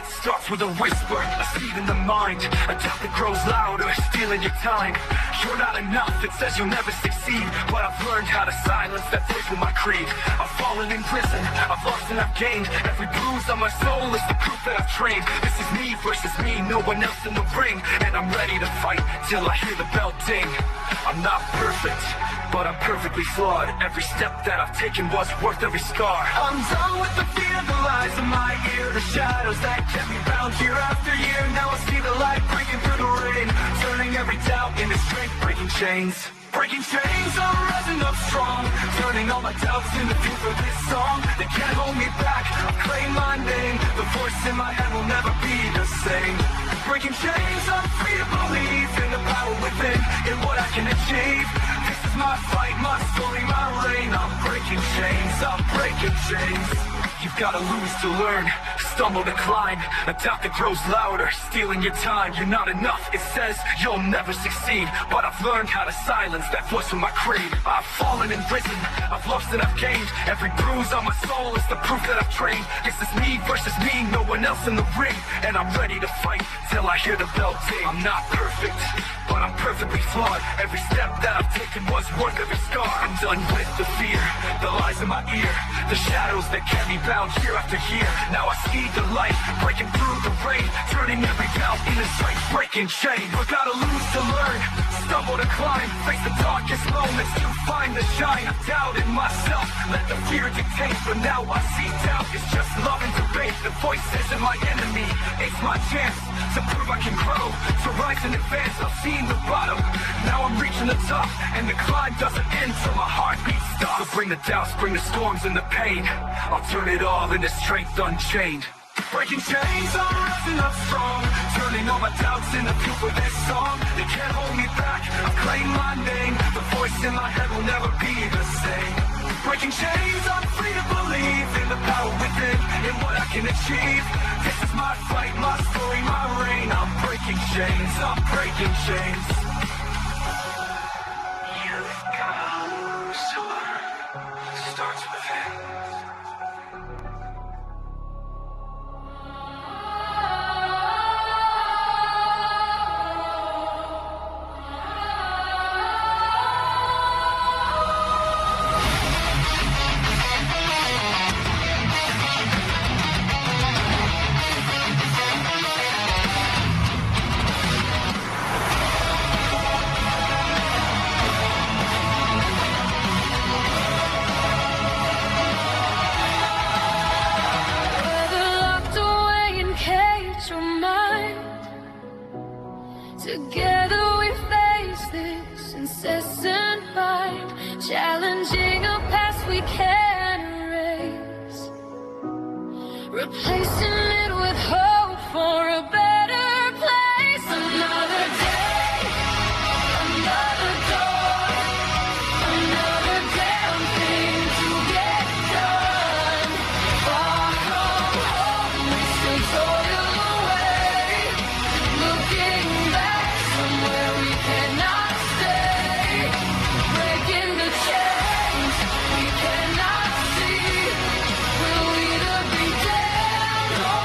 starts with a whisper, a seed in the mind, a doubt that grows louder, stealing your time. You're not enough, it says you'll never succeed, but I've learned how to silence that voice with my creed. I've fallen in prison, I've lost and I've gained. Every bruise on my soul is the proof that I've trained. This is me versus me, no one else in the ring, and I'm ready to fight till I hear the bell ding. I'm not perfect, but I'm perfectly flawed. Every step that I've taken was worth every scar. I'm done with the fear, the lies in my ear, the shadows that kept me bound year after year. Now I see the light breaking through the rain, turning every doubt into strength, breaking chains. Breaking chains, I'm rising up strong, turning all my doubts into fuel for this song. They can't hold me back, I claim my name. The voice in my head will never be the same. Breaking chains, I'm free to believe in the power within, in what I can achieve. This is my fight, my story, my reign. I'm breaking chains, I'm breaking chains. You've gotta lose to learn, stumble to climb, a doubt that grows louder, stealing your time. You're not enough, it says you'll never succeed, but I've learned how to silence that voice with my creed. I've fallen in prison, I've lost and I've gained. Every bruise on my soul is the proof that I've trained. This is me versus me, no one else in the ring, and I'm ready to fight till I hear the bell ding. I'm not perfect, but I'm perfectly flawed. Every step that I've taken was worth every scar. I'm done with the fear, the lies in my ear, the shadows that kept me bound year after year. Now I see the light breaking through the rain, turning every doubt into strength, breaking chains. But gotta lose to learn, stumble to climb, face the darkest moments to find the shine. I doubted myself, let the fear dictate, but now I see doubt is just love and debate. The voice isn't my enemy, it's my chance to prove I can grow, to rise and advance. I've seen the bottom, now I'm reaching the top, and the climb doesn't end till my heartbeat stops. So bring the doubts, bring the storms and the pain, I'll turn it all into strength unchained. Breaking chains, I'm rising up strong, turning all my doubts into fuel for this song. They can't hold me back, I've claimed my name. The voice in my head will never be the same. Breaking chains, I'm free to believe in the power within, in what I can achieve. This is my fight, my story, my reign. I'm breaking chains, I'm breaking chains. You've got to learn, starts within. Together we face this incessant fight, challenging a past we can't erase, replacing it with hope for a better place. Another day, another door, another damn thing to get done. Far from home, we still toil away, looking back somewhere we cannot stay, breaking the chains we cannot see. We'll either be dead or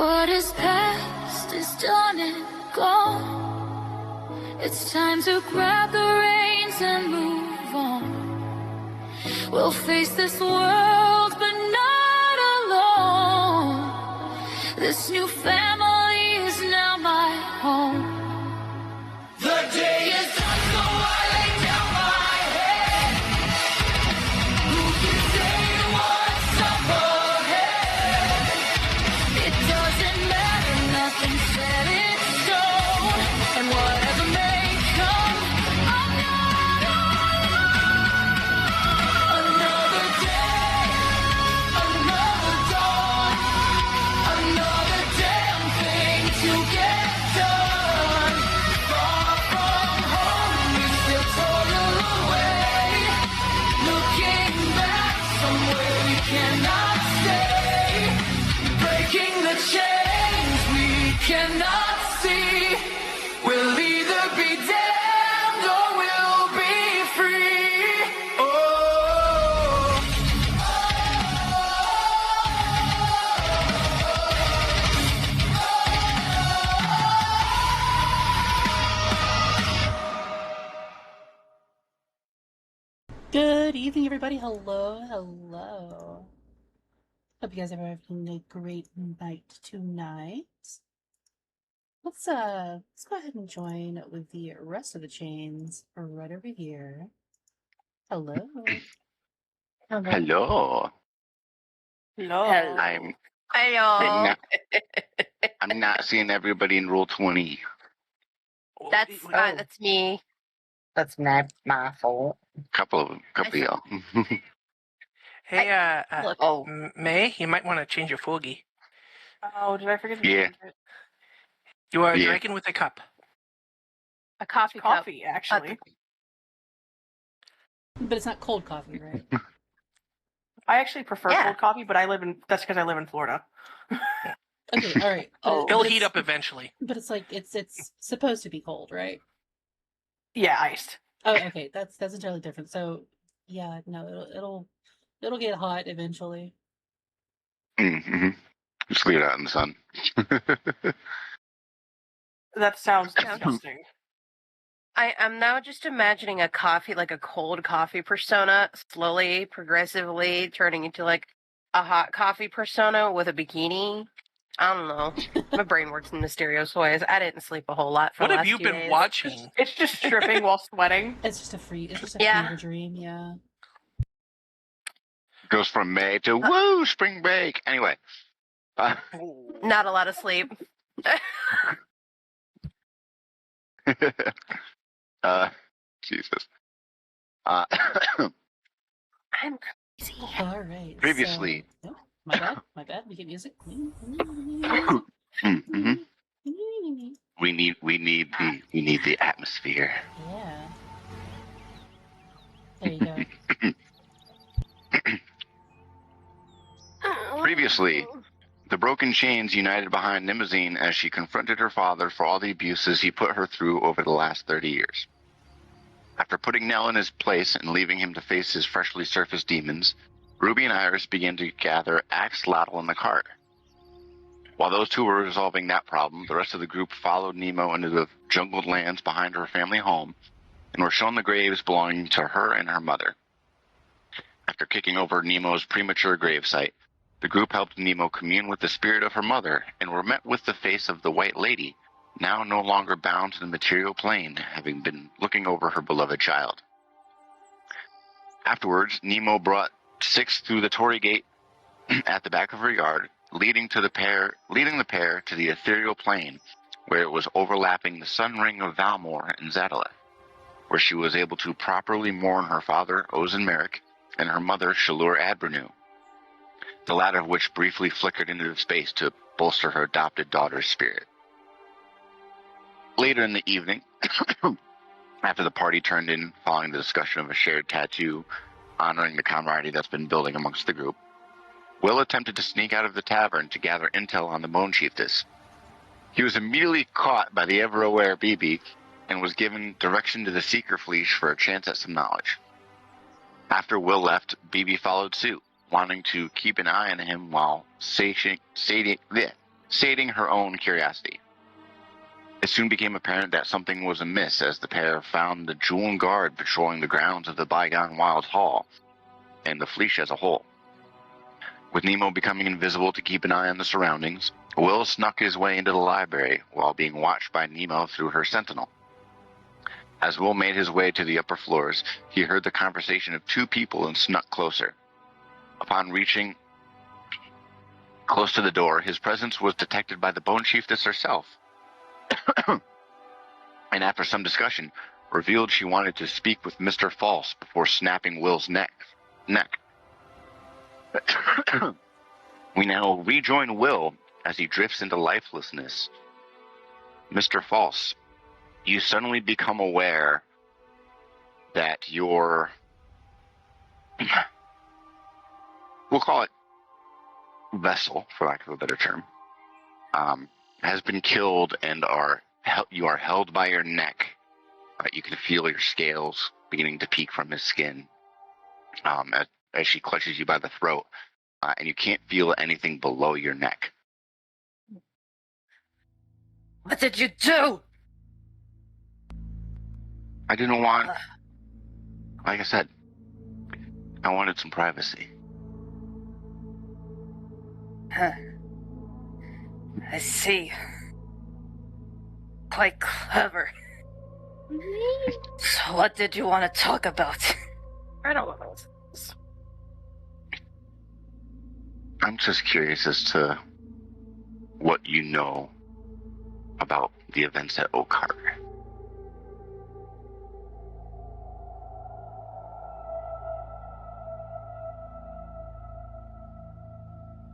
What is past is done and gone. It's time to grab the reins and move on. We'll face this world, but not alone. This new family is now my home. The day is done, so I lay down my head. Who can say what's up ahead? It doesn't matter, nothing set in stone. And whatever may come, I'm not alone. Another day, another dawn, another damn thing to get done. Far from home, we still toil away. Looking back somewhere we cannot stay. Breaking the chains we cannot see. We'll either be damned or we'll be free. Oh. Good evening, everybody. Hello, hello. Hope you guys are having a great night tonight. Let's go ahead and join with the rest of the chains right over here. Hello. Hello. Hello. I'm Hello. not seeing everybody in roll 20. That's me. That's not my fault. Couple of y'all. Hey, Look. Oh, May, you might want to change your fogie. Oh, did I forget to Yeah. change it? You are Yeah. drinking with a cup. A coffee cup. Coffee, actually. But it's not cold coffee, right? I actually prefer Yeah. cold coffee, but that's because I live in Florida. Okay, all right. But Oh. but It'll it's- heat up eventually. But it's like it's supposed to be cold, right? Yeah, iced. Oh, okay. That's entirely different. So, yeah, no, it'll get hot eventually. Mm-hmm. Just leave it out in the sun. That sounds Sounds- disgusting. I'm now just imagining a coffee, like a cold coffee persona, slowly, progressively turning into like a hot coffee persona with a bikini. I don't know. My brain works in mysterious ways. I didn't sleep a whole lot for What the have last you 2 been days. watching? It's just stripping while sweating. It's just a Yeah. fever dream, yeah. Goes from May to woo, spring break. Anyway. Not a lot of sleep. Jesus. I'm crazy. All right. Previously. So, oh, my bad. We get music. Mm-hmm. We need the atmosphere. Yeah. There you go. Previously, the broken chains united behind Nimazine as she confronted her father for all the abuses he put her through over the last 30 years. After putting Nell in his place and leaving him to face his freshly surfaced demons, Ruby and Iris began to gather Axe, Lattle, and the cart. While those two were resolving that problem, the rest of the group followed Nemo into the jungled lands behind her family home and were shown the graves belonging to her and her mother. After kicking over Nemo's premature gravesite, the group helped Nemo commune with the spirit of her mother and were met with the face of the White Lady, now no longer bound to the material plane, having been looking over her beloved child. Afterwards, Nemo brought Six through the Torii Gate at the back of her yard, leading the pair to the ethereal plane, where it was overlapping the sun ring of Valmor and Zadaleth, where she was able to properly mourn her father, Ozen Merrick, and her mother, Shalur Adbrenu, the latter of which briefly flickered into space to bolster her adopted daughter's spirit. Later in the evening, after the party turned in following the discussion of a shared tattoo honoring the camaraderie that's been building amongst the group, Will attempted to sneak out of the tavern to gather intel on the Bone Chieftess. He was immediately caught by the ever-aware BB and was given direction to the Seeker Fleece for a chance at some knowledge. After Will left, BB followed suit, wanting to keep an eye on him while sating her own curiosity. It soon became apparent that something was amiss as the pair found the Jewel Guard patrolling the grounds of the bygone Wild Hall, and the Fleece as a whole. With Nemo becoming invisible to keep an eye on the surroundings, Will snuck his way into the library while being watched by Nemo through her sentinel. As Will made his way to the upper floors, he heard the conversation of two people and snuck closer. Upon reaching close to the door, his presence was detected by the Bone Chieftess herself, and after some discussion, revealed she wanted to speak with Mr. False before snapping Will's neck. We now rejoin Will as he drifts into lifelessness. Mr. False, you suddenly become aware that your, we'll call it vessel, for lack of a better term, has been killed and you are held by your neck. You can feel your scales beginning to peek from his skin as she clutches you by the throat, and you can't feel anything below your neck. What did you do? I didn't want, like I said, I wanted some privacy. Huh. I see. Quite clever. So what did you want to talk about? I don't know. I'm just curious as to what you know about the events at Oakheart.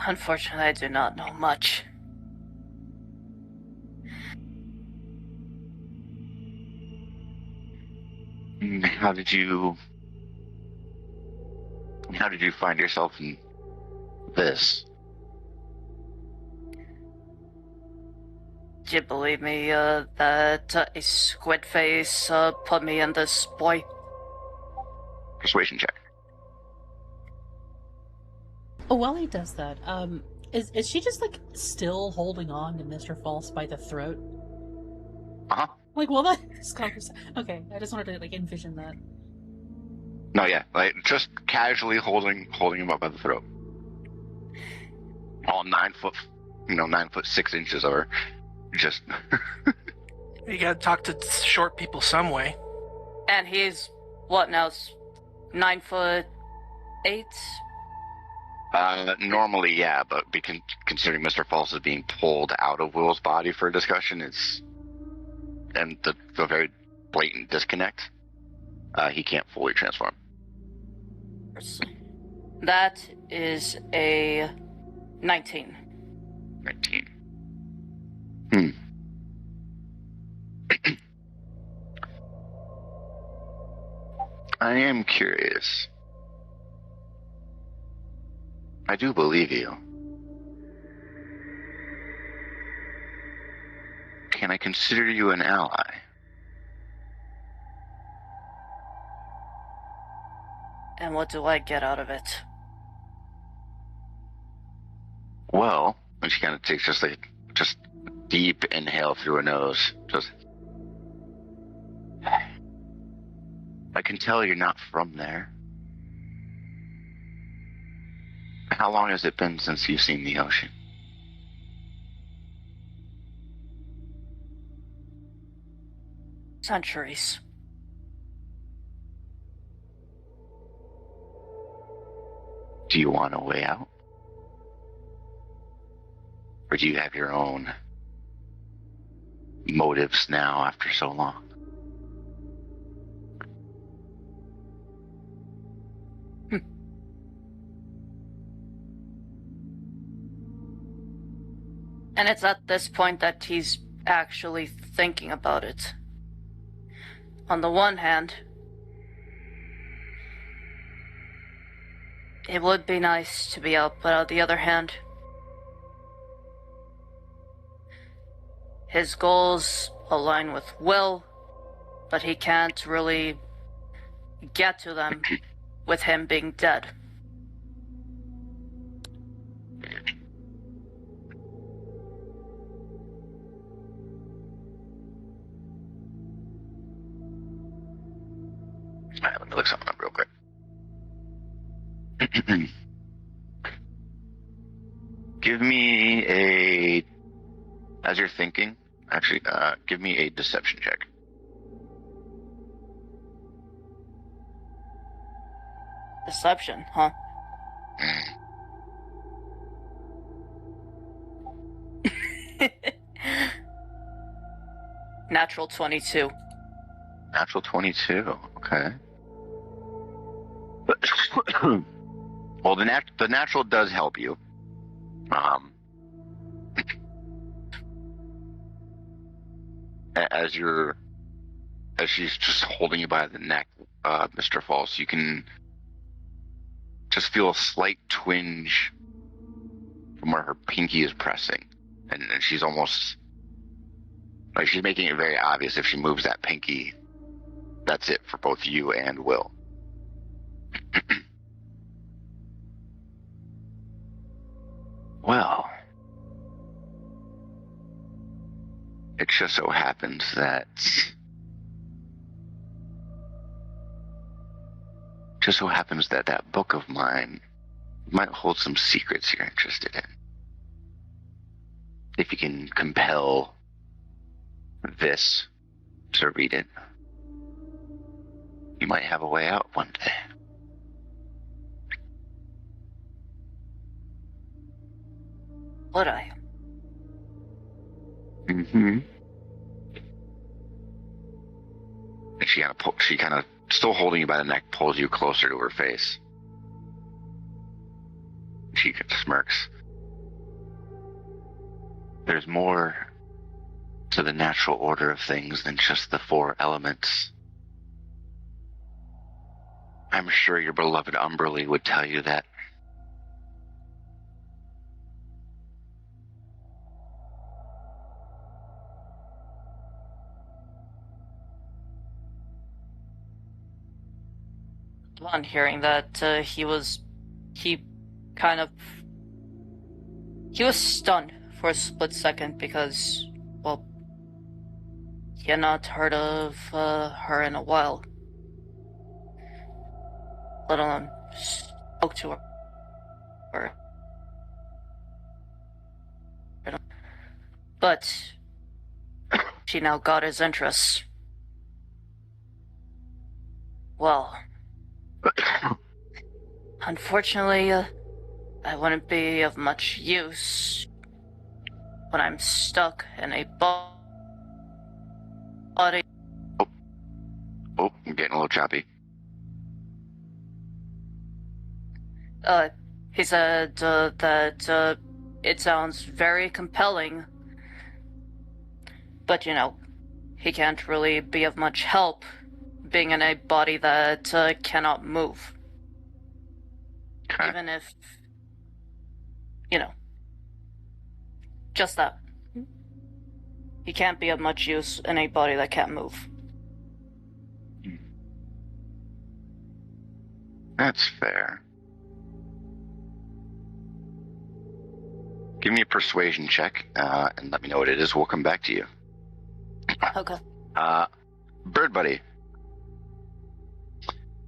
Unfortunately, I do not know much. How did you find yourself in this? Do you believe me, that a squid face, put me in this boy? Persuasion check. Oh, while he does that, is she just like still holding on to Mr. False by the throat? Uh-huh. Like, well, that's conversation. Okay, I just wanted to like envision that. No, yeah, like just casually holding him up by the throat. All 9 foot, 9'6" of her, just. You gotta talk to short people some way. And he's, what now, 9'8"? Normally, yeah, but considering Mr. False is being pulled out of Will's body for a discussion, and the very blatant disconnect, he can't fully transform. That is a 19. 19. I am curious. I do believe you. Can I consider you an ally? And what do I get out of it? Well, and she kind of takes just deep inhale through her nose. I can tell you're not from there. How long has it been since you've seen the ocean? Centuries. Do you want a way out? Or do you have your own motives now after so long? And it's at this point that he's actually thinking about it. On the one hand, it would be nice to be out, but on the other hand, his goals align with Will, but he can't really get to them with him being dead. me look something up real quick. Give me a... As you're thinking, actually, give me a deception check. Deception, huh? Natural 22. Natural 22, okay. Well, the natural does help you. As she's just holding you by the neck, Mr. False, you can just feel a slight twinge from where her pinky is pressing. And she's almost, like, she's making it very obvious if she moves that pinky, that's it for both you and Will. Well, it just so happens that that book of mine might hold some secrets you're interested in. If you can compel this to read it, you might have a way out one day. Would I? Mm-hmm. And she kind of, still holding you by the neck, pulls you closer to her face. She smirks. There's more to the natural order of things than just the 4 elements. I'm sure your beloved Umberly would tell you that. On hearing that, he was stunned for a split second because, well, he had not heard of her in a while, let alone spoke to her. But she now got his interest. Well, unfortunately, I wouldn't be of much use when I'm stuck in a body. Oh, I'm getting a little choppy. He said that it sounds very compelling, but he can't really be of much help being in a body that cannot move. Okay. Even if, just that. He can't be of much use in a body that can't move. That's fair. Give me a persuasion check, and let me know what it is. We'll come back to you. Okay. Bird Buddy.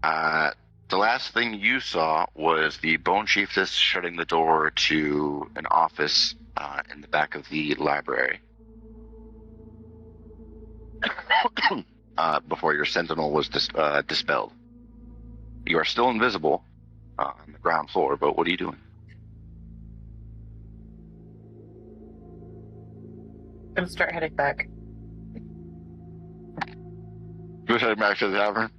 The last thing you saw was the Bone Chiefess shutting the door to an office in the back of the library. Before your sentinel was dispelled. You are still invisible on the ground floor, but what are you doing? I'm gonna start heading back. Just heading back to the tavern?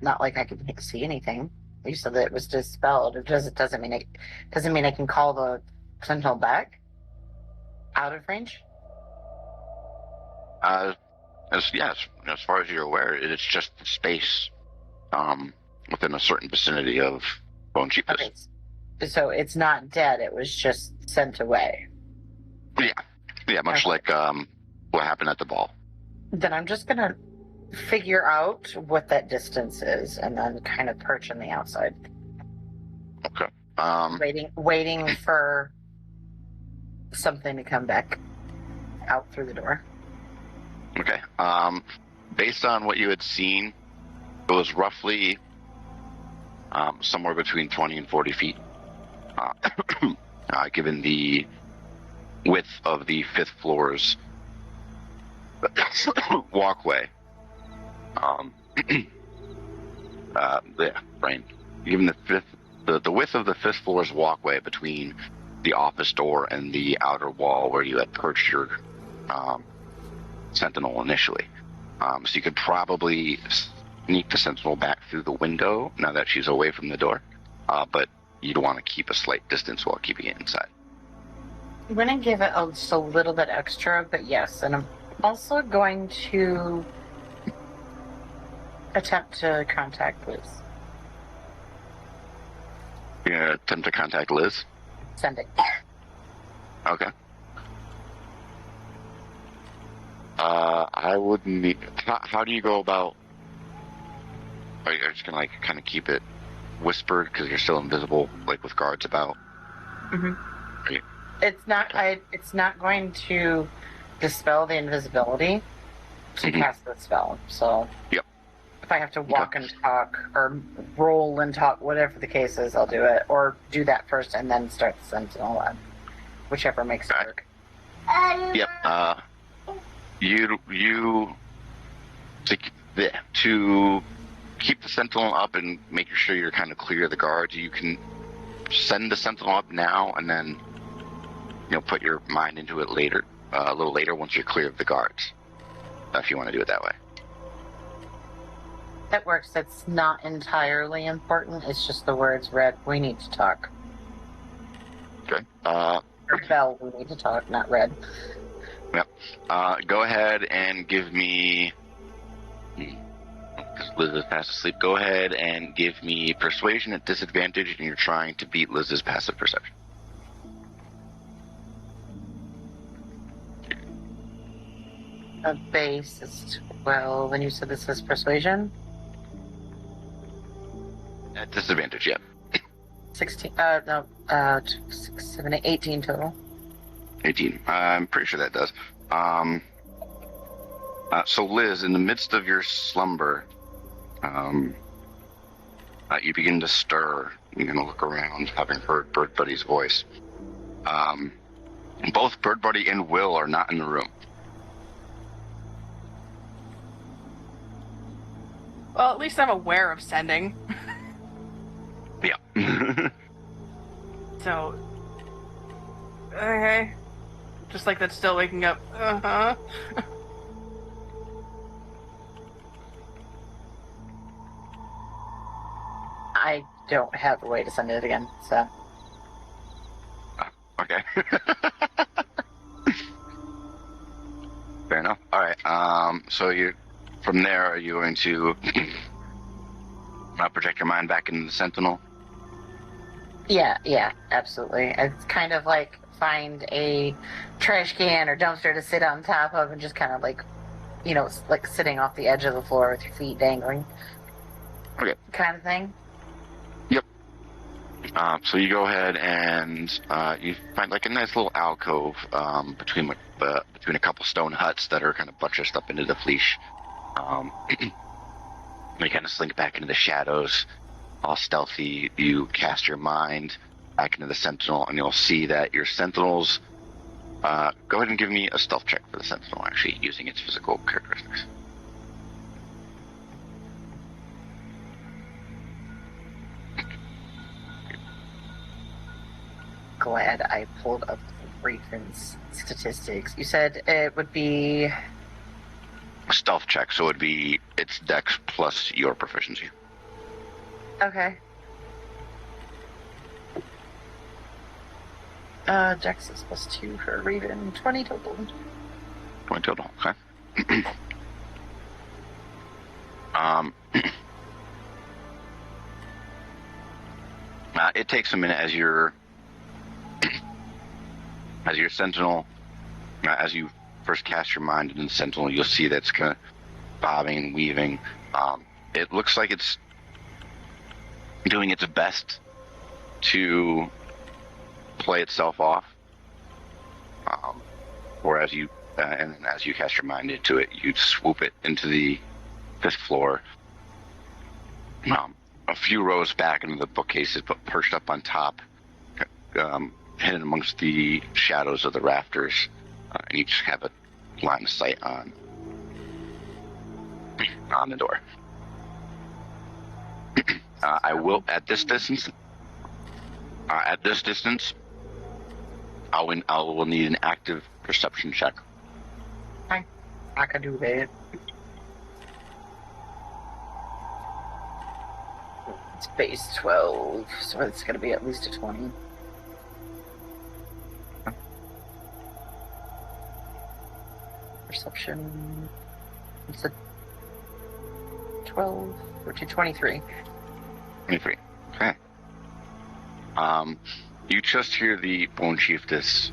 Not like I can see anything. You said that it was dispelled. It doesn't mean I can call the sentinel back out of range. As far as you're aware, it's just space within a certain vicinity of Bone Chiefess. Okay. So it's not dead. It was just sent away. Yeah, much Okay. like what happened at the ball. Then I'm just gonna figure out what that distance is, and then kind of perch on the outside, Okay. waiting for something to come back out through the door. Okay. Based on what you had seen, It was roughly somewhere between 20 and 40 feet, given the width of the 5th floor's walkway. Brain. Given the width of the 5th floor's walkway between the office door and the outer wall where you had perched your sentinel initially. So you could probably sneak the sentinel back through the window now that she's away from the door, but you'd want to keep a slight distance while keeping it inside. I'm going to give it just a little bit extra, but yes. And I'm also going to attempt to contact Liz. You're going to attempt to contact Liz? Send it. Okay. I would need... How do you go about... Are you just going to, kind of keep it whispered because you're still invisible, with guards about? Mm-hmm. You... It's not going to dispel the invisibility to cast the spell, so... Yep. If I have to walk and talk, or roll and talk, whatever the case is, I'll do it. Or do that first and then start the sentinel on. Whichever makes it work. Yep. To keep the sentinel up and make sure you're kind of clear of the guards, you can send the sentinel up now and then, put your mind into it later, a little later once you're clear of the guards, if you want to do it that way. That works. That's not entirely important. It's just the words read. We need to talk. Okay. Or Bell, we need to talk, not red. Yep. Go ahead and give me... Because Liz is fast asleep. Go ahead and give me persuasion at disadvantage, and you're trying to beat Liz's passive perception. A base is 12, and you said this is persuasion? At disadvantage, yep. 16, 6, 7, 8, 18 total. 18. I'm pretty sure that does. So Liz, in the midst of your slumber, you begin to stir. You're going to look around, having heard Bird Buddy's voice. Both Bird Buddy and Will are not in the room. Well, at least I'm aware of sending. Yeah. So, okay. Just like that's still waking up. Uh-huh. I don't have a way to send it again, so... Okay. Fair enough. All right. So from there, are you going to project your mind back into the Sentinel? Yeah, absolutely. It's kind of like find a trash can or dumpster to sit on top of and just kind of like sitting off the edge of the floor with your feet dangling. Okay. Kind of thing. Yep. So you go ahead and you find a nice little alcove between a couple stone huts that are kind of buttressed up into the fleesh. You kind of slink back into the shadows. All stealthy, you cast your mind back into the Sentinel, and you'll see that your Sentinels... go ahead and give me a stealth check for the Sentinel, actually, using its physical characteristics. Glad I pulled up the Raven's statistics. You said it would be... Stealth check, so it would be its dex plus your proficiency. Okay. Dex is plus 2 for Raven. 20 total. 20 total, okay. It takes a minute as your Sentinel, as you first cast your mind into the Sentinel, you'll see that it's kind of bobbing and weaving. It looks like it's doing its best to play itself off. Or as you cast your mind into it, you swoop it into the 5th floor, a few rows back into the bookcases, but perched up on top, hidden amongst the shadows of the rafters, and you just have a line of sight on the door. I will, at this distance, I will need an active perception check. I can do that. It's base 12, so it's going to be at least a 20. Perception. It's a 12 or 23. 23. Okay. You just hear the Bone Chiefess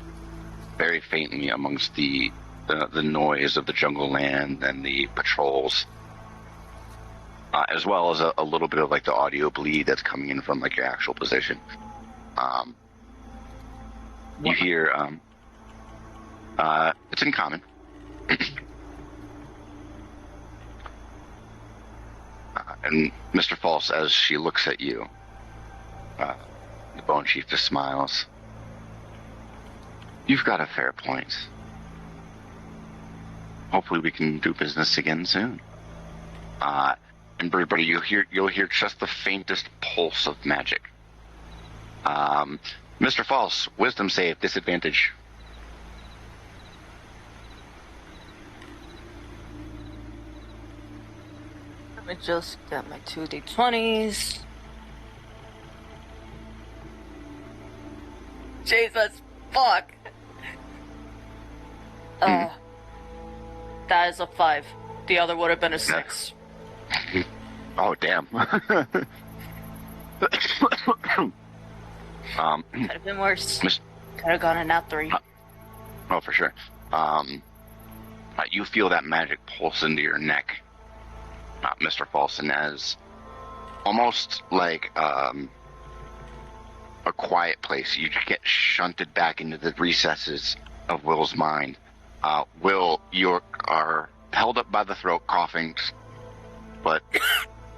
very faintly amongst the noise of the jungle land and the patrols, as well as a little bit of like the audio bleed that's coming in from like your actual position. You hear, it's in common. And Mr. False, as she looks at you, the Bone Chiefess smiles. You've got a fair point. Hopefully we can do business again soon. And everybody, you'll hear just the faintest pulse of magic. Mr. False, wisdom save, disadvantage. Let me just get my 2d20s. Jesus, fuck. That is a 5. The other would have been a 6. Oh, damn. Could have been worse. Could have gone a nat 3. Oh, for sure. You feel that magic pulse into your neck, Mr. Falson, as almost like a quiet place. You get shunted back into the recesses of Will's mind. Will, you are held up by the throat, coughing, but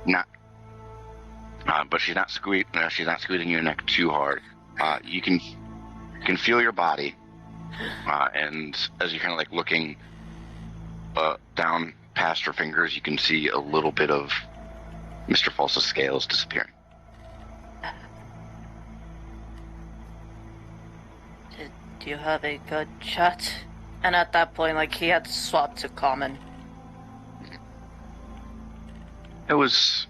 not. But she's not squeezing your neck too hard. You can feel your body, and as you're kind of like looking down past her fingers, you can see a little bit of Mr. False's scales disappearing. Do you have a good chat? And at that point, like, he had swapped to common. It was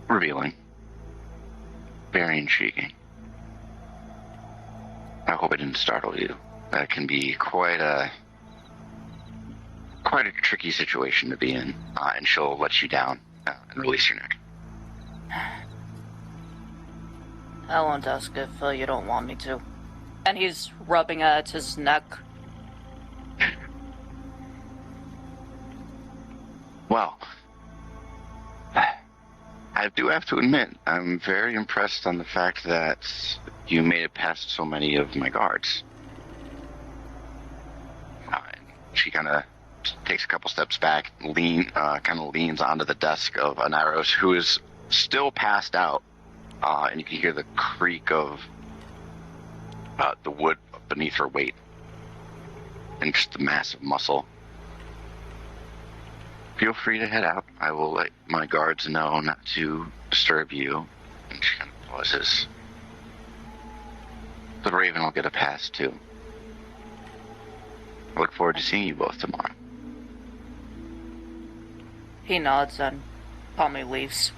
revealing. Very intriguing. I hope it didn't startle you. That can be quite a tricky situation to be in, and she'll let you down and release your neck. I won't ask if you don't want me to. And he's rubbing at his neck. Well, I do have to admit, I'm very impressed on the fact that you made it past so many of my guards. She kind of takes a couple steps back, kind of leans onto the desk of Anaria, who is still passed out, and you can hear the creak of the wood beneath her weight, and just the massive muscle. Feel free to head out. I will let my guards know not to disturb you. And she kind of pauses. The Raven will get a pass too. I look forward to seeing you both tomorrow. He nods and calmly leaves.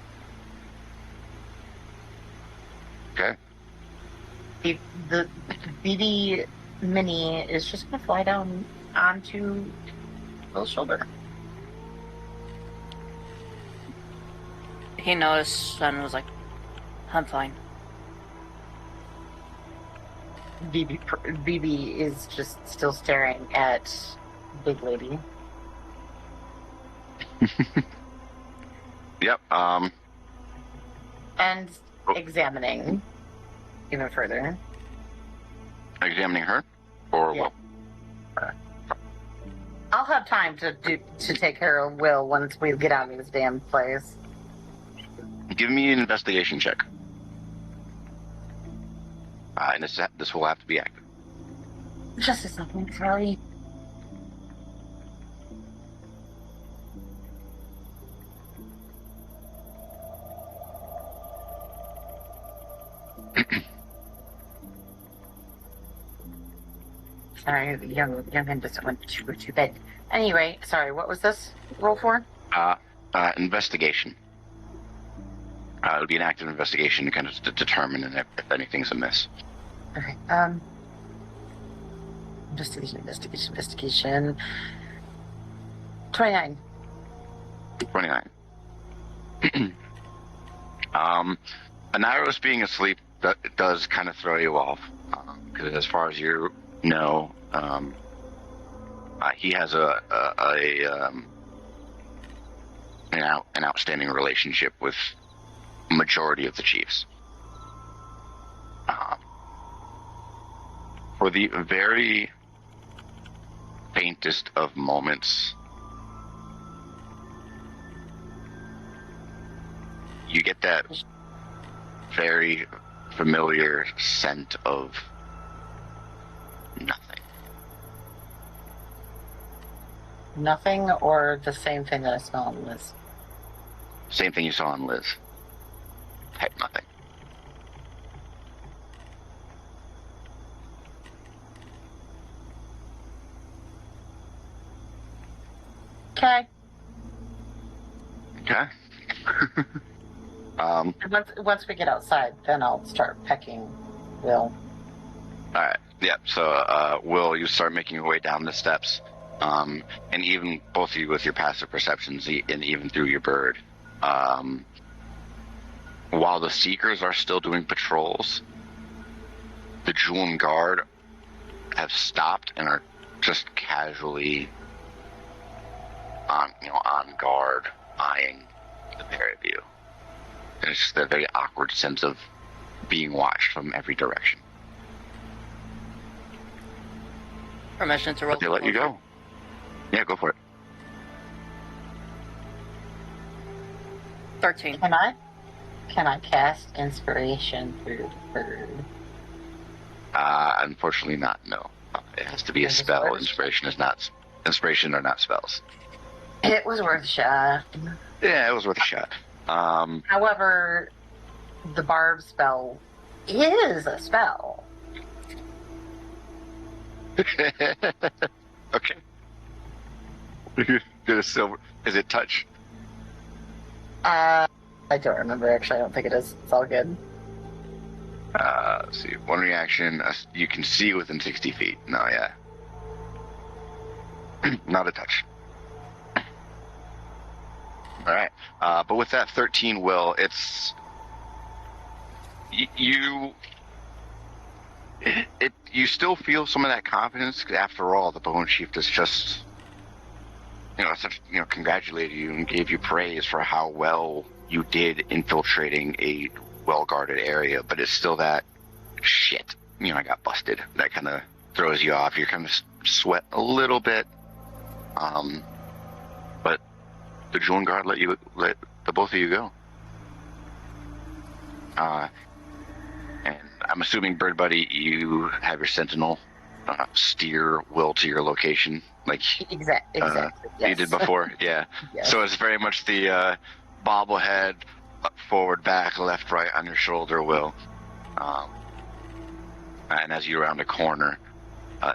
Okay. The BB Mini is just going to fly down onto Will's shoulder. He noticed and was like, I'm fine. BB is just still staring at Big Lady. Yep, And examining even further. Examining her? Or Yeah. Will? I'll have time to take care of Will once we get out of this damn place. Give me an investigation check. And this will have to be active. Just a second, sorry. Sorry, the young man just went to bed. Anyway, sorry, what was this roll for? Investigation. It would be an active investigation to kind of determine if anything's amiss. Okay, investigation. 29. 29. Anaria's being asleep does kind of throw you off, because as far as you know, he has an outstanding relationship with majority of the chiefs. For the very faintest of moments, you get that very familiar scent of nothing. Nothing, or the same thing that I smell on Liz? Same thing you saw on Liz. Type nothing. Okay. Okay. Once we get outside, then I'll start pecking Will. Alright, yeah, so, Will, you start making your way down the steps, and even both of you with your passive perceptions, and even through your bird, while the Seekers are still doing patrols, the Jewel Guard have stopped and are just casually on guard, eyeing the pair of you. And it's just a very awkward sense of being watched from every direction. Permission to roll. But they let you go. Yeah, go for it. 13. Can I cast inspiration through the bird? Unfortunately not, no. It has to be a spell. Inspiration are not spells. It was worth a shot. Yeah, it was worth a shot. However, the barb spell is a spell. Okay. Get a silver. Is it touch? I don't remember, actually. I don't think it is. It's all good. Let's see. One reaction. You can see within 60 feet. No, yeah. Not a touch. Alright. But with that 13 will, it's... You still feel some of that confidence. After all, the Bone Chief is just... congratulated you and gave you praise for how well you did infiltrating a well-guarded area, but it's still that shit. I got busted. That kind of throws you off. You're kind of sweat a little bit. But the Jewel Guard let the both of you go. And I'm assuming, Bird Buddy, you have your Sentinel steer Will to your location, like exactly. Yes. You did before. Yeah. Yes. So it's very much the bobblehead, forward, back, left, right on your shoulder, Will. And as you round a corner,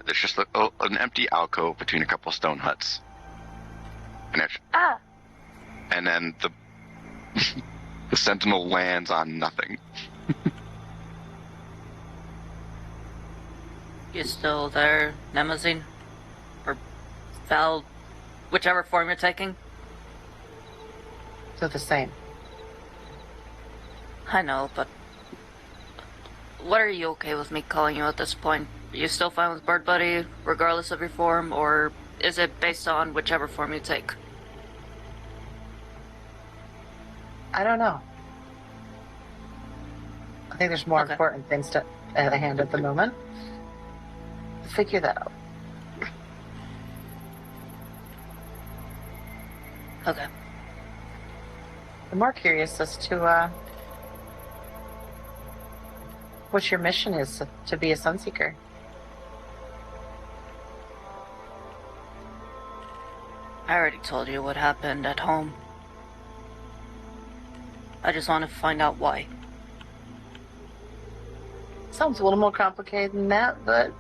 there's just an empty alcove between a couple stone huts. And then the Sentinel lands on nothing. You still there, Nemazine? Or Val, whichever form you're taking? So the same. I know, but... What are you okay with me calling you at this point? Are you still fine with Bird Buddy, regardless of your form, or is it based on whichever form you take? I don't know. I think there's more important things at hand at the moment. Figure that out. Okay. I'm more curious as to what your mission is to be a Sunseeker. I already told you what happened at home. I just want to find out why. Sounds a little more complicated than that, but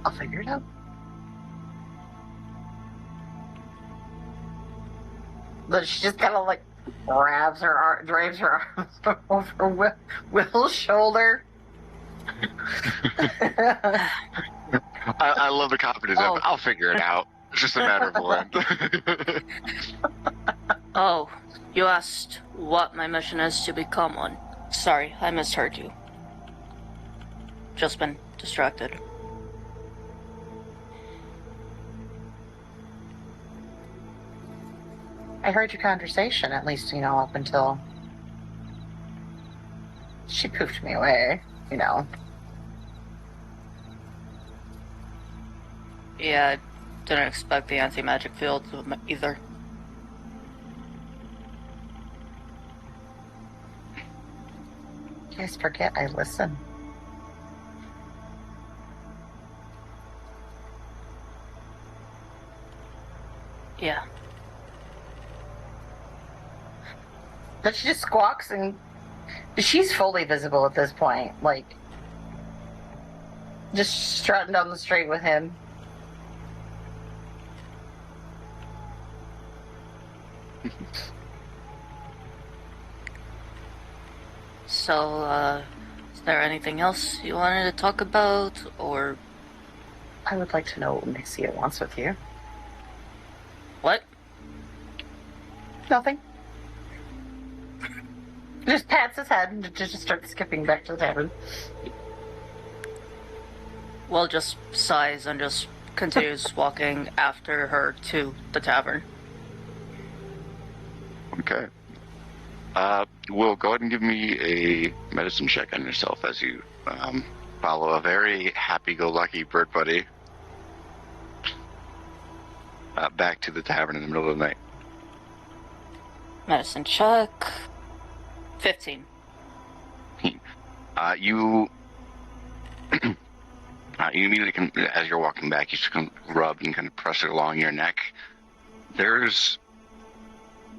I'll figure it out. But she just kind of like drapes her arms over Will's shoulder. I love the confidence. Oh. I'll figure it out. It's just a matter of when. Oh, you asked what my mission is to become one. Sorry, I misheard you. Just been distracted. I heard your conversation, at least, up until she poofed me away, Yeah, I didn't expect the anti-magic field either. You guys forget I listen. Yeah. But she just squawks and she's fully visible at this point, like just strutting down the street with him. So, is there anything else you wanted to talk about, or... I would like to know what Nixia wants with you. What? Nothing. Just pats his head and just starts skipping back to the tavern. Will just sighs and just continues walking after her to the tavern. Okay. Will, go ahead and give me a medicine check on yourself as you follow a very happy-go-lucky bird buddy back to the tavern in the middle of the night. Medicine check. 15. You immediately, as you're walking back, you just kind of rub and kind of press it along your neck. There's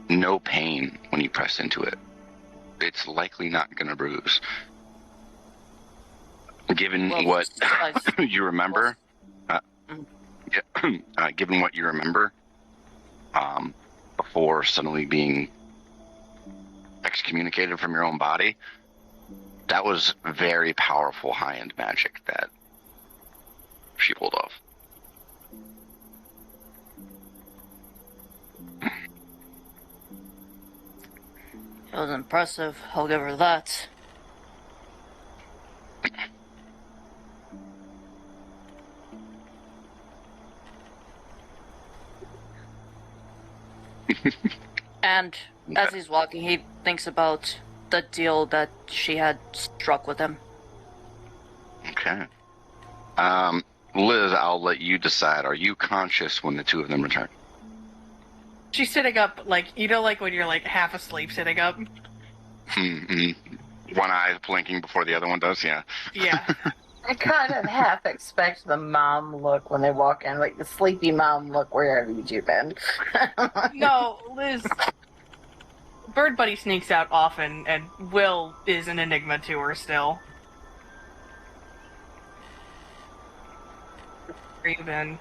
no pain when you press into it. It's likely not going to bruise. Given what you remember, given what you remember, before suddenly being excommunicated from your own body, that was very powerful high-end magic that she pulled off. It was impressive, I'll give her that. And as he's walking, he thinks about the deal that she had struck with him. Okay. Liz, I'll let you decide. Are you conscious when the two of them return? She's sitting up, like when you're like half asleep sitting up. Mm-hmm. One eye blinking before the other one does, yeah. Yeah. I kind of half expect the mom look when they walk in, like the sleepy mom look wherever you've been. No, Liz. Bird Buddy sneaks out often, and Will is an enigma to her still. Where you been?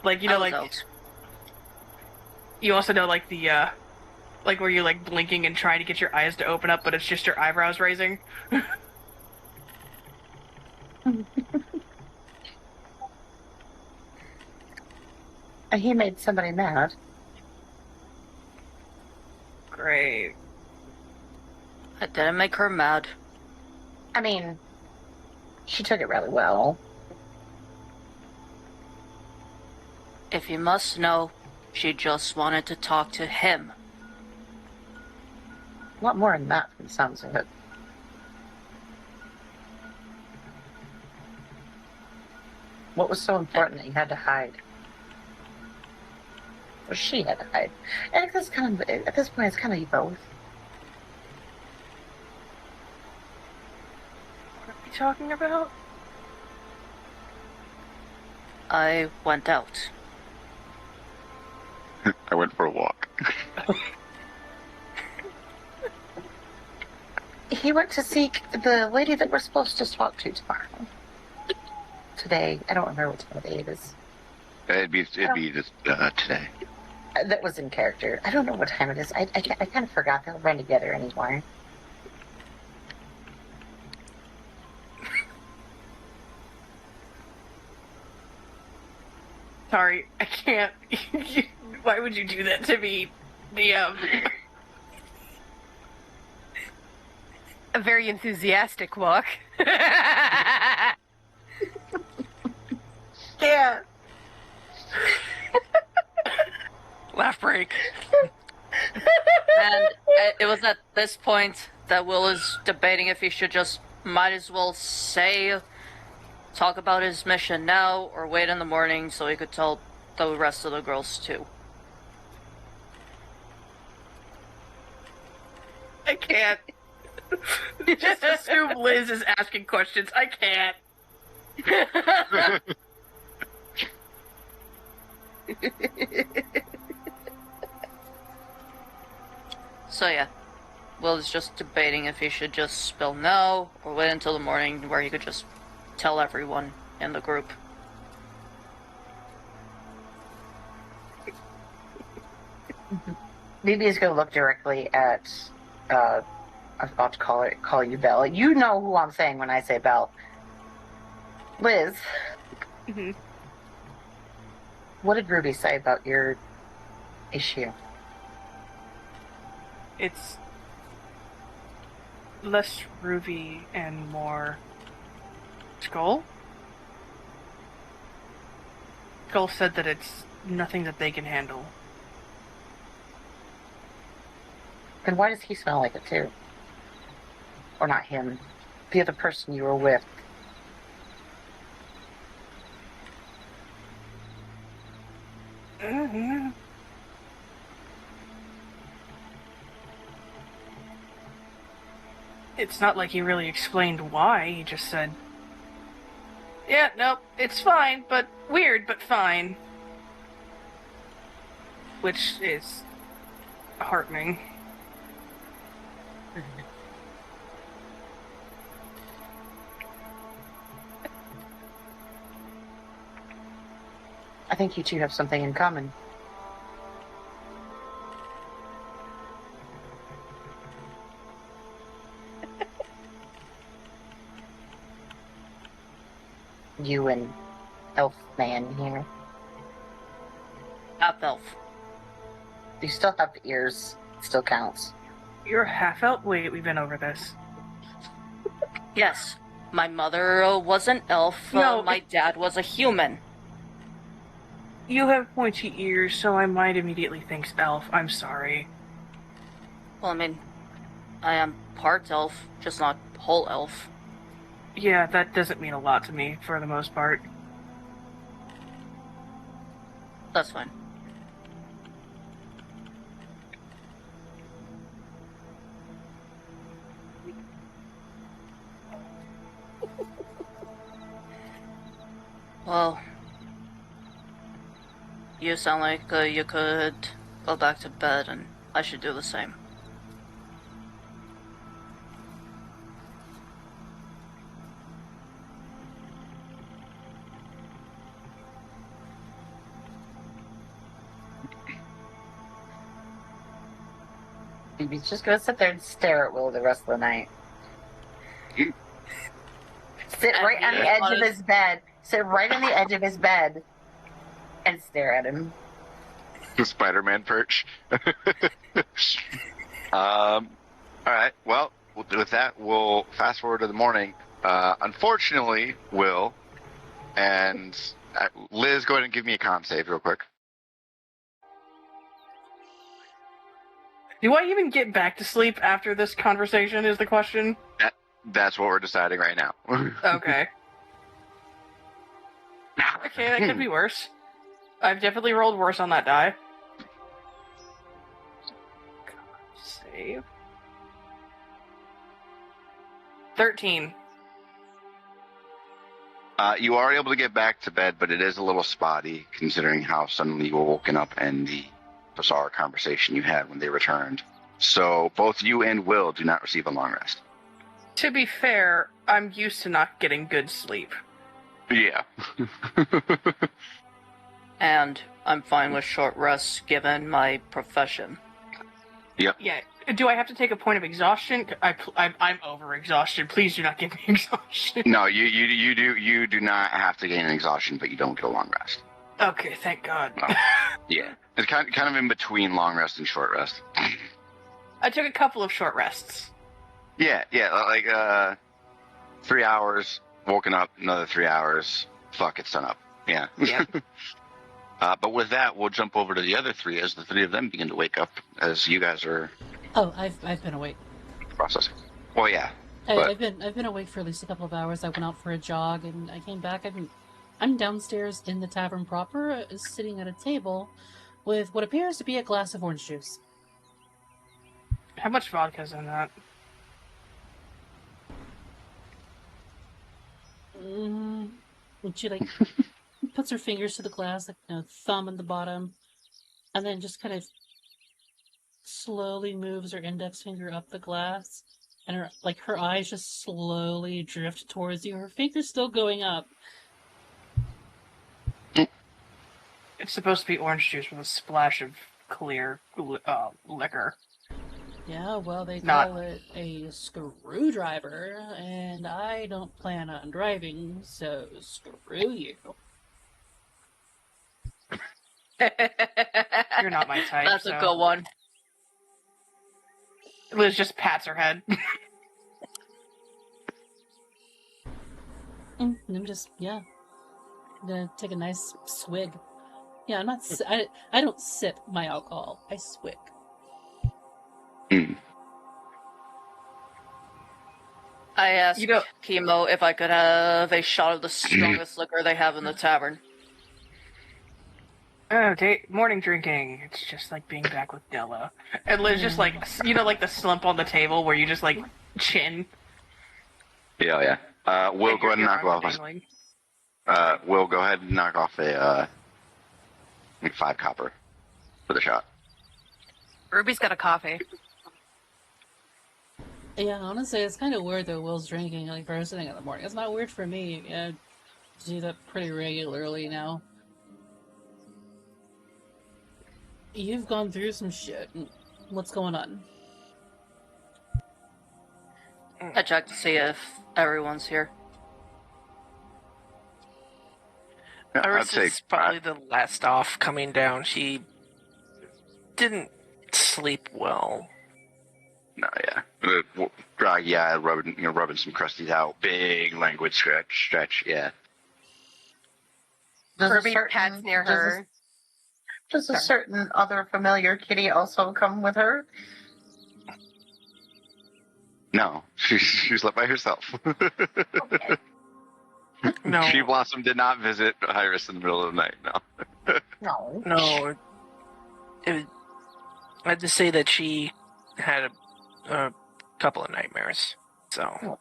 Like, you also know, like, the, like, where you're, like, blinking and trying to get your eyes to open up, but it's just your eyebrows raising. He made somebody mad. Great. I didn't make her mad. I mean, she took it really well. If you must know, she just wanted to talk to him. A lot more than that from the sounds of it. What was so important that you had to hide? Or she had to hide? And at this point, it's kind of you both. What are we talking about? I went out. I went for a walk. He went to seek the lady that we're supposed to talk to tomorrow. Today. I don't remember what time of day it is. It'd be just today. That was in character. I don't know what time it is. I kind of forgot they were running together anymore. Sorry, I can't. Why would you do that to me, DM? A very enthusiastic walk. Yeah. Laugh break. And it was at this point that Will is debating if he should just might as well talk about his mission now or wait in the morning so he could tell the rest of the girls too. I can't. Just assume Liz is asking questions. I can't. So yeah, Will is just debating if he should just spill now or wait until the morning where he could just tell everyone in the group. Maybe he's going to look directly at, I was about to call you Belle. You know who I'm saying when I say Belle. Liz. Mm-hmm. What did Ruby say about your issue? It's less Ruby and more Skull. Skull said that it's nothing that they can handle. Then why does he smell like it too? Or not him. The other person you were with. Mm-hmm. It's not like he really explained why. He just said, yeah, nope, it's fine, but weird, but fine. Which is heartening. I think you two have something in common. You and Elf Man here. Half elf. You still have ears. It still counts. You're half elf? Wait, we've been over this. Yes, my mother was an elf. No, my dad was a human. You have pointy ears, so I might immediately think elf. I'm sorry. Well, I mean, I am part elf, just not whole elf. Yeah, that doesn't mean a lot to me, for the most part. That's fine. Well, you sound like you could go back to bed, and I should do the same. He's just gonna sit there and stare at Will the rest of the night. Sit right on the edge of his bed. Sit right on the edge of his bed and stare at him. The Spider-Man perch. All right. Well, with that, we'll fast forward to the morning. Unfortunately, Will and Liz, go ahead and give me a con save real quick. Do I even get back to sleep after this conversation is the question? That's what we're deciding right now. Okay. Okay, that could be worse. I've definitely rolled worse on that die. Save. 13. You are able to get back to bed, but it is a little spotty considering how suddenly you were woken up and the bizarre conversation you had when they returned. So both you and Will do not receive a long rest. To be fair, I'm used to not getting good sleep. Yeah. And I'm fine with short rests given my profession. Yep. Yeah. Do I have to take a point of exhaustion? I'm over exhaustion. Please do not give me exhaustion. No, you do not have to gain an exhaustion, but you don't get a long rest. Okay, thank God. No. Yeah. It's kind of in between long rest and short rest. I took a couple of short rests. Yeah, like 3 hours, woken up, another 3 hours, fuck, it's sun up. Yeah. Yep. But with that, we'll jump over to the other three as the three of them begin to wake up as you guys are Oh, I've been awake. processing. Well, yeah. I've been awake for at least a couple of hours. I went out for a jog and I came back. I'm downstairs in the tavern proper, sitting at a table with what appears to be a glass of orange juice. How much vodka's in that? And she like puts her fingers to the glass, like thumb in the bottom, and then just kind of slowly moves her index finger up the glass, and her eyes just slowly drift towards you. Her finger's still going up. It's supposed to be orange juice with a splash of clear liquor. Yeah, well, they Not- call it a screwdriver, and I don't plan on driving, so screw you. You're not my type. That's so. a good one. Liz just pats her head. And I'm just, I'm gonna take a nice swig. Yeah, I'm not. I don't sip my alcohol. I swig. Mm. I asked You know- Chemo if I could have a shot of the strongest liquor they have in the tavern. Okay, morning drinking. It's just like being back with Della. And Liz just like, like the slump on the table where you just like chin. Yeah. Will, like go ahead and your knock arms off. dangling. Will, go ahead and knock off a 5 copper for the shot. Ruby's got a coffee. Yeah, honestly, it's kind of weird that Will's drinking like first thing in the morning. It's not weird for me. I do that pretty regularly now. You've gone through some shit. What's going on? I checked to see if everyone's here. Yeah, I'd Iris say is probably the last off coming down. She didn't sleep well. no, yeah. Dry eye, rubbing some crusties out. Big language stretch. Yeah. Does a Ruby certain- pats near does a- her. Does a certain other familiar kitty also come with her? No, she's left by herself. Okay. No, She Blossom did not visit Iris in the middle of the night. No. No. no. I had to say that she had a couple of nightmares. So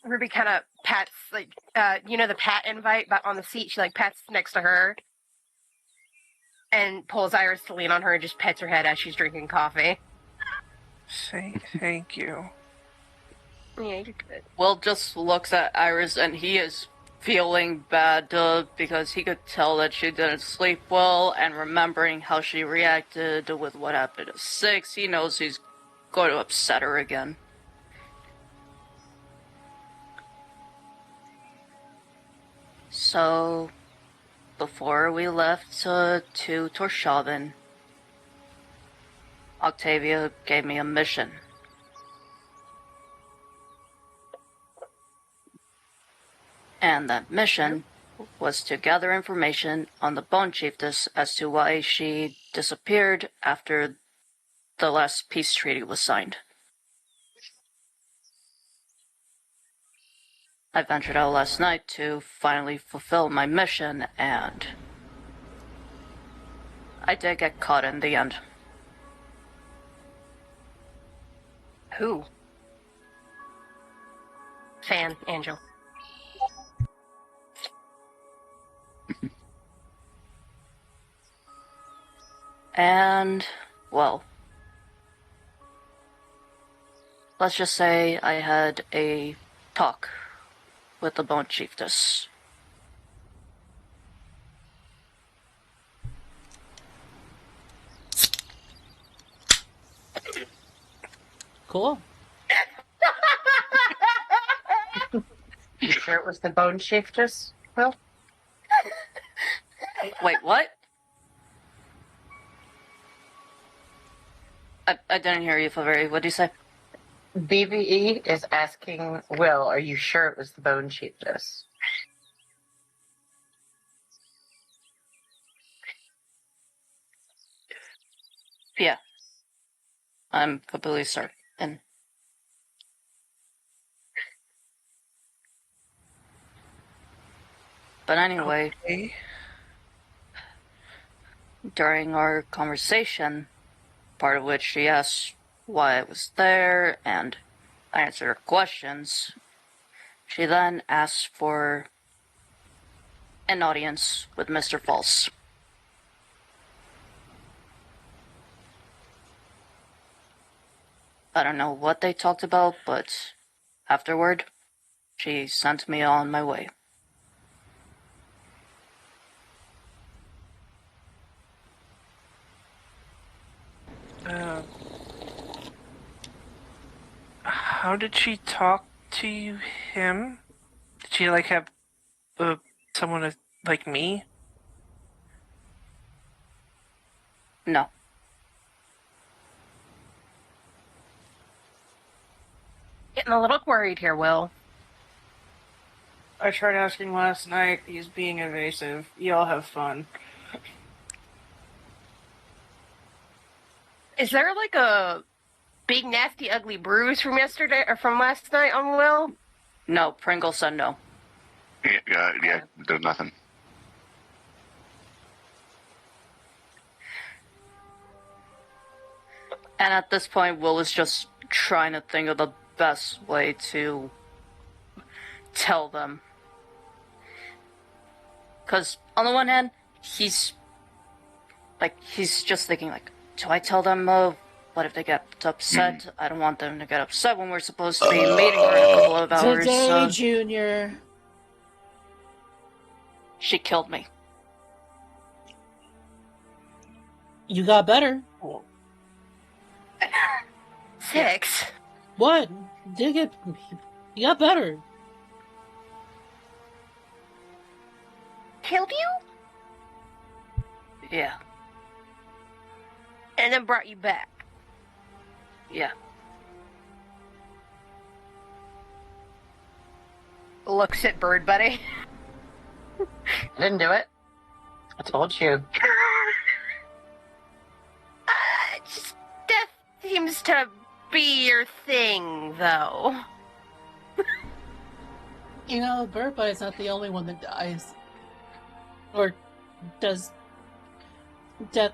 Ruby kind of pats, like, the pat invite, but on the seat, she, like, pats next to her and pulls Iris to lean on her and just pets her head as she's drinking coffee. thank you. Yeah, you're good. Will just looks at Iris and he is feeling bad because he could tell that she didn't sleep well, and remembering how she reacted with what happened at 6, he knows he's going to upset her again. So, before we left to Torshavn, Octavia gave me a mission. And that mission was to gather information on the Bone Chiefess as to why she disappeared after the last peace treaty was signed. I ventured out last night to finally fulfill my mission, and I did get caught in the end. Who? Fan, Angel. And, well, let's just say I had a talk with the Bone Chiefess. Cool. You sure it was the Bone Chiefess, Will? Wait, what? I didn't hear you, Flavery. What did you say? BBE is asking Will, are you sure it was the Bone Chiefess? Yeah. I'm completely certain. But anyway, Okay. during our conversation, part of which she asked why I was there, and I answered her questions, she then asked for an audience with Mr. False. I don't know what they talked about, but afterward, she sent me on my way. How did she talk to him? Did she have someone like me? No. Getting a little worried here, Will. I tried asking last night. He's being evasive. Y'all have fun. Is there like a big, nasty, ugly bruise from yesterday or from last night on Will? No, Pringle said no. Yeah, there's nothing. And at this point, Will is just trying to think of the best way to tell them. Because on the one hand, he's just thinking do I tell them, what if they get upset? I don't want them to get upset when we're supposed to be meeting her in a couple of hours. Today, Junior. She killed me. You got better. 6. What? You got better. Killed you? Yeah. And then brought you back. Yeah. Looks at Bird Buddy. I didn't do it. I told you. Just death seems to be your thing, though. You know, Bird Buddy's not the only one that dies. Or does death.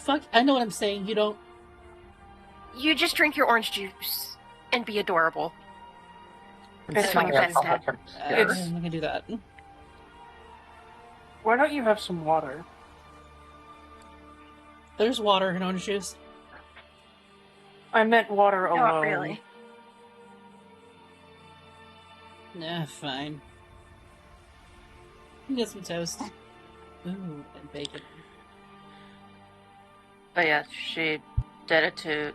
Fuck, I know what I'm saying. You don't. You just drink your orange juice and be adorable. It's when your pet's dead. I'm gonna do that. Why don't you have some water? There's water in orange juice. I meant water alone. Not really. Nah, fine. You get some toast. Ooh, and bacon. But yeah, she did it too.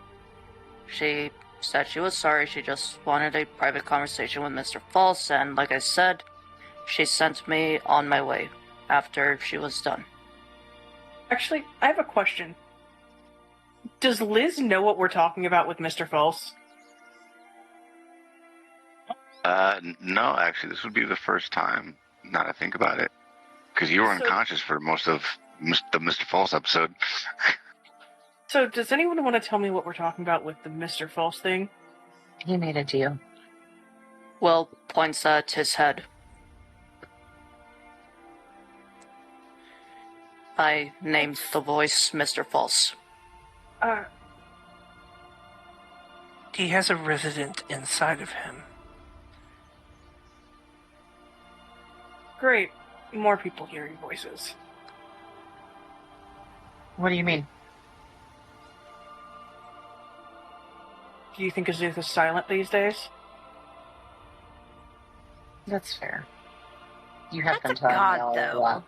She said she was sorry, she just wanted a private conversation with Mr. False, and like I said, she sent me on my way after she was done. Actually, I have a question. Does Liz know what we're talking about with Mr. False? No, actually, this would be the first time, now that I think about it. Because you were unconscious for most of the Mr. False episode. So, does anyone want to tell me what we're talking about with the Mr. False thing? He made a deal. Will points at his head. I named the voice Mr. False. He has a resident inside of him. Great. More people hearing voices. What do you mean? Do you think Azith is silent these days? That's fair. You have That's been a telling me god, all though. along.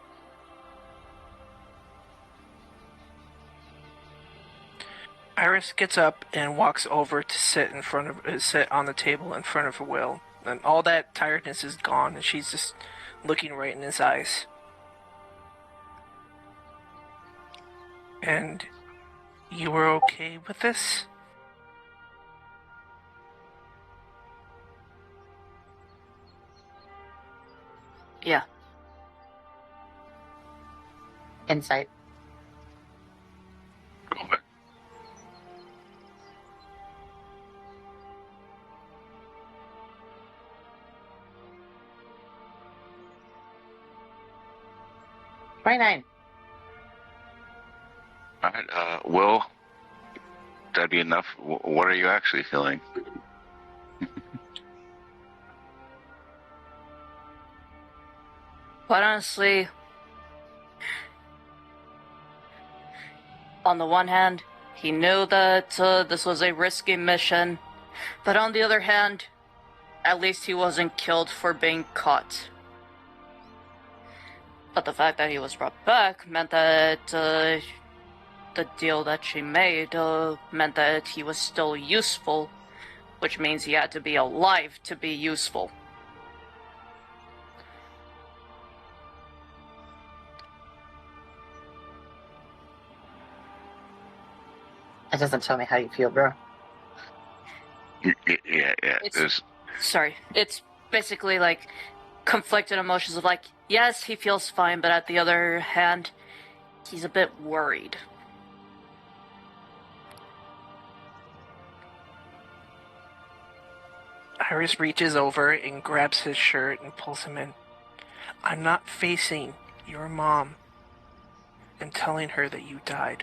Iris gets up and walks over to sit on the table in front of Will, and all that tiredness is gone, and she's just looking right in his eyes. And you were okay with this? Yeah. Insight. Okay. $29. All right, Will, that'd be enough. What are you actually feeling? Quite honestly, on the one hand, he knew that this was a risky mission, but on the other hand, at least he wasn't killed for being caught. But the fact that he was brought back meant that the deal that she made meant that he was still useful, which means he had to be alive to be useful. It doesn't tell me how you feel, bro. Yeah. It's basically like conflicted emotions of like, yes, he feels fine, but at the other hand, he's a bit worried. Iris reaches over and grabs his shirt and pulls him in. I'm not facing your mom and telling her that you died.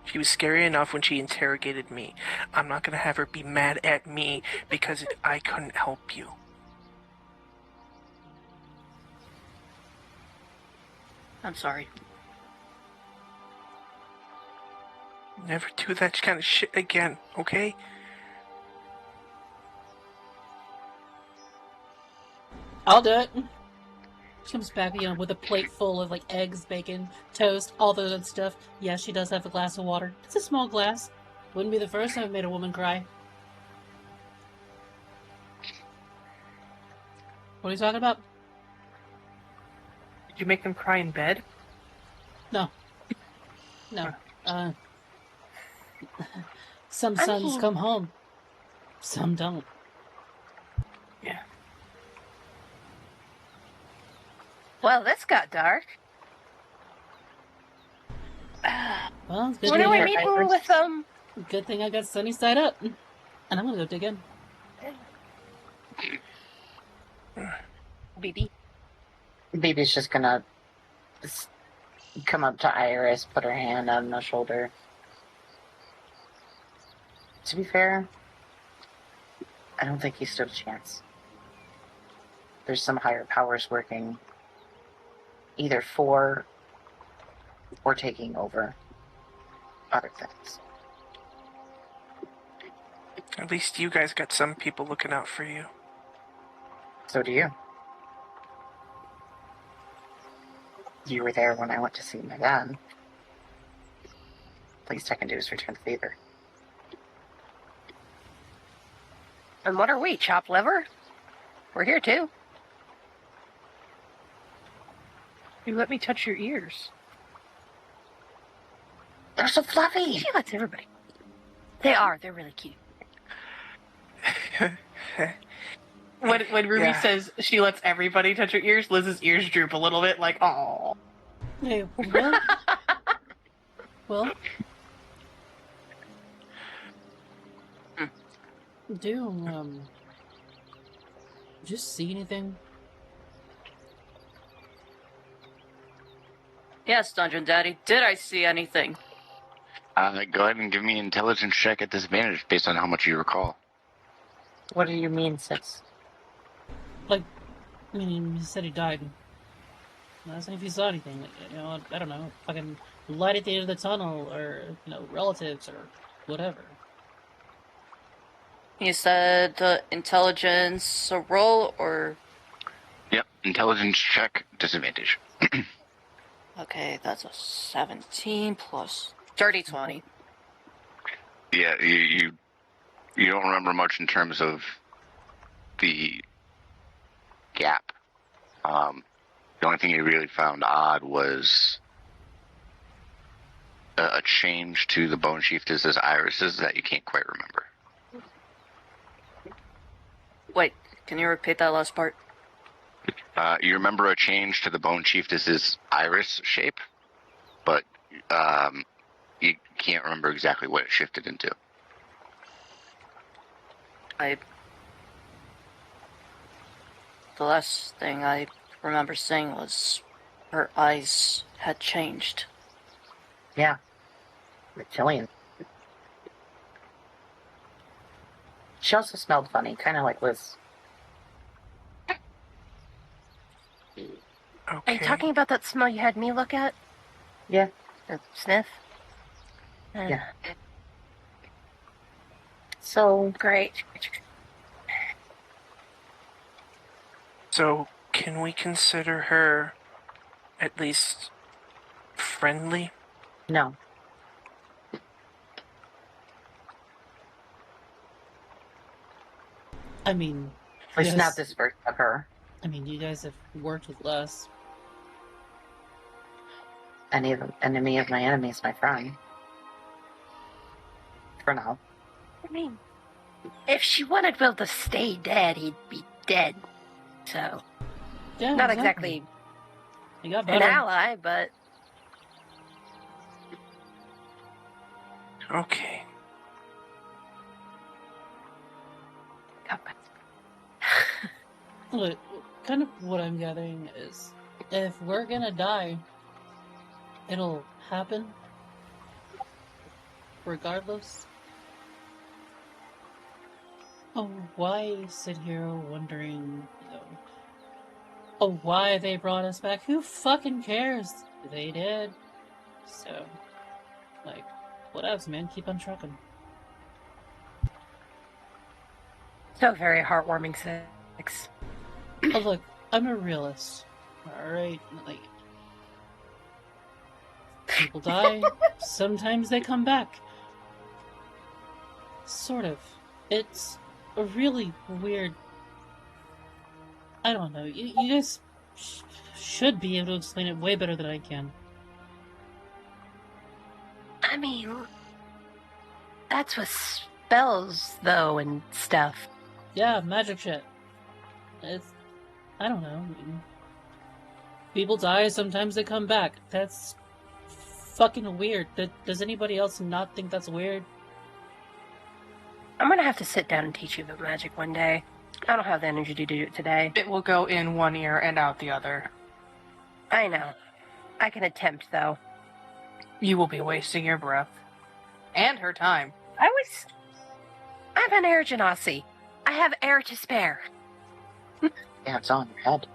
She was scary enough when she interrogated me. I'm not going to have her be mad at me because I couldn't help you. I'm sorry. Never do that kind of shit again, okay? I'll do it. She comes back, with a plate full of, eggs, bacon, toast, all the good stuff. Yeah, she does have a glass of water. It's a small glass. Wouldn't be the first time I've made a woman cry. What are you talking about? Did you make them cry in bed? No. Some sons come home. Some don't. Yeah. Well, this got dark. Well, it's good When are we thing meeting with them? Good thing I got sunny side up. And I'm gonna go dig in. BB. BB's just gonna come up to Iris, put her hand on the shoulder. To be fair, I don't think he stood a chance. There's some higher powers working either for or taking over other things. At least you guys got some people looking out for you. So do you. You were there when I went to see my dad. Least I can do is return the favor. And what are we, chopped liver? We're here too. You let me touch your ears. They're so fluffy! She lets everybody. They are. They're really cute. When Ruby says she lets everybody touch her ears, Liz's ears droop a little bit, like, oh. Hey, what? Well, Do you see anything? Yes, Dungeon Daddy. Did I see anything? Go ahead and give me an intelligence check at disadvantage based on how much you recall. What do you mean, 6? Like, I mean, you said he died. I'm asking if you saw anything. Like, you know, I don't know, fucking light at the end of the tunnel, or, you know, relatives, or whatever. You said intelligence a roll, or... Yep, intelligence check, disadvantage. Okay, that's a 17 plus... Dirty 20. Yeah, you don't remember much in terms of the gap. The only thing you really found odd was a change to the bone chieftess's irises that you can't quite remember. Wait, can you repeat that last part? You remember a change to the bone chieftess's iris shape, but you can't remember exactly what it shifted into. The last thing I remember seeing was her eyes had changed. Yeah. Reptilian. She also smelled funny, kind of like Liz. Are Okay. you talking about that smell you had me look at? Yeah. Or sniff? Yeah. So, Great. So, can we consider her at least friendly? no. I mean, At least yes. not this version of her. I mean, you guys have worked with Les. Any of the enemy of my enemy is my friend. For now. I mean, if she wanted Will to stay dead, he'd be dead. So, Yeah, not exactly You got an better. ally, but Okay. Look, kind of what I'm gathering is, if we're gonna die, it'll happen regardless. Oh, why sit here wondering, you know, oh, why they brought us back? Who fucking cares? They did. So, like, what else, man? Keep on trucking. so very heartwarming 6. Oh, look, I'm a realist. Alright? Like, people die, sometimes they come back. Sort of. It's a really weird... I don't know. You guys should be able to explain it way better than I can. I mean, that's with spells, though, and stuff. Yeah, magic shit. It's... I don't know. I mean, people die, sometimes they come back. That's fucking weird. Does anybody else not think that's weird? I'm gonna have to sit down and teach you about magic one day. I don't have the energy to do it today. It will go in one ear and out the other. I know. I can attempt, though. You will be wasting your breath. And her time. I'm an air genasi. I have air to spare. Yeah, it's on your head.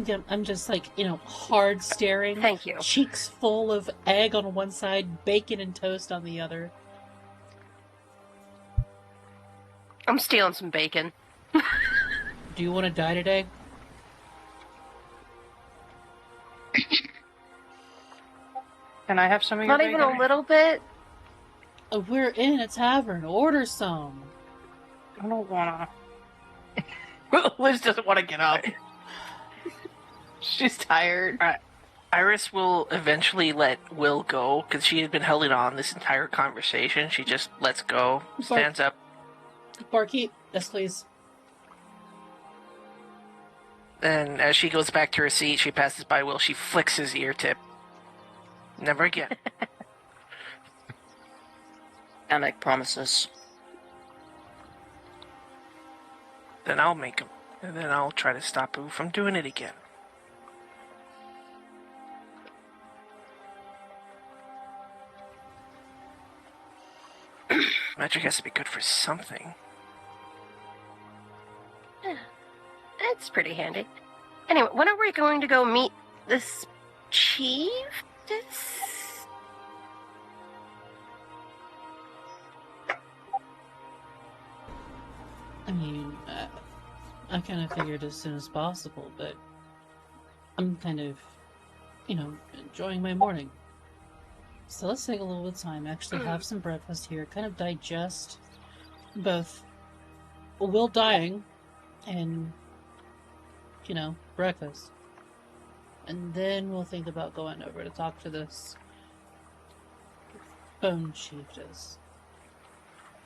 Yeah, I'm just like, you know, hard staring. Thank you. Cheeks full of egg on one side, bacon and toast on the other. I'm stealing some bacon. Do you want to die today? Can I have some of your Not even bacon? a little bit. We're in a tavern. Order some. I don't wanna. Liz doesn't want to get up. She's tired. Iris will eventually let Will go because she had been holding on this entire conversation. She just lets go, stands up. Barkeep, yes please. And as she goes back to her seat, she passes by Will. She flicks his ear tip. Never again. I make promises. then I'll make them. And then I'll try to stop you from doing it again. Magic has to be good for something. Yeah, that's pretty handy. Anyway, when are we going to go meet this chief? I mean, I kind of figured as soon as possible, but I'm kind of, enjoying my morning. So let's take a little bit of time, actually have some breakfast here, kind of digest both Will dying and, breakfast. And then we'll think about going over to talk to this bone chiefess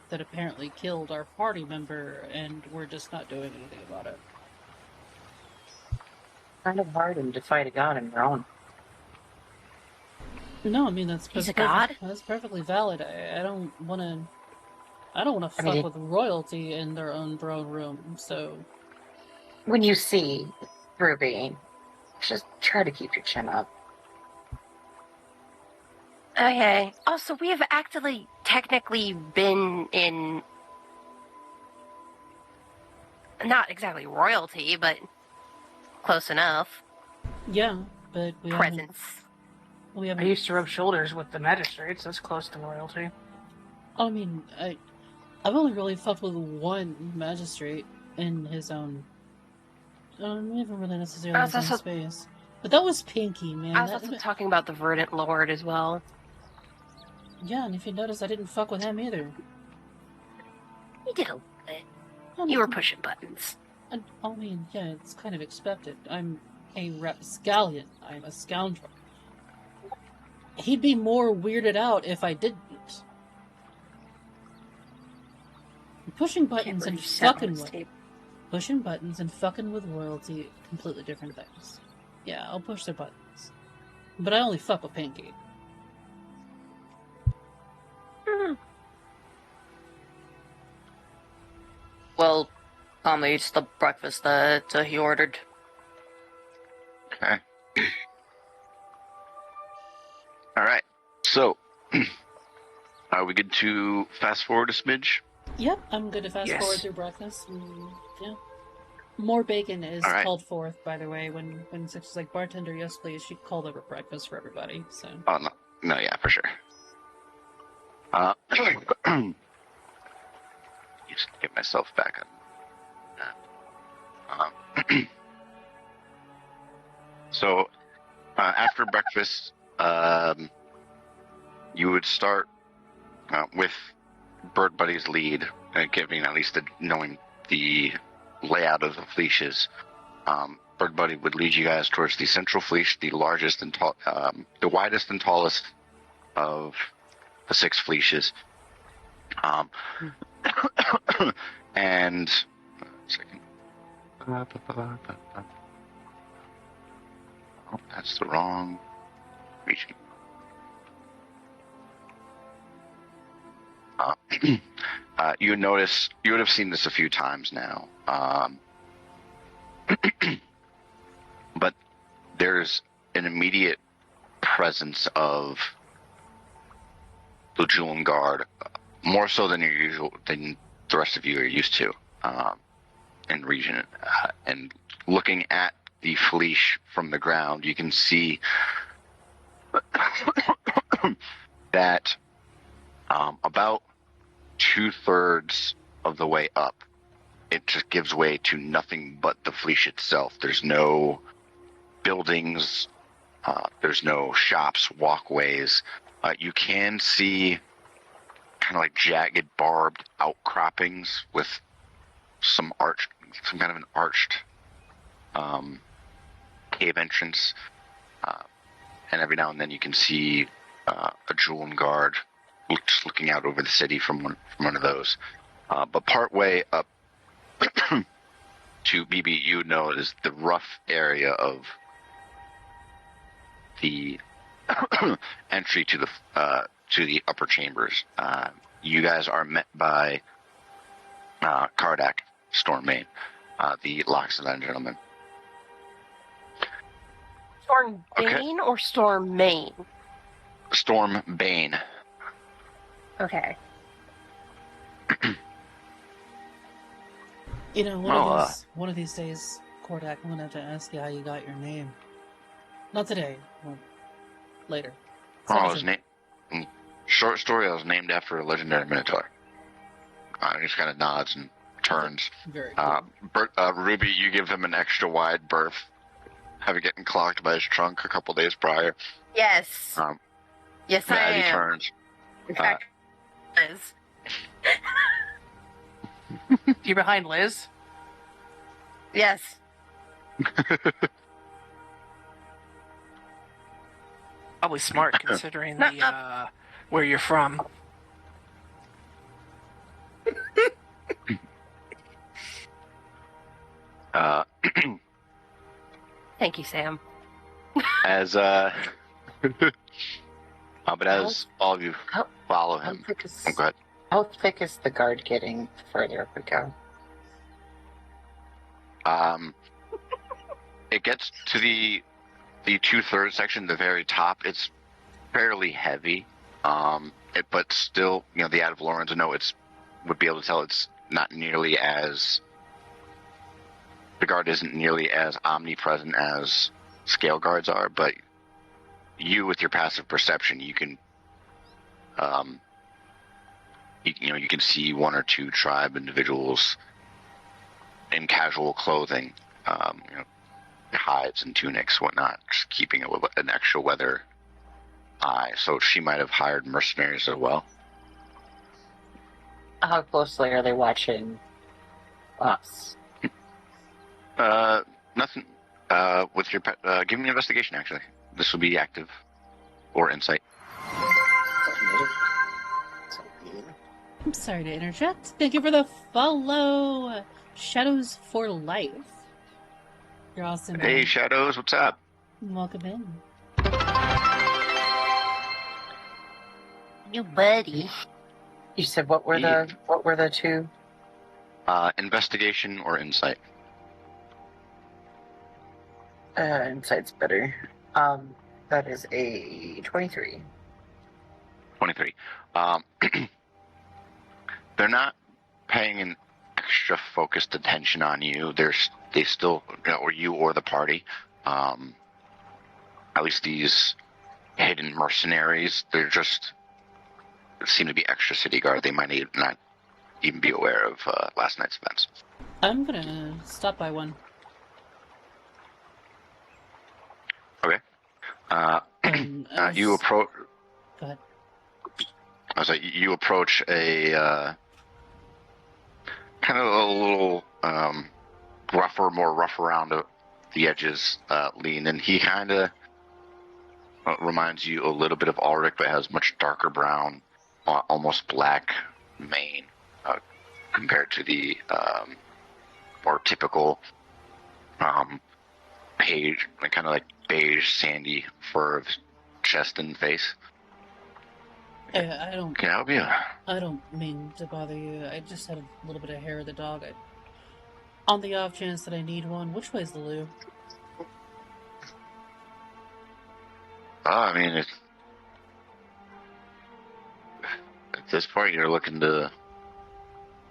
that apparently killed our party member, and we're just not doing anything about it. Kind of hard to fight a god on your own. No, I mean He's a god? That's perfectly valid. I don't want to fuck with royalty in their own throne room. So when you see Ruby, just try to keep your chin up. Okay. Also, we have actually technically been in not exactly royalty, but close enough. Yeah, but we presence. I used to rub shoulders with the magistrates. That's close to royalty. I mean, I've only really fucked with one magistrate in his own. We haven't really necessarily in his own space. But that was Pinky, man. I was also talking about the Verdant Lord as well. Yeah, and if you notice, I didn't fuck with him either. You did a little bit. You were pushing buttons. I mean, yeah, it's kind of expected. I'm a rapscallion. I'm a scoundrel. He'd be more weirded out if I didn't. Pushing buttons and fucking with royalty, completely different things. Yeah, I'll push their buttons. But I only fuck with Pinky. Well, Tom eats the breakfast that he ordered. Okay. Alright, so, are we good to fast forward a smidge? Yep, I'm good to fast forward through breakfast. Yeah. More bacon is called forth, by the way, when Six is like, bartender, yes please, she called over breakfast for everybody, so. Oh, no, yeah, for sure. Just get myself back up. So, after breakfast, you would start with Bird Buddy's lead, giving at least knowing the layout of the fleeces. Bird Buddy would lead you guys towards the central fleece, the largest and the widest and tallest of the 6 fleeces. And second. Oh, that's the wrong region. You would notice, you would have seen this a few times now. But there's an immediate presence of the Julian Guard, more so than than the rest of you are used to in the region. And looking at the fleece from the ground, you can see that about 2/3 of the way up, it just gives way to nothing but the fleece itself. There's no buildings, there's no shops, walkways. You can see kind of like jagged, barbed outcroppings with some kind of an arched cave entrance. And every now and then you can see a Julian Guard just looking out over the city from one of those. But partway up to BB, you know, is the rough area of the entry to the upper chambers. You guys are met by Kardak Stormmain. the Loxodon gentleman. Storm Okay. Bane or Storm Main? Storm Bane. Okay. You know, one of these days, Kordak, I'm gonna have to ask you how you got your name. Not today. Well, later. I was named. Short story. I was named after a legendary minotaur. He just kind of nods and turns. Very cool. Ruby, you give him an extra wide berth, having getting clocked by his trunk a couple days prior. Yes. Yes, I As he am. turns. In fact, Liz. You're behind Liz? Yes. Probably smart considering the where you're from. Thank you, Sam. But as all of you follow him, go ahead. How thick is the guard getting the further up we go? It gets to the 2/3 section, the very top. It's fairly heavy, but still, the Ad Valorans would be able to tell it's not nearly as. The guard isn't nearly as omnipresent as scale guards are, but you, with your passive perception, you can, you can see one or two tribe individuals in casual clothing, hides and tunics, whatnot, just keeping an extra weather eye. So she might have hired mercenaries as well. How closely are they watching us? Nothing. With your give me an investigation. Actually, this will be active or insight. I'm sorry to interject. Thank you for the follow. Shadows for life. You're awesome. Hey, man. Shadows, what's up? Welcome in. You buddy. You said what were the two? Investigation or insight. Insight's better. That is a 23. 23. They're not paying an extra focused attention on you. They still, or you or the party. At least these hidden mercenaries, they seem to be extra city guard. They might not even be aware of last night's events. I'm gonna stop by one. Okay. You approach. Go ahead. I was like, you approach a kind of a little more rough around the edges, lean, and he kind of reminds you a little bit of Ulrich, but has much darker brown, almost black mane compared to the more typical beige, kind of like beige, sandy fur of chest and face. I don't. Can I help you? I don't mean to bother you. I just had a little bit of hair of the dog. On the off chance that I need one, which way's the loo? I mean, at this point, you're looking to.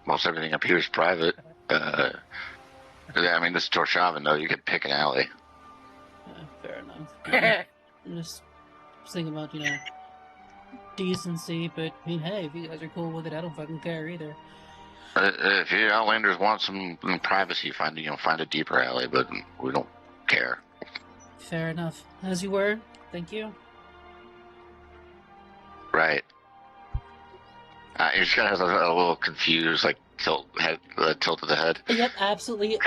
Most everything up here is private. I mean, this is Torshavn, though. You could pick an alley. Fair enough. I'm just thinking about, decency, but I mean, hey, if you guys are cool with it, I don't fucking care either. If you Outlanders want some privacy, find a deeper alley, but we don't care. Fair enough. As you were, thank you. Right. He just kind of has a little confused, like tilt of the head. Yep, absolutely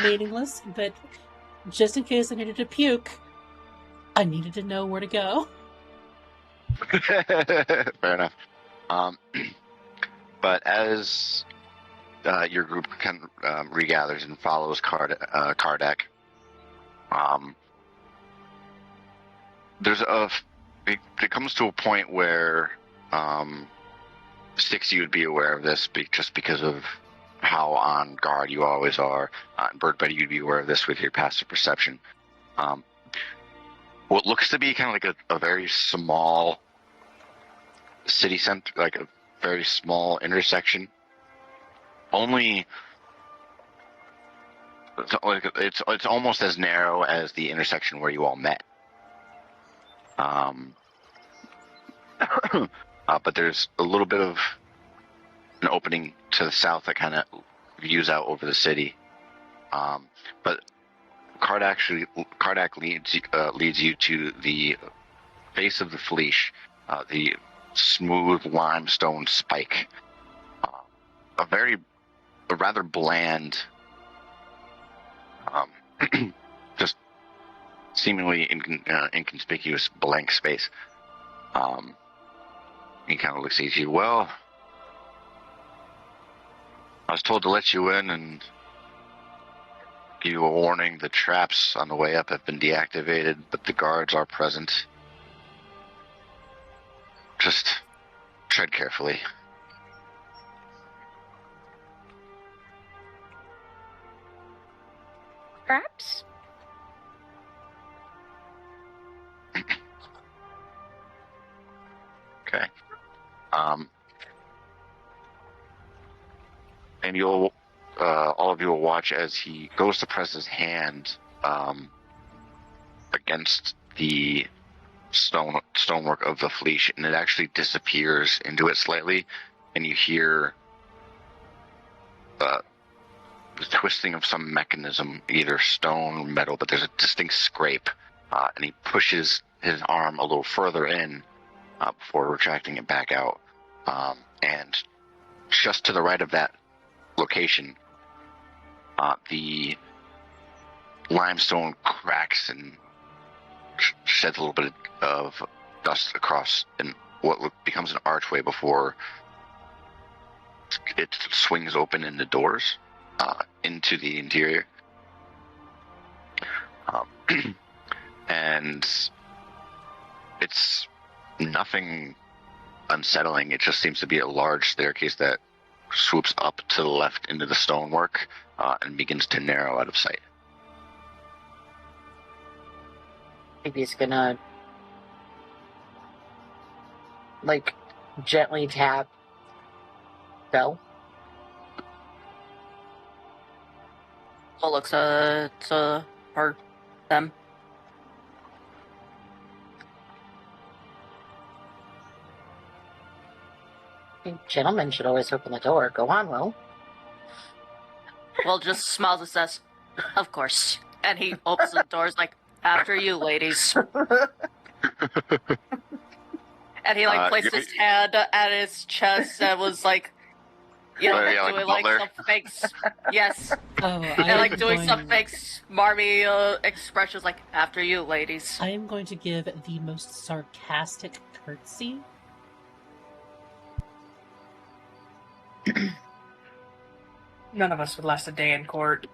meaningless, but just in case I needed to puke, I needed to know where to go. Fair enough. But as your group regathers and follows Kardak, it comes to a point where Stixie would be aware of this just because of how on guard you always are. Bird Buddy, you'd be aware of this with your passive perception. What looks to be kind of like a very small city center, like a very small intersection. It's almost as narrow as the intersection where you all met. But there's a little bit of an opening to the south that kind of views out over the city. But Kardak leads you to the base of the Fleesh, the smooth limestone spike. A rather bland, just seemingly inconspicuous blank space. He kind of looks at you. Well, I was told to let you in and give you a warning. The traps on the way up have been deactivated, but the guards are present. Just tread carefully. Traps? Okay. And you'll, all of you will watch as he goes to press his hand against the stonework of the Fleesh, and it actually disappears into it slightly, and you hear the twisting of some mechanism, either stone or metal, but there's a distinct scrape, and he pushes his arm a little further in before retracting it back out. And just to the right of that location, the limestone cracks and sheds a little bit of dust across in what becomes an archway before it swings open in the doors into the interior. And it's nothing unsettling. It just seems to be a large staircase that swoops up to the left into the stonework and begins to narrow out of sight. Maybe he's gonna, like, gently tap Belle. Well, looks to her, them. Gentlemen should always open the door. Go on, Will. Well, just smiles and says, "Of course." And he opens the doors like, "After you, ladies." And he places his hand at his chest and was like, doing some fake, yes, and doing some fake smarmy expressions like, "After you, ladies." I am going to give the most sarcastic curtsy. None of us would last a day in court.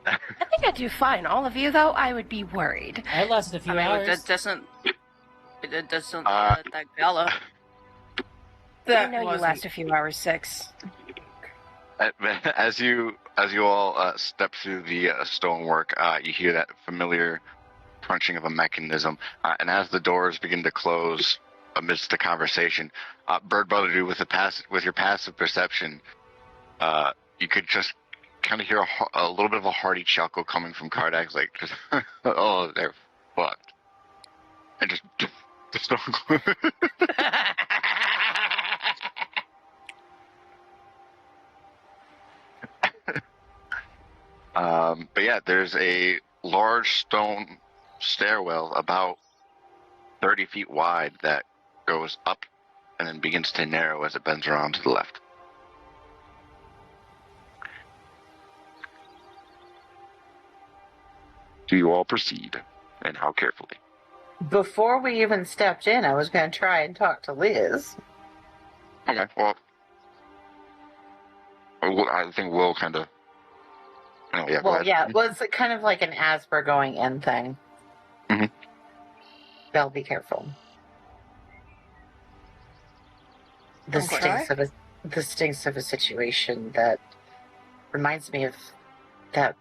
I think I'd do fine. All of you, though, I would be worried. I lasted a few hours. It doesn't that Bella. I know you last a few hours, 6. As you all step through the stonework, you hear that familiar crunching of a mechanism, and as the doors begin to close amidst the conversation, Bird Brother, with your passive perception, you could just kind of hear a little bit of a hearty chuckle coming from Kardak, like, just, "Oh, they're fucked," and just the stone. But yeah, there's a large stone stairwell about 30 feet wide that goes up and then begins to narrow as it bends around to the left. Do you all proceed, and how carefully? Before we even stepped in, I was going to try and talk to Liz. Okay, well, I think we'll kind of... it was kind of like an as we're going in thing. Mm-hmm. Belle, be careful. The the stinks of a situation that reminds me of that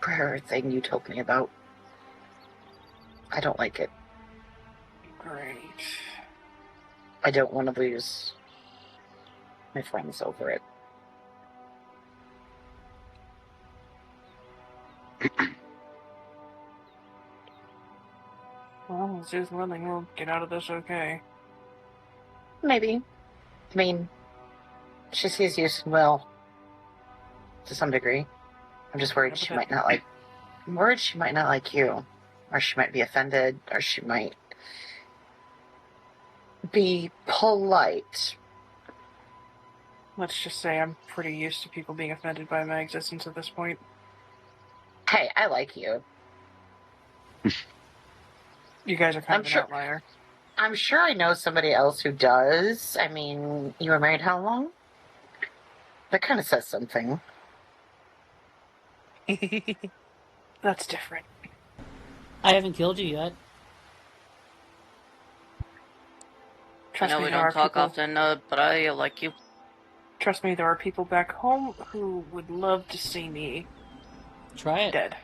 prayer thing you told me about. I don't like it. Great. I don't want to lose my friends over it. Well, let's do one thing. We'll get out of this okay. Maybe. I mean, she sees use in Will to some degree. I'm just worried she might not like. I'm worried she might not like you, or she might be offended, or she might be polite. Let's just say I'm pretty used to people being offended by my existence at this point. Hey, I like you. You guys are kind of an outlier. I'm sure I know somebody else who does. I mean, you were married how long? That kind of says something. That's different. I haven't killed you yet. I know we don't talk often, but I like you. Trust me, there are people back home who would love to see me Try it. dead.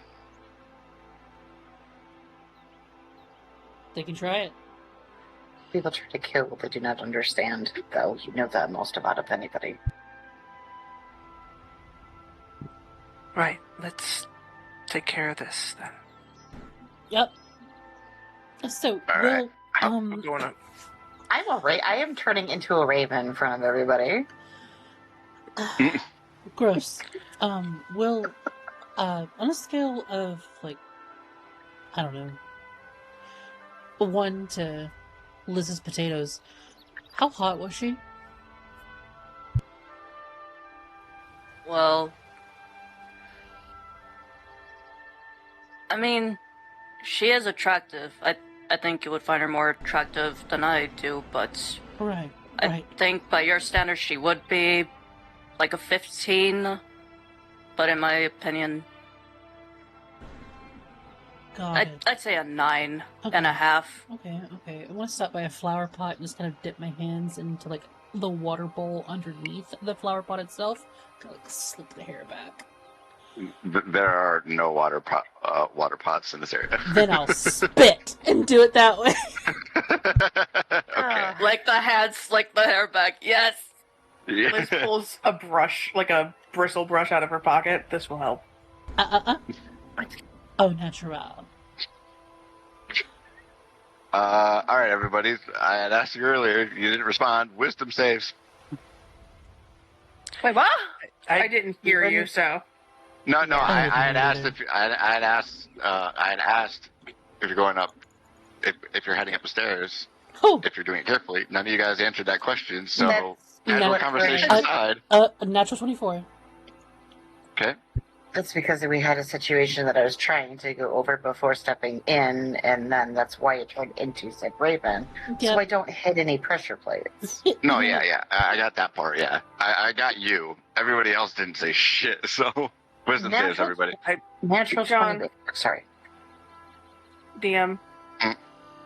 They can try it. People try to kill what they do not understand, though. You know that most about of anybody. Right, let's take care of this then. Yep. So, All Will, right. I'm going up. I'm alright. I am turning into a raven in front of everybody. gross. Will, on a scale of, like, I don't know, 1 to Liz's potatoes, how hot was she? Well, I mean, she is attractive. I think you would find her more attractive than I do, but Right. I think by your standards she would be like a 15, but in my opinion, I'd say a 9.5. Okay. I want to stop by a flower pot and just kind of dip my hands into, like, the water bowl underneath the flower pot itself. Kind of, like, slip the hair back. There are no water pots in this area. Then I'll spit and do it that way. Okay. Like the hands, like the hair back. Yes. Yeah. Liz pulls a brush, like a bristle brush out of her pocket. This will help. Oh, natural. All right, everybody. I had asked you earlier. You didn't respond. Wisdom saves. Wait, what? I didn't hear you, so. No. I had asked either. if I had asked if you're going up, if you're heading up the stairs. Oh, If you're doing it carefully. None of you guys answered that question. So That's casual not conversation right. aside. a natural 24. Okay. That's because we had a situation that I was trying to go over before stepping in, and then that's why it turned into said raven. Yep. So I don't hit any pressure plates. No, yeah. I got that part. Yeah, I got you. Everybody else didn't say shit. So wisdom saves, everybody. Natural John. 20. Sorry. DM,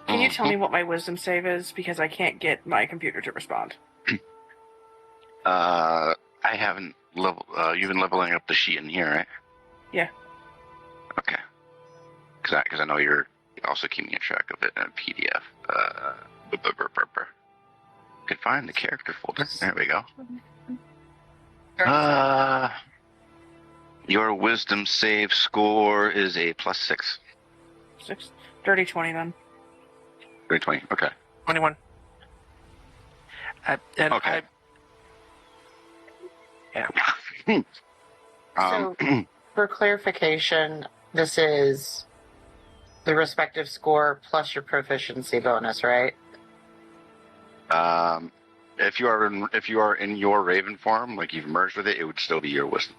can you tell me what my wisdom save is? Because I can't get my computer to respond. I haven't level. You've been leveling up the sheet in here, right? Yeah. Okay. Because I know you're also keeping a track of it in a PDF. Could find the character folder. There we go. Your wisdom save score is a +6. 6. Dirty 20 then. 20. Okay. 21. Okay. Yeah. So, for clarification, this is the respective score plus your proficiency bonus, right? If you are in your Raven form, like you've merged with it, it would still be your wisdom.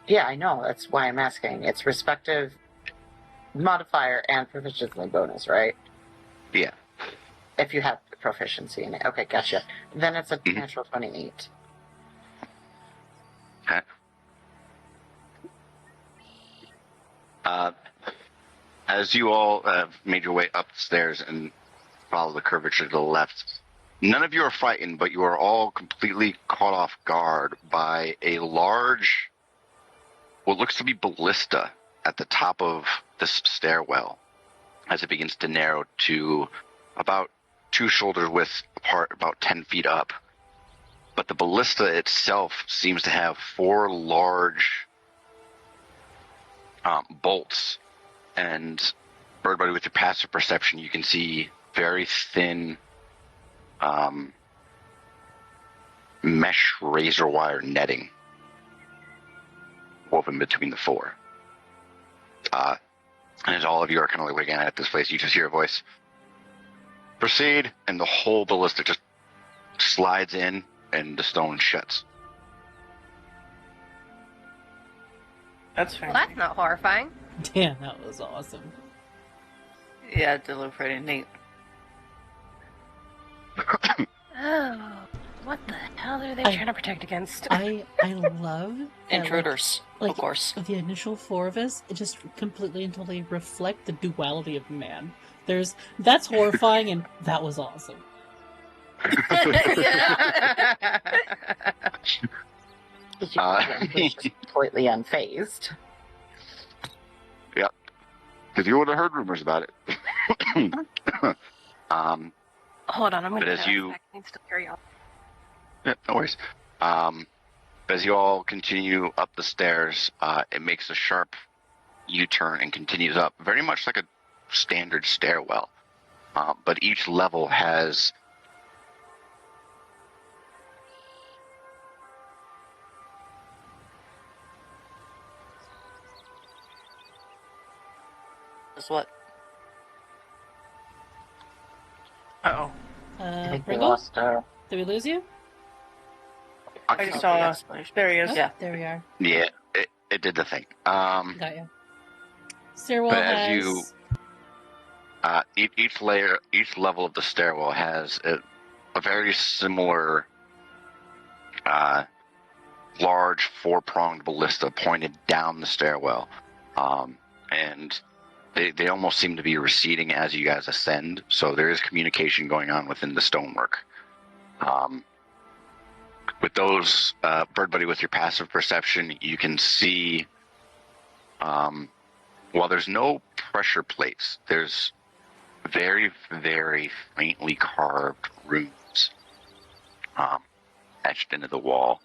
Yeah, I know. That's why I'm asking. It's respective modifier and proficiency bonus, right? Yeah. If you have proficiency in it. Okay, gotcha. Then it's a natural 28. Okay. As you all have made your way upstairs and follow the curvature to the left, None of you are frightened, but you are all completely caught off guard by a large, what looks to be ballista at the top of this stairwell as it begins to narrow to about 2 shoulder widths apart, about 10 feet up. But the ballista itself seems to have 4 large bolts. And Birdbody, with your passive perception, you can see very thin mesh razor wire netting woven between the 4. And as all of you are kind of like looking at this place, you just hear a voice, "Proceed," and the whole ballista just slides in and the stone shuts. That's Well, fancy. that's not horrifying. Damn, that was awesome. Yeah, it did look pretty neat. Oh, what the hell are they I- trying to protect against? I love that, Intruders, like, of course. the initial 4 of us, it just completely and totally reflect the duality of man. That's horrifying, and that was awesome. He's just completely unfazed. Yep. Because you would have heard rumors about it. Hold on, I'm going But to as you- I can still carry on. Yeah, no worries. As you all continue up the stairs, it makes a sharp U-turn and continues up, very much like a standard stairwell. But each level has Is what? Uh-oh. I think we Pringle? lost Did we lose you? I just saw... There he is. Oh, Yeah. there we are. Yeah, it did the thing. Got you. Stairwell But as has... you- each level of the stairwell has a very similar large 4-pronged ballista pointed down the stairwell, and they almost seem to be receding as you guys ascend. So there is communication going on within the stonework. With those, Birdbody, with your passive perception, you can see. While there's no pressure plates, there's very, very faintly carved runes etched into the wall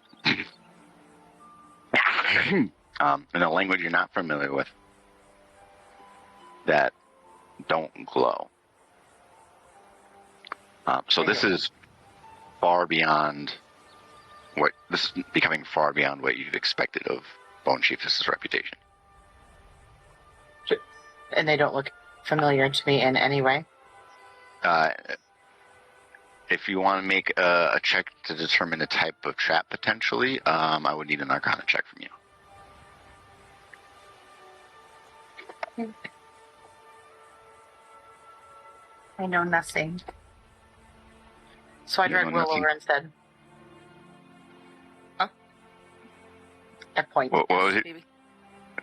in a language you're not familiar with that don't glow. So this is becoming far beyond what you've expected of Bone Chiefess's reputation. And they don't look familiar to me in any way. If you want to make a check to determine the type of trap potentially, I would need an Arcana check from you. I know nothing. So I You drag know Will nothing? over instead. Huh? I point. What was it? Baby.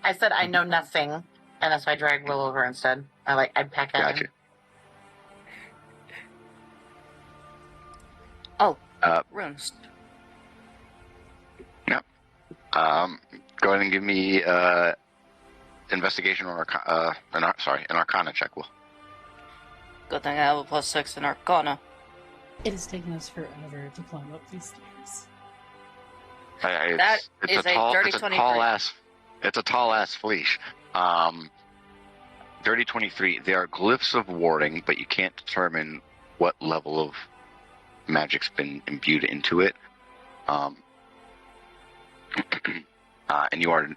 I said I know nothing, and that's why I drag Will over instead. I peck at Gotcha. him. Oh, Uh, runes. Go ahead and give me investigation or an Arcana check, Will. Good thing I have a +6 in Arcana. It has taken us forever to climb up these stairs. That is a dirty 23. It's a tall ass fleece. Dirty 23. There are glyphs of warding, but you can't determine what level of magic's been imbued into it. And you are,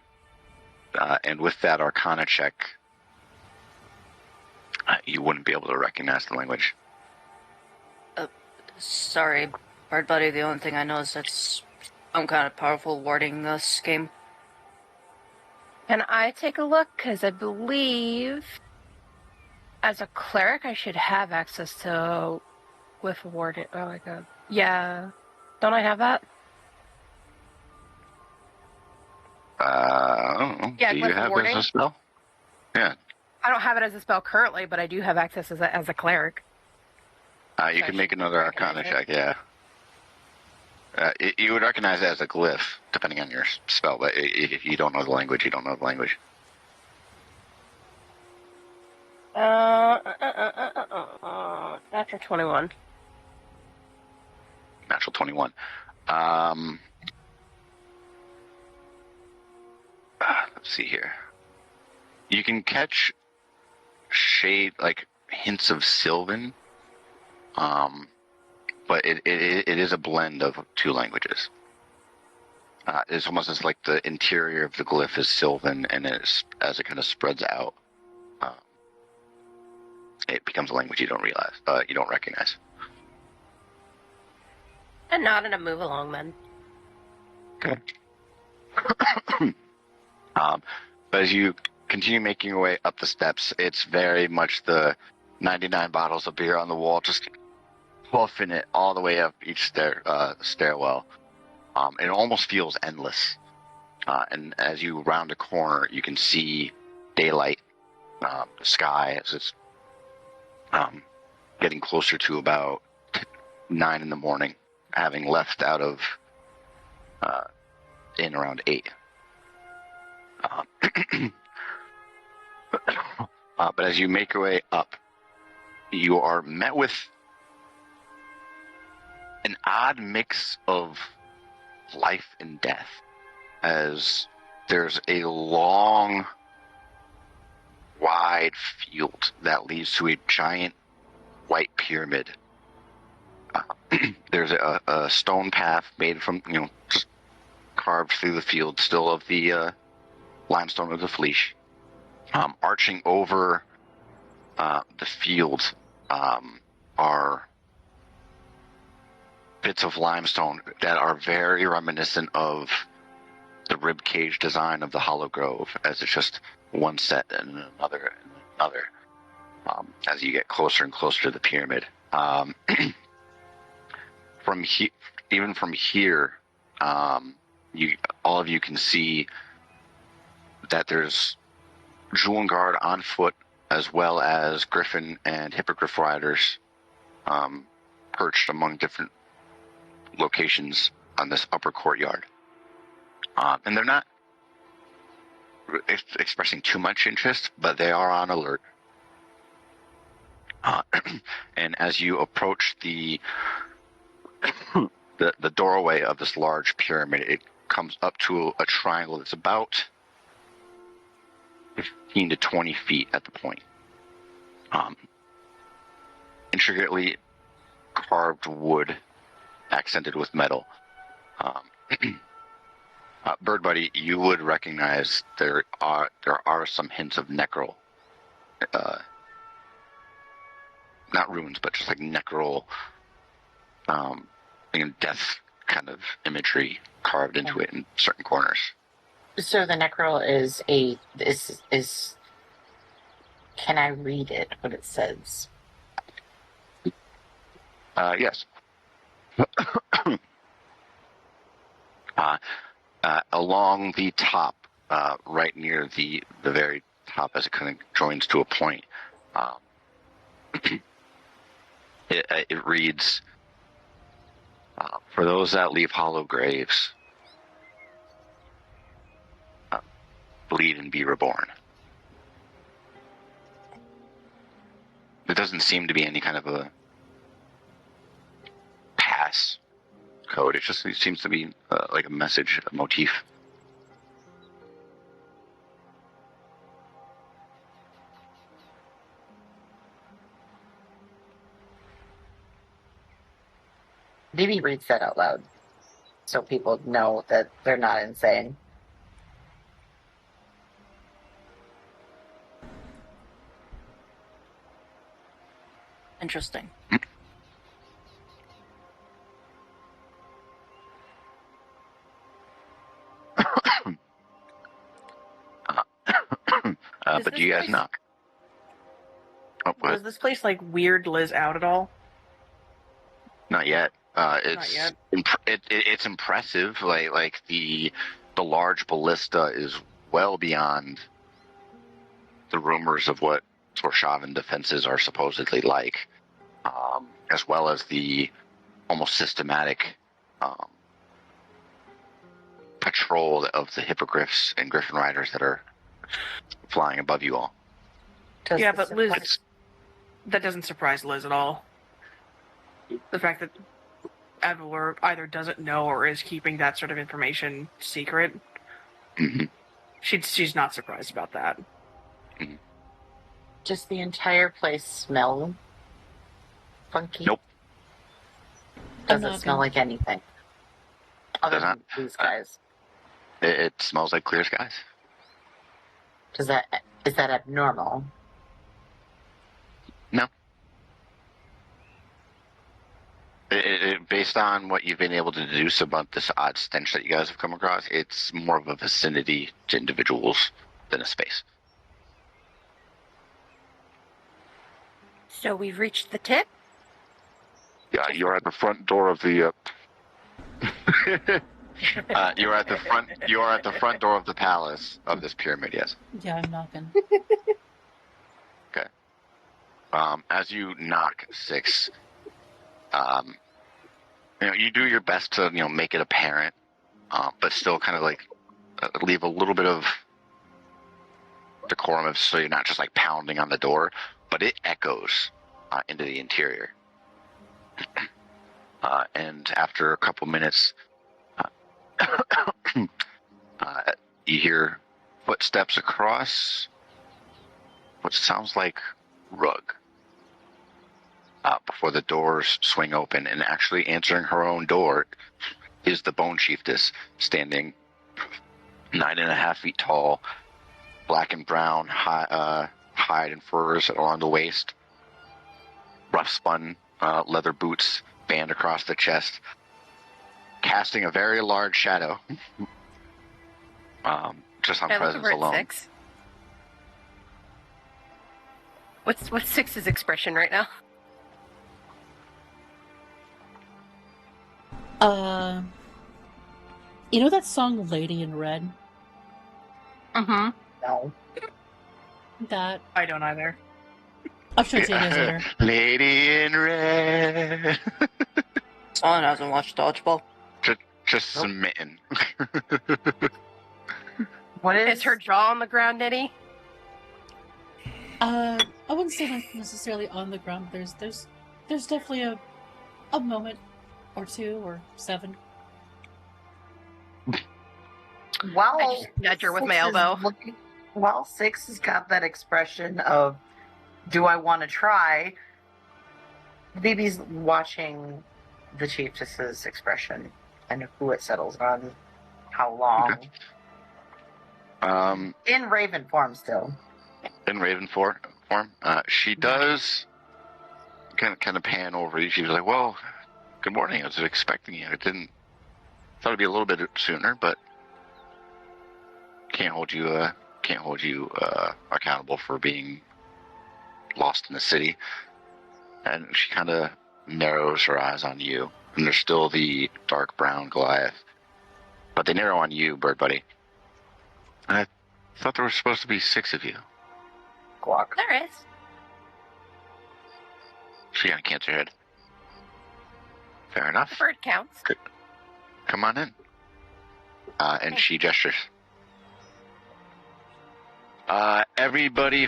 and with that Arcana check, you wouldn't be able to recognize the language. Sorry, Bird Buddy, the only thing I know is that's some kind of powerful warding this game. Can I take a look? Because I believe, as a cleric, I should have access to with warded. Oh my god. Yeah. Don't I have that? I don't know. Yeah, Do you glyph have warding? this as a spell? Yeah. I don't have it as a spell currently, but I do have access as a cleric. You can make another Arcana check, yeah. You would recognize it as a glyph, depending on your spell, but if you don't know the language, you don't know the language. After 21. Natural 21. Let's see here. You can catch like hints of Sylvan, but it is a blend of two languages. It's almost as like the interior of the glyph is Sylvan, and as it kind of spreads out, it becomes a language you don't recognize. And not in a move along, then. Okay. But as you continue making your way up the steps, it's very much the 99 bottles of beer on the wall, just puffing it all the way up each stairwell. It almost feels endless. And as you round a corner, you can see daylight, the sky as it's getting closer to about 9 in the morning, having left out of in around 8. But as you make your way up, you are met with an odd mix of life and death, as there's a long, wide field that leads to a giant white pyramid. There's a stone path made from, just carved through the field, still of the limestone of the Fleesh. Arching over the field are bits of limestone that are very reminiscent of the ribcage design of the Hollow Grove, as it's just one set and another and another, as you get closer and closer to the pyramid. Even from here, all of you can see that there's Jewel Guard on foot, as well as Griffin and Hippogriff riders perched among different locations on this upper courtyard. And they're not expressing too much interest, but they are on alert. And as you approach the doorway of this large pyramid, it comes up to a triangle that's about 15 to 20 feet at the point. Intricately carved wood, accented with metal. Bird Buddy, you would recognize there are some hints of necro, not runes, but just like necro, death kind of imagery carved into it in certain corners. So the necro is is can I read it, what it says? Yes. Along the top, right near the very top, as it kind of joins to a point, it reads, for those that leave hollow graves, bleed and be reborn. There doesn't seem to be any kind of a pass code. It seems to be like a message, a motif. Maybe reads that out loud so people know that they're not insane. Interesting. But do you guys knock? Oh, what? Does this place weird Liz out at all? Not yet. Not yet. It's impressive. Like the large ballista is well beyond the rumors of what Torshavan defenses are supposedly like. as well as the almost systematic patrol of the hippogriffs and griffin riders that are flying above you all. Yeah, but Liz, that doesn't surprise Liz at all. The fact that Advalor either doesn't know or is keeping that sort of information secret. Mm-hmm. She's not surprised about that. Mm-hmm. Does the entire place smell funky? Nope. Does it smell like anything? Other Does not. than these guys. It smells like clear skies. Is that abnormal? No. Based on what you've been able to deduce about this odd stench that you guys have come across, it's more of a vicinity to individuals than a space. So we've reached the tip? Yeah, you're at the front door of the. You're at the front. You are at the front door of the palace of this pyramid. Yes. Yeah, I'm knocking. Okay. As you knock, Six, you do your best to make it apparent, but still kind of like leave a little bit of decorum, so you're not just like pounding on the door, but it echoes into the interior. And after a couple minutes, you hear footsteps across what sounds like rug. Before the doors swing open, and actually answering her own door is the Bone Chiefess, standing 9.5 feet tall, black and brown hide and furs along the waist, rough spun leather boots band across the chest, casting a very large shadow. Just on presence alone. Six. What's Six's expression right now? You know that song Lady in Red? Mm-hmm. No. That. I don't either. I'll show you guys later. Lady in Red. Someone hasn't watched Dodgeball. Just smitten. What Is her jaw on the ground, Eddie? I wouldn't say like necessarily on the ground. There's definitely a moment or two or seven. Wow. I just nudge her with my elbow. While Six has got that expression of, do I want to try? BB's watching the chiefess's expression and who it settles on, how long. Okay. In Raven form still. In Raven form, she does kind of pan over you. She was like, "Well, good morning. I was expecting you. Thought it'd be a little bit sooner, but can't hold you accountable for being lost in the city." And she kind of narrows her eyes on you, and there's still the dark brown Goliath, but they narrow on you, Bird Buddy. I thought there were supposed to be 6 of you. Guac. There is. She kind of cants her head. Fair enough. Bird counts. Good. Come on in. And she gestures. Everybody,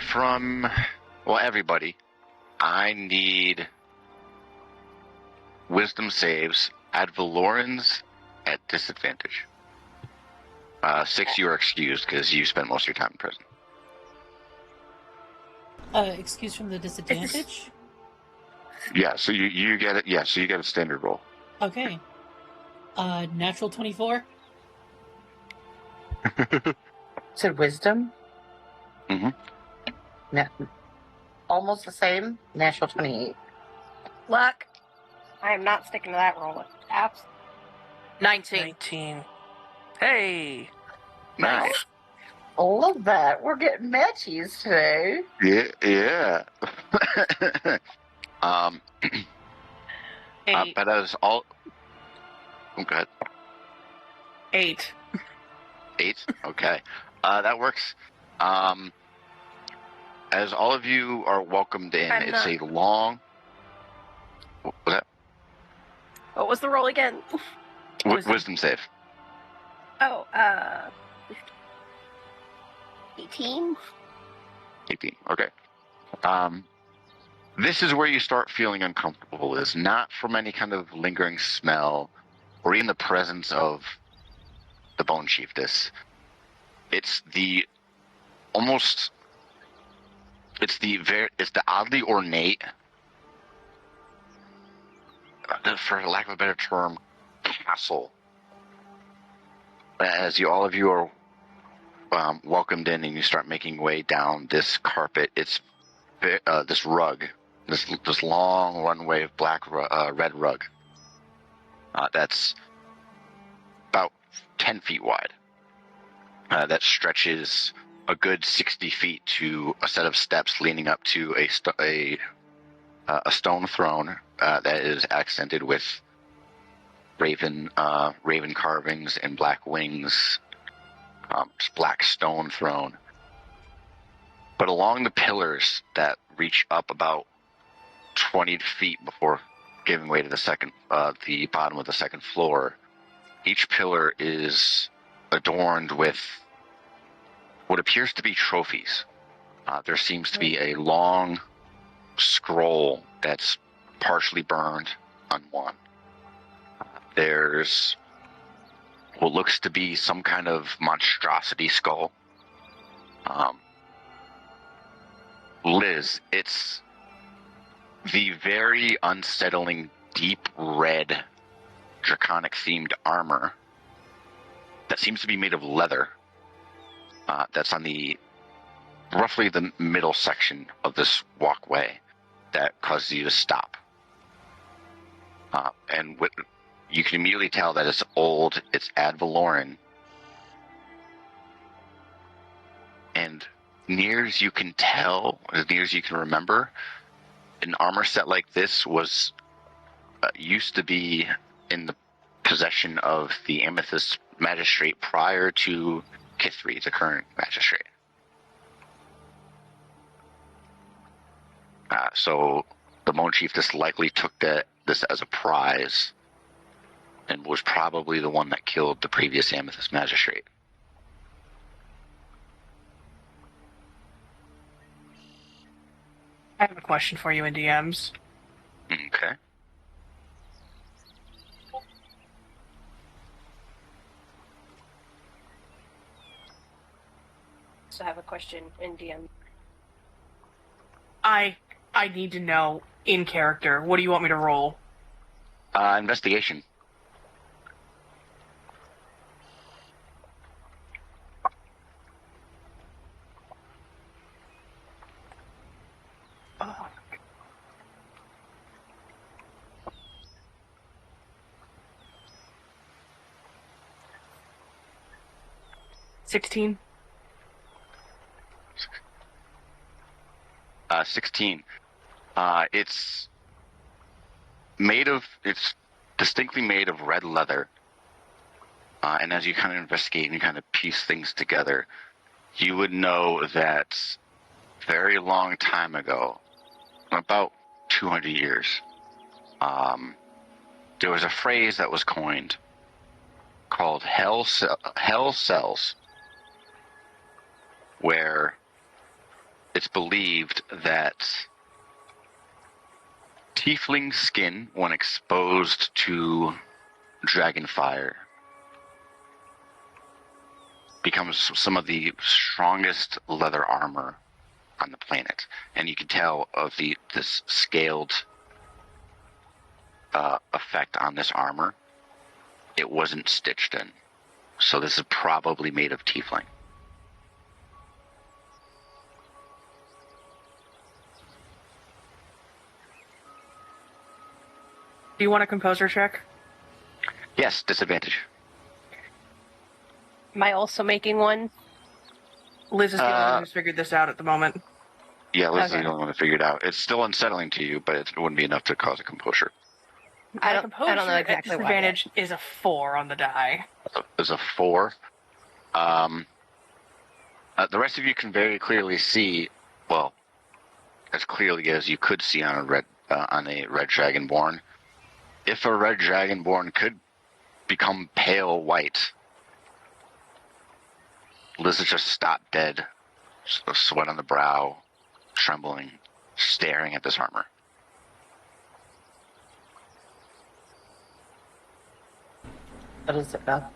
I need wisdom saves ad valorans at disadvantage. 6, you are excused because you spent most of your time in prison. Excuse from the disadvantage? Yeah, so you get it. Yeah, so you get a standard roll. Okay. Natural 24? Said wisdom? Mm-hmm. Almost the same. Natural 28. Luck. I am not sticking to that roll. Apps. 19. Hey! Nice. I love that. We're getting matchies today. Yeah. But as all... Oh, go ahead. 8. 8? Okay. That works. As all of you are welcomed in, it's a long... What was that? What was the roll again? Wisdom save. Oh, 18? 18. Okay. This is where you start feeling uncomfortable, is not from any kind of lingering smell or even the presence of the bone chiefess. It's the oddly ornate, for lack of a better term, castle. As all of you are welcomed in and you start making way down this carpet, it's this rug, this long runway of red rug that's about 10 feet wide. That stretches a good 60 feet to a set of steps leading up to a stone throne that is accented with raven carvings and black wings. Black stone throne. But along the pillars that reach up about 20 feet before giving way to the bottom of the second floor, each pillar is adorned with what appears to be trophies. There seems to be a long scroll that's partially burned on one. There's what looks to be some kind of monstrosity skull. Liz, it's the very unsettling deep red draconic themed armor that seems to be made of leather. That's on roughly the middle section of this walkway that causes you to stop. And you can immediately tell that it's old, it's ad Valoran. And near as you can tell, as near as you can remember, an armor set like this was used to be in the possession of the Amethyst Magistrate prior to Kithri, the current magistrate. So the Bone Chiefess likely took this as a prize and was probably the one that killed the previous Amethyst Magistrate. I have a question for you in DMs. Okay. So I have a question in DM. I need to know in character. What do you want me to roll? Investigation. Oh. 16. 16. It's distinctly made of red leather. And as you kind of investigate and you kind of piece things together, you would know that very long time ago, about 200 years, there was a phrase that was coined called hell cells, where it's believed that tiefling skin, when exposed to dragon fire, becomes some of the strongest leather armor on the planet. And you can tell of this scaled effect on this armor. It wasn't stitched in. So this is probably made of tiefling. Do you want a composer check? Yes, disadvantage. Am I also making one? Liz is the only one who's figured this out at the moment. Yeah, Liz Okay. is the only one that figured it out. It's still unsettling to you, but it wouldn't be enough to cause a composure. I My don't composer know exactly at why disadvantage is a 4 on the die. There's a 4. The rest of you can very clearly see, well, as clearly as you could see on a red on a red dragonborn. If a red dragonborn could become pale white, Liz has just stopped dead, sweat on the brow, trembling, staring at this armor. What is it, Beth?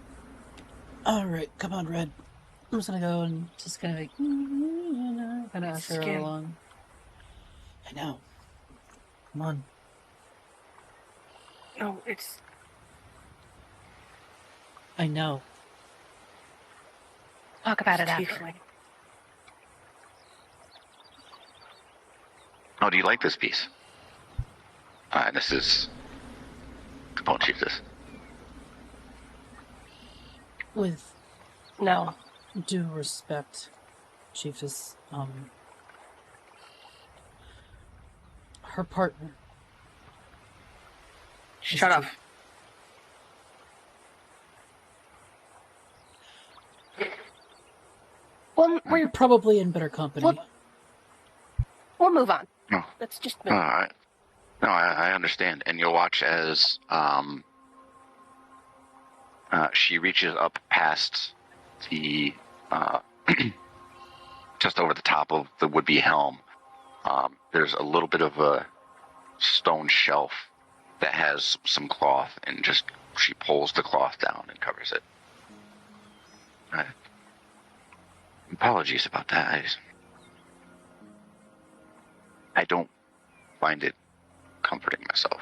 Alright, come on, Red. I'm just gonna go and just kind of like, kind of ask her Skin. along. I know. Come on. No, it's I know. Talk about it it's after. tiefling. Oh, do you like this piece? This is the bone chiefess. With No. due respect, Chiefess, her partner. Shut up. Well, You're probably in better company. we'll move on. No. Let's just move. I understand. And you'll watch as she reaches up past the just over the top of the would-be helm. There's a little bit of a stone shelf that has some cloth, and just she pulls the cloth down and covers it. Apologies about that. I don't find it comforting myself,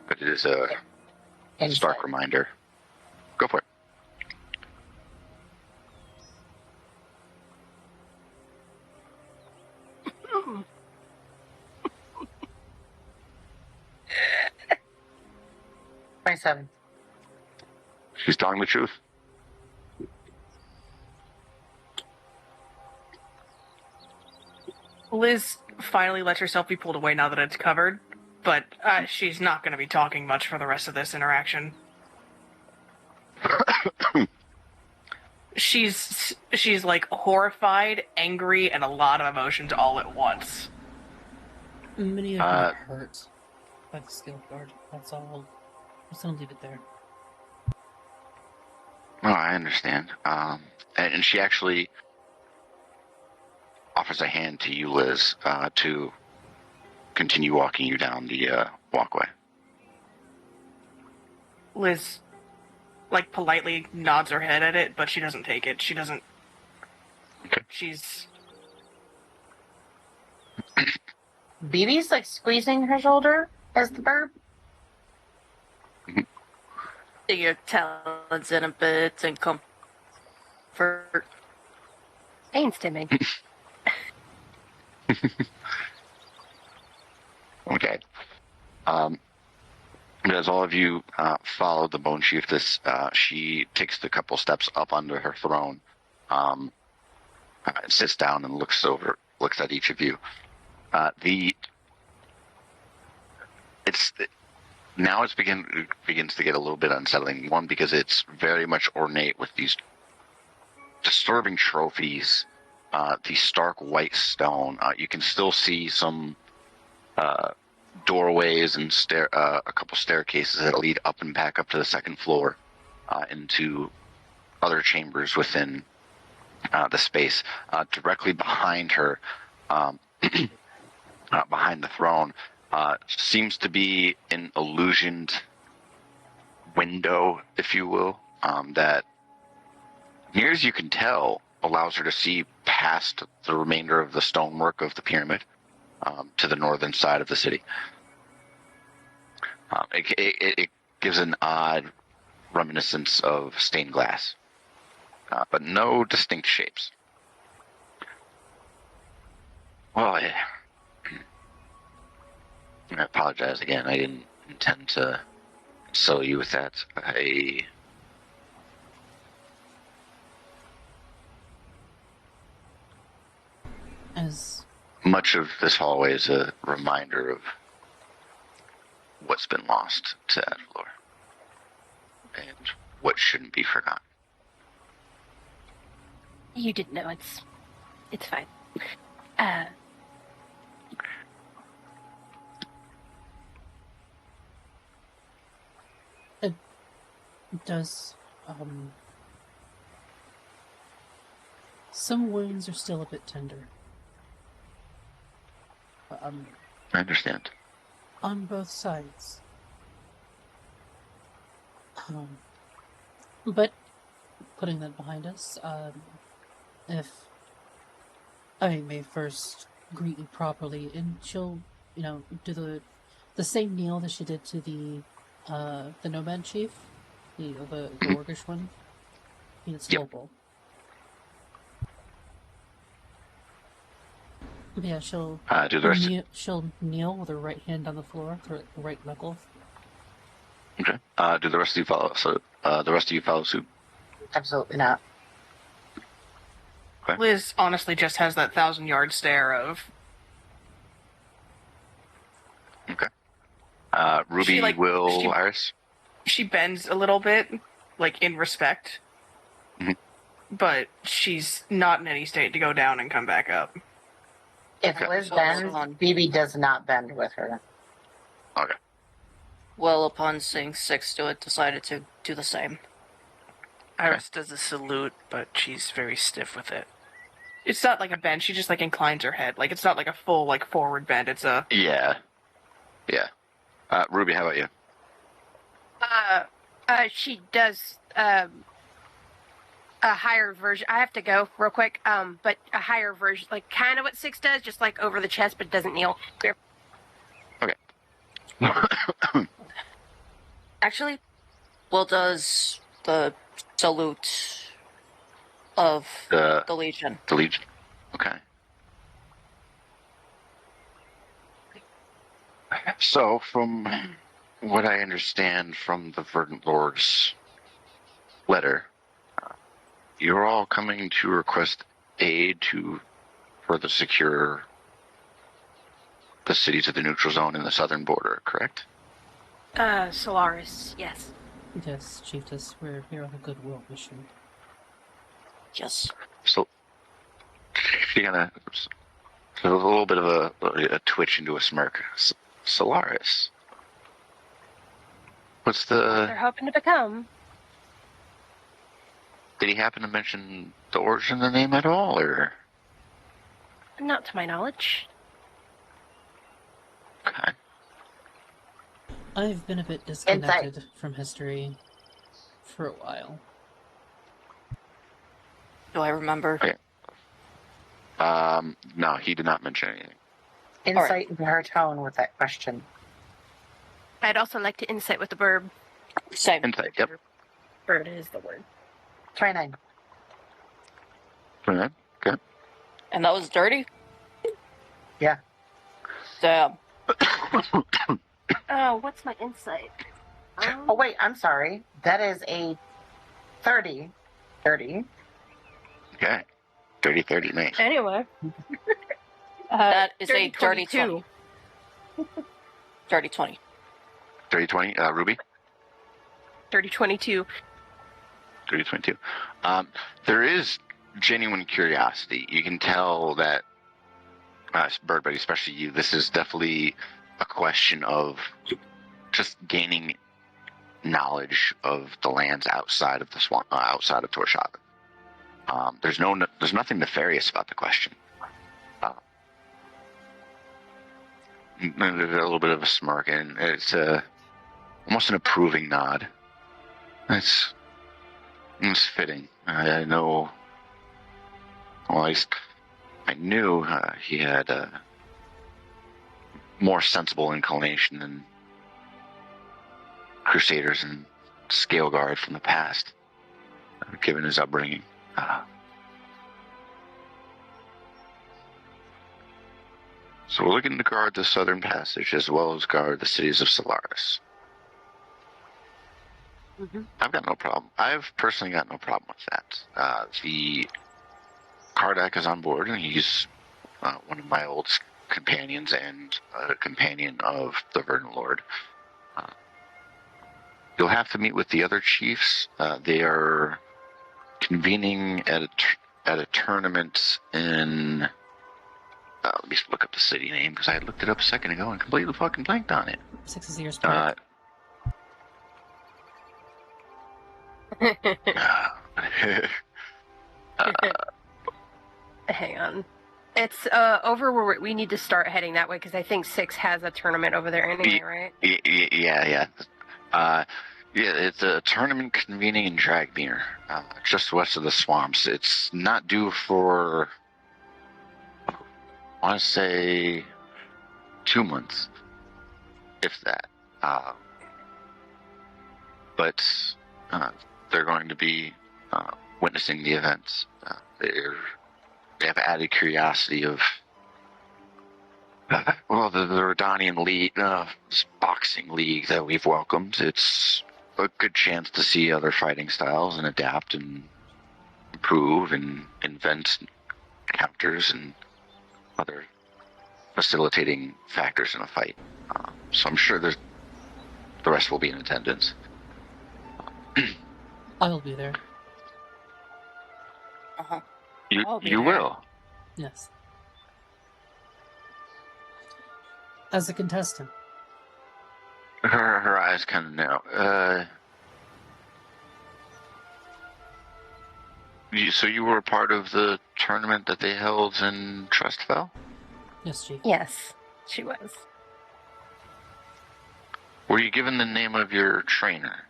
but it is a stark reminder. Go for it. $27. She's telling the truth. Liz finally lets herself be pulled away now that it's covered, but she's not going to be talking much for the rest of this interaction. She's like horrified, angry, and a lot of emotions all at once. Many of them are hurt by the skill guard. That's all. I'm just gonna leave it there. Oh, I understand. And she actually offers a hand to you, Liz, to continue walking you down the walkway. Liz, like, politely nods her head at it, but she doesn't take it. She doesn't... Okay. She's... BB's, like, squeezing her shoulder as the verb. Dig your talents in a bit and comfort. Pain's timid. Okay. As all of you follow the bone chiefess, she takes a couple steps up under her throne, sits down and looks at each of you. Now it begins to get a little bit unsettling. One, because it's very much ornate with these disturbing trophies, the stark white stone. You can still see some doorways and a couple staircases that lead up and back up to the second floor into other chambers within the space. Directly behind her, behind the throne, seems to be an illusioned window, if you will, that, near as you can tell, allows her to see past the remainder of the stonework of the pyramid to the northern side of the city. It gives an odd reminiscence of stained glass, but no distinct shapes. Well, I apologize again. I didn't intend to sell you with that. As Much of this hallway is a reminder of what's been lost to Advalor and what shouldn't be forgotten. You didn't know. It's fine. It does. Some wounds are still a bit tender. I understand. On both sides. But putting that behind us, if I may first greet you properly, and she'll, do the same kneel that she did to the Nomad chief, the Orcish one. It's Yep. local. Yeah, she'll Do the rest. she'll kneel with her right hand on the floor, her right knuckle. Okay. Do the rest of you follow? So the rest of you follow suit. Absolutely not. Okay. Liz honestly just has that 1,000-yard stare of. Okay. Ruby, She, Will, Iris. She bends a little bit, like in respect, but she's not in any state to go down and come back up. If Okay. Liz So bends, on. Phoebe does not bend with her. Okay. Will, upon seeing Six do it, decided to do the same. Iris does a salute, but she's very stiff with it. It's not like a bend. She just like inclines her head. Like it's not like a full like forward bend. It's a. Yeah. Ruby, how about you? She does a higher version. I have to go real quick. But a higher version, like kind of what Six does, just like over the chest, but doesn't kneel. Okay. Actually, Will does the salute of The Legion. The Legion. Okay. So, from what I understand from the Verdant Lord's letter, you're all coming to request aid to further secure the cities of the neutral zone and the southern border, correct? Solaris, yes. Yes, Chiefess, we're here on a goodwill mission. Yes. So, she kind of a little bit of a twitch into a smirk. Solaris. What's They're the? hoping to become. Did he happen to mention the origin of the name at all, or? Not to my knowledge. Okay. I've been a bit disconnected from history for a while. Do I remember? Okay. No, he did not mention anything. Insight into her tone with that question. I'd also like to insight with the bird. Same. Insight, yep. Bird is the word. 29. Okay. And that was dirty? Yeah. Damn. Oh, what's my insight? Oh, wait, I'm sorry. That is a 30. 30. Okay. 30, nice. Anyway. That is a dirty 22. 20. Dirty 20. 30, Ruby? 22. 30, there is genuine curiosity. You can tell that, Bird Buddy, especially you, this is definitely a question of just gaining knowledge of the lands outside of the swamp, outside of Torshaga. There's nothing nefarious about the question. There's a little bit of a smirk, and it's almost an approving nod. It's fitting. I know. Well, I knew he had a more sensible inclination than Crusaders and Scaleguard from the past, given his upbringing. So we're looking to guard the southern passage as well as guard the cities of Solaris. I've got no problem. I've personally got no problem with that. The Kardak is on board, and he's one of my old companions and a companion of the Verdant Lord. You'll have to meet with the other chiefs. They are convening at a tournament in. Let me look up the city name because I had looked it up a second ago and completely fucking blanked on it. Six's ears back. Hang on. It's over where we need to start heading that way because I think 6 has a tournament over there anyway, right? Yeah. It's a tournament convening in Dragmere, just west of the swamps. It's not due for, I want to say, 2 months, if that. But they're going to be witnessing the events. They have added curiosity of, the Rodanian League, this boxing league that we've welcomed. It's a good chance to see other fighting styles and adapt and improve and invent counters and other facilitating factors in a fight. So I'm sure the rest will be in attendance. I'll be there. Uh-huh. You will? Yes. As a contestant. Her eyes kind of narrow. So you were a part of the tournament that they held in Trustfell? Yes, Chief. Yes, she was. Were you given the name of your trainer?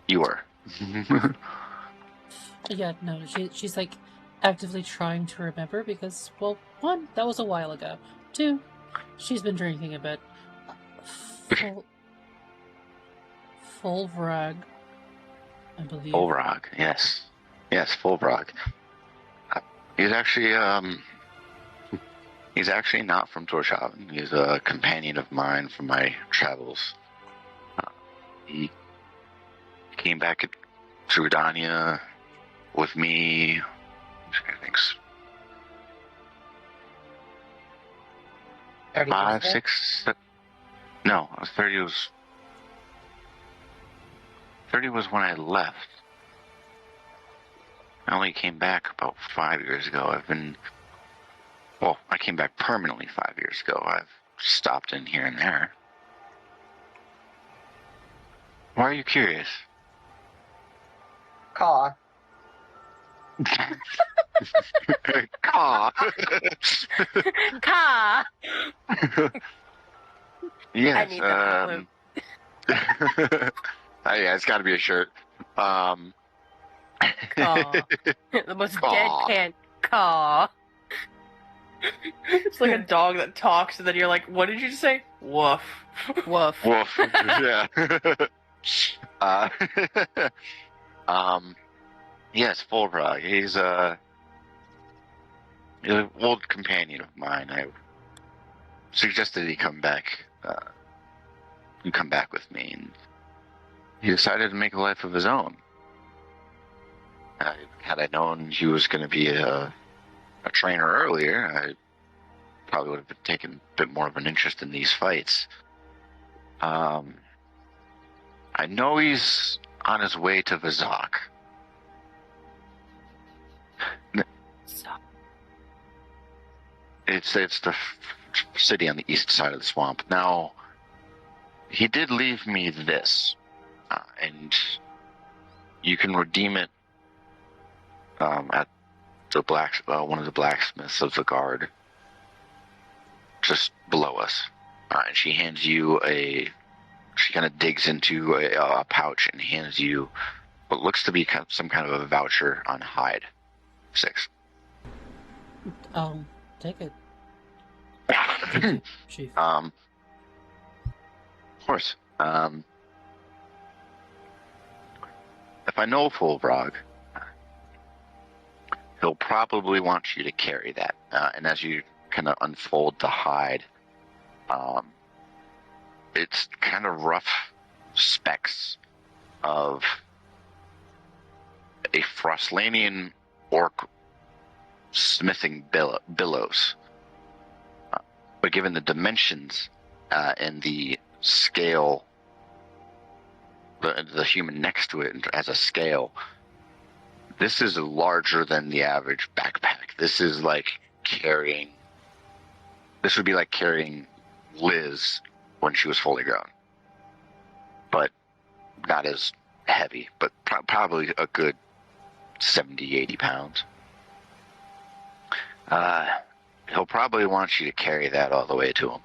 You were. Yeah, no, she's like actively trying to remember because, well, 1, that was a while ago. 2, she's been drinking a bit. Fulvrag, I believe. Fulvrag, yes. Yes, Fulvrag. He's actually not from Torshaven. He's a companion of mine from my travels. He came back to Redania with me, I think, 5, 6, no, 30 was when I left. I only came back about 5 years ago. I came back permanently 5 years ago. I've stopped in here and there. Why are you curious? Caw. Caw. Ka! Yes. I need that Yeah, it's got to be a shirt. Caw. The most Caw. deadpan caw. It's like a dog that talks, and then you're like, "What did you just say?" Woof. Woof. Wolf. Yeah. Yes, Fulvrag. He's an old companion of mine. I suggested he come back. You come back with me, and he decided to make a life of his own. Had I known he was going to be a trainer earlier, I probably would have taken a bit more of an interest in these fights. I know he's on his way to Vizak. It's the city on the east side of the swamp. Now, he did leave me this, and you can redeem it at the one of the blacksmiths of the guard, just below us. And she hands you she kind of digs into a pouch and hands you what looks to be some kind of a voucher on hide. 6. Take it. Chief. Of course. If I know Fulvrag, he'll probably want you to carry that. And as you kind of unfold the hide, it's kind of rough specks of a Frostlanian orc smithing billows. But given the dimensions and the scale, the human next to it as a scale, this is larger than the average backpack. This is like this would be like carrying Liz when she was fully grown. But not as heavy, but probably a good 70, 80 pounds. He'll probably want you to carry that all the way to him.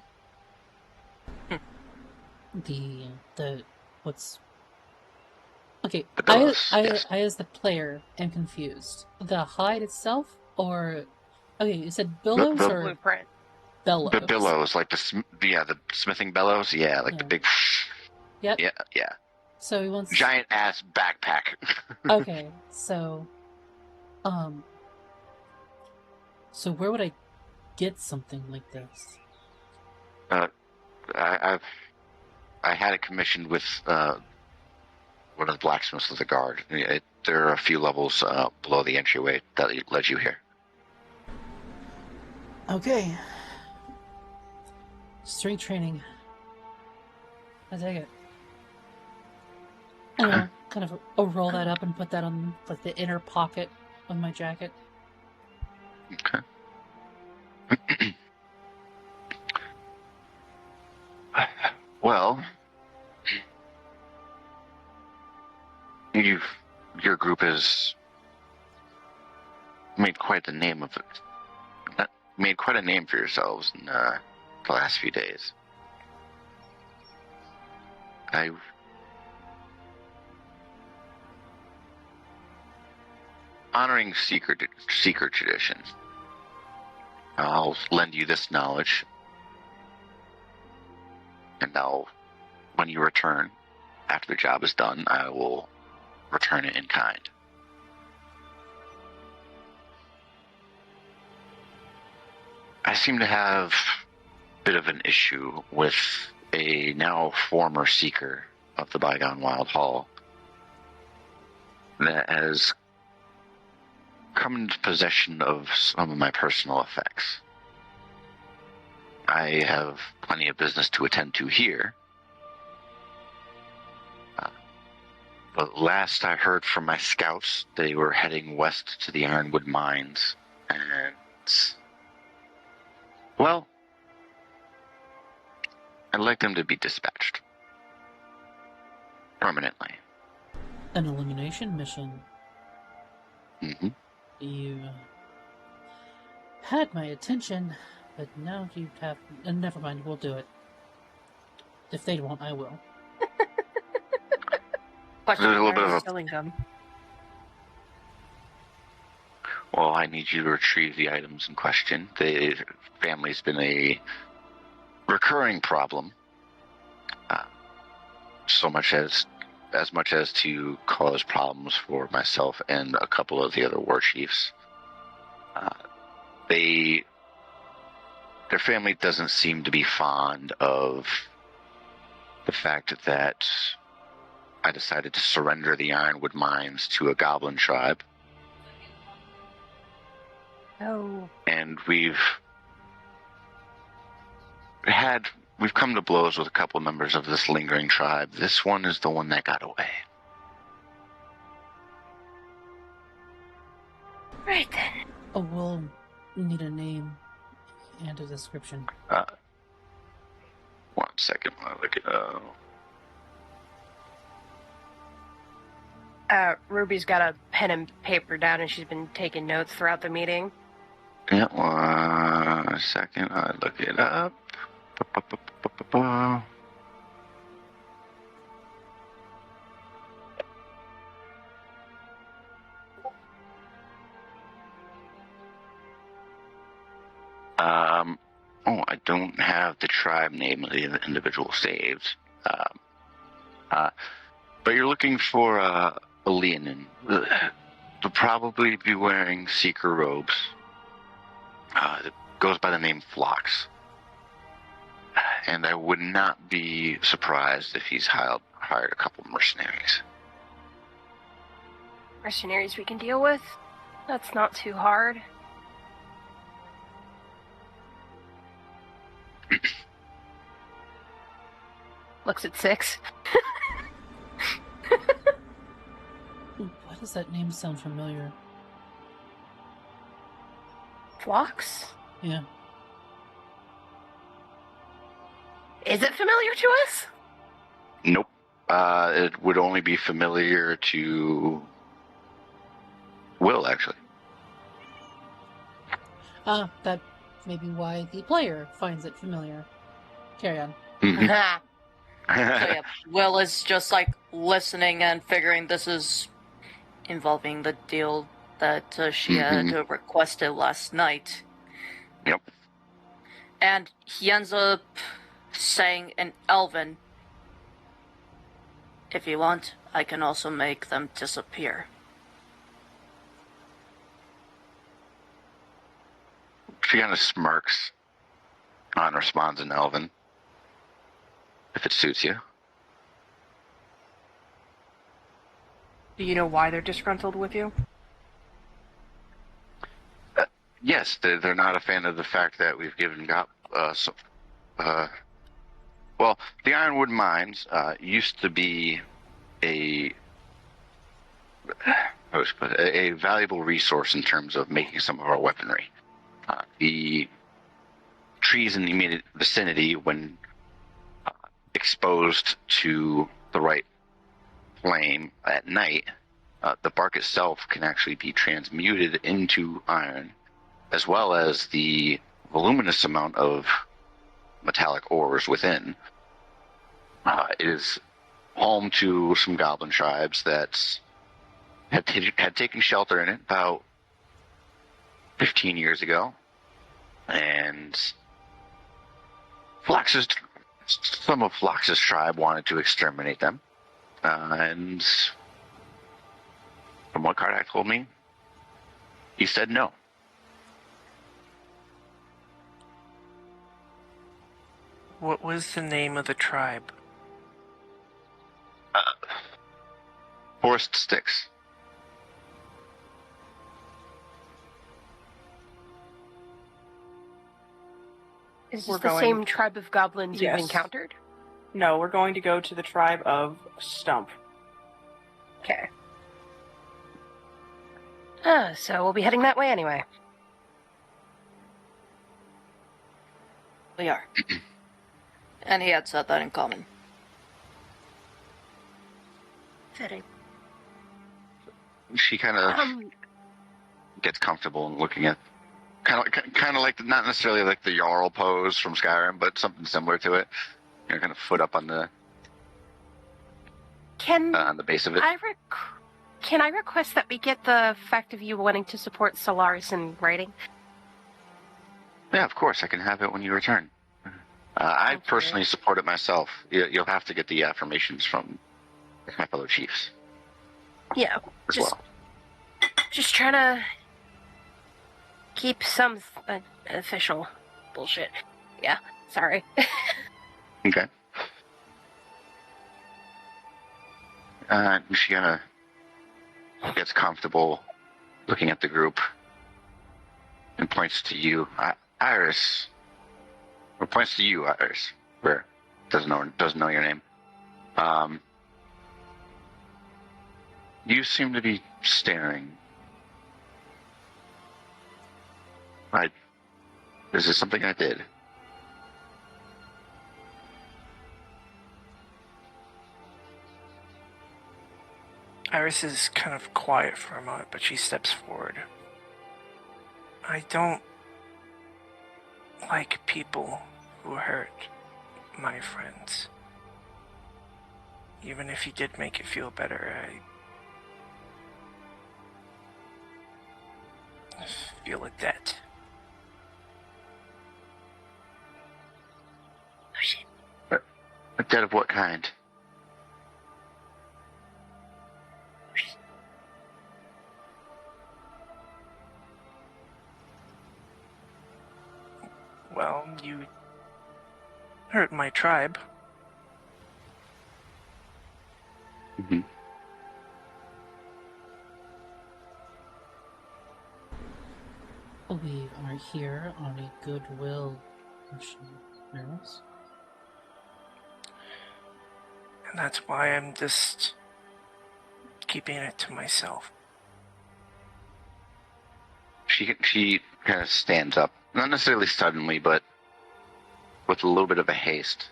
What's... Okay, The billows, yes. I as the player am confused. The hide itself, or... Okay, you said billows The or... Blueprint. Bellows. The billows, like the smithing bellows, yeah, like the big... Yep. Yeah. So he wants... Giant-ass backpack. Okay, so... So where would I get something like this? I had it commissioned with one of the blacksmiths of the guard. There are a few levels below the entryway that led you here. Okay. Strength training. I take it. And I'll kind of roll that up and put that on like the inner pocket of my jacket. Okay. Well, your group has made quite a name for yourselves in the last few days. Honoring seeker tradition, I'll lend you this knowledge, and when you return, after the job is done, I will return it in kind. I seem to have a bit of an issue with a now former seeker of the bygone Wild Hall that has come into possession of some of my personal effects. I have plenty of business to attend to here. But last I heard from my scouts, they were heading west to the Ironwood mines, and... well, I'd like them to be dispatched. Permanently. An elimination mission. Mm-hmm. You had my attention, but now you have... never mind, we'll do it. If they won't, I will. There's a little bit of a... selling them. Well, I need you to retrieve the items in question. The family's been a recurring problem. So much as to cause problems for myself and a couple of the other war chiefs. Their family doesn't seem to be fond of the fact that I decided to surrender the Ironwood mines to a goblin tribe. Oh. And we've come to blows with a couple of members of this lingering tribe. This one is the one that got away. Right then. Oh, we'll need a name and a description. 1 second while I look it up. Ruby's got a pen and paper down, and she's been taking notes throughout the meeting. Yeah, 1 second. I look it up. I don't have the tribe name of the individual saved. But you're looking for a Leonin. They'll probably be wearing seeker robes. It goes by the name Phlox. And I would not be surprised if he's hired a couple mercenaries. Mercenaries we can deal with? That's not too hard. Looks at 6. Why does that name sound familiar? Phlox? Yeah. Is it familiar to us? Nope. It would only be familiar to Will, actually. That may be why the player finds it familiar. Carry on. Mhm. So yeah, Will is just like listening and figuring this is involving the deal that she had requested last night. Yep. And he ends up saying in Elven, if you want, I can also make them disappear. She kind of smirks and responds in Elven. If it suits you. Do you know why they're disgruntled with you? Yes, they're not a fan of the fact that we've given well, the Ironwood Mines used to be a valuable resource in terms of making some of our weaponry. The trees in the immediate vicinity, when exposed to the right flame at night, the bark itself can actually be transmuted into iron, as well as the voluminous amount of metallic ores within. It is home to some goblin tribes that had taken shelter in it about 15 years ago, and some of Flox's tribe wanted to exterminate them, and from what Kardak told me, he said no. What was the name of the tribe? Forest Sticks. Is We're this the going- same tribe of goblins Yes. you've encountered? No, we're going to go to the tribe of Stump. Okay. So we'll be heading that way anyway. We are. And he had said that in common. Fitting. She kind of gets comfortable in looking at, kind of like not necessarily like the Jarl pose from Skyrim, but something similar to it. You know, kind of foot up on the base of it. Can I request that we get the fact of you wanting to support Solaris in writing? Yeah, of course. I can have it when you return. I personally support it myself. You'll have to get the affirmations from my fellow chiefs. Yeah, as well. Just trying to keep some official bullshit. Yeah, sorry. Okay. She kind of gets comfortable looking at the group and points to you, Iris. Or points to you, Iris. Where doesn't know your name. You seem to be staring. Is this something I did? Iris is kind of quiet for a moment, but she steps forward. I don't like people who hurt my friends. Even if you did make it feel better, I feel a debt. Oh shit. A debt of what kind? Well, you hurt my tribe. Mm-hmm. We are here on a goodwill mission, Maris. And that's why I'm just keeping it to myself. She kind of stands up, not necessarily suddenly, but with a little bit of a haste.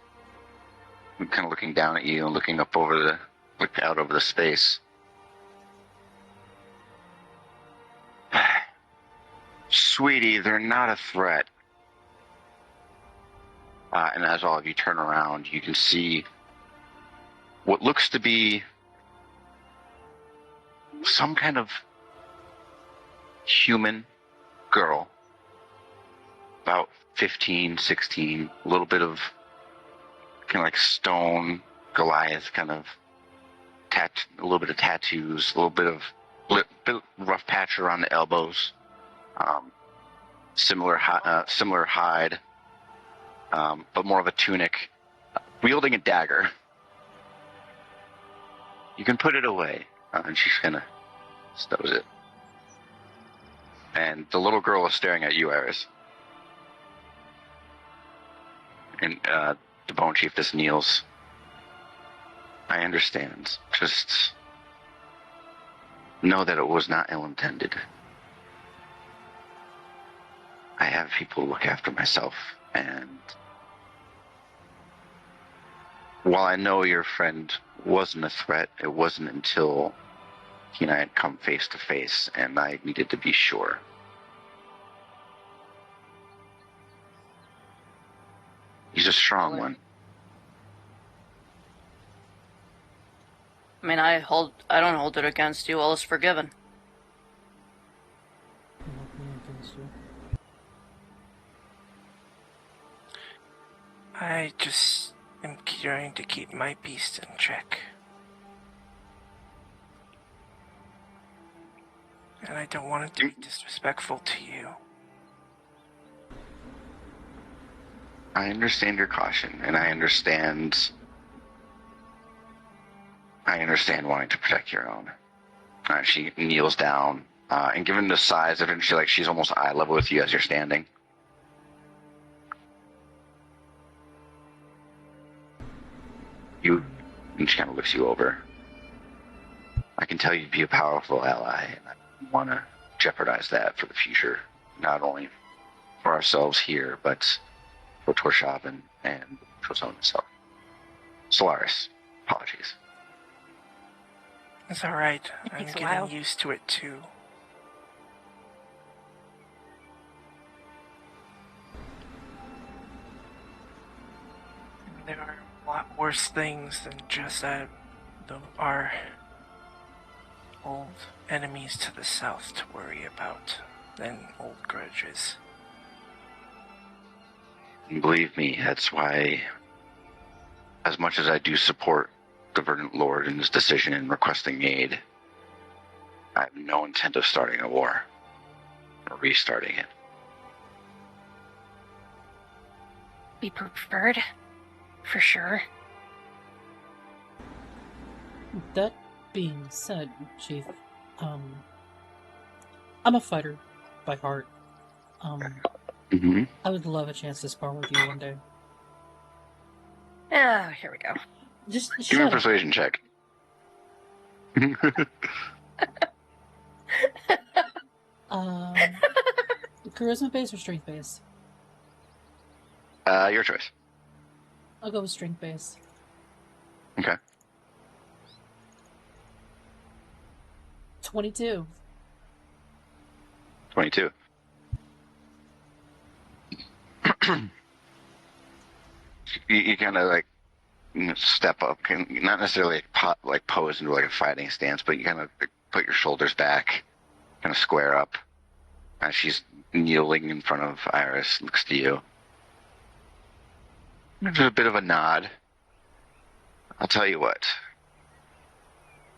kind of looking down at you and looking out over the space. Sweetie, they're not a threat. And as all of you turn around, you can see what looks to be some kind of human girl, about 15, 16, a little bit of kind of like stone, Goliath kind of, a little bit of tattoos, a little bit of rough patch around the elbows, similar hide, but more of a tunic, wielding a dagger. You can put it away. And she's kind of stows it. And the little girl is staring at you, Iris. And the Bone Chiefess kneels. I understand. Just know that it was not ill-intended. I have people look after myself, and while I know your friend wasn't a threat, it wasn't until he and I had come face to face, and I needed to be sure. He's a strong one. I mean, I don't hold it against you. All is forgiven. I just am trying to keep my beast in check. And I don't want it to be disrespectful to you. I understand your caution, and I understand wanting to protect your own. She kneels down, and given the size of it, she's almost eye level with you as you're standing. And she kind of looks you over. I can tell you'd be a powerful ally, and I don't want to jeopardize that for the future, not only for ourselves here, but for Torshavn and Trozone itself. Solaris, apologies. It's alright. It I'm takes a getting while. used to it too. There are a lot worse things than just our old enemies to the south to worry about than old grudges. And believe me, that's why, as much as I do support the Verdant Lord in his decision in requesting aid, I have no intent of starting a war or restarting it. Be preferred, for sure. That being said, Chief, I'm a fighter by heart. Mm-hmm. I would love a chance to spar with you one day. Oh, here we go. Just Give me a shut up. persuasion check. Charisma base or strength base? Your choice. I'll go with strength base. Okay. 22. 22. you kind of like step up, not necessarily pose into like a fighting stance, but you kind of put your shoulders back, kind of square up. As she's kneeling in front of Iris, looks to you. There's a bit of a nod. I'll tell you what.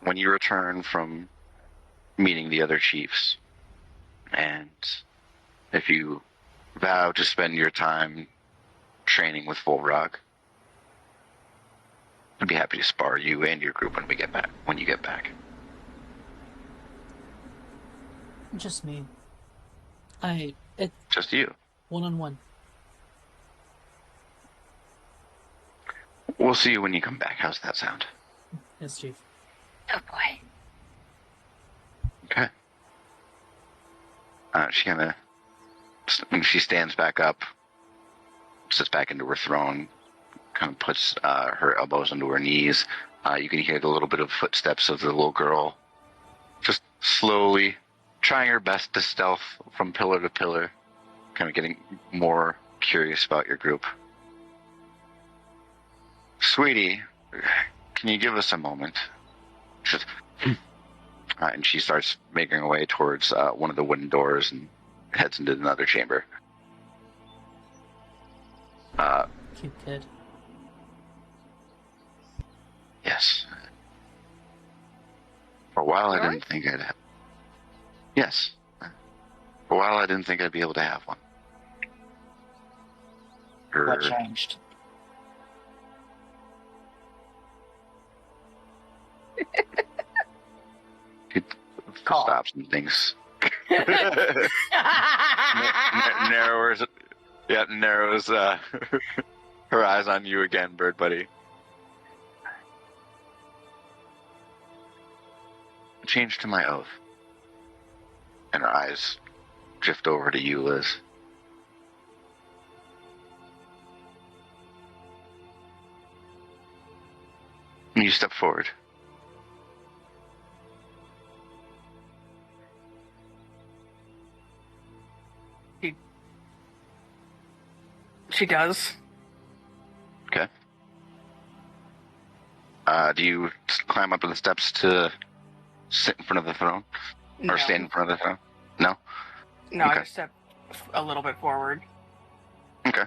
When you return from meeting the other chiefs, and if you vow to spend your time training with Volrog, I'd be happy to spar you and your group when you get back. Just me. Just you. One-on-one. We'll see you when you come back. How's that sound? Yes, Chief. Oh boy. Okay. She stands back up, sits back into her throne, kind of puts her elbows into her knees. You can hear the little bit of footsteps of the little girl, just slowly trying her best to stealth from pillar to pillar, kind of getting more curious about your group. Sweetie, can you give us a moment? Just, and she starts making her way towards one of the wooden doors and heads into another chamber. Cute kid. Yes. For a while, I didn't think I'd have... Yes. For a while, I didn't think I'd be able to have one. What changed? It stops and thinks. Narrows her eyes on you again, Bird Buddy. Change to my oath. And her eyes drift over to you, Liz. And you step forward. She does. Okay. Do you climb up the steps to sit in front of the throne? No. Or stand in front of the throne? No? No, Okay. I just step a little bit forward. Okay.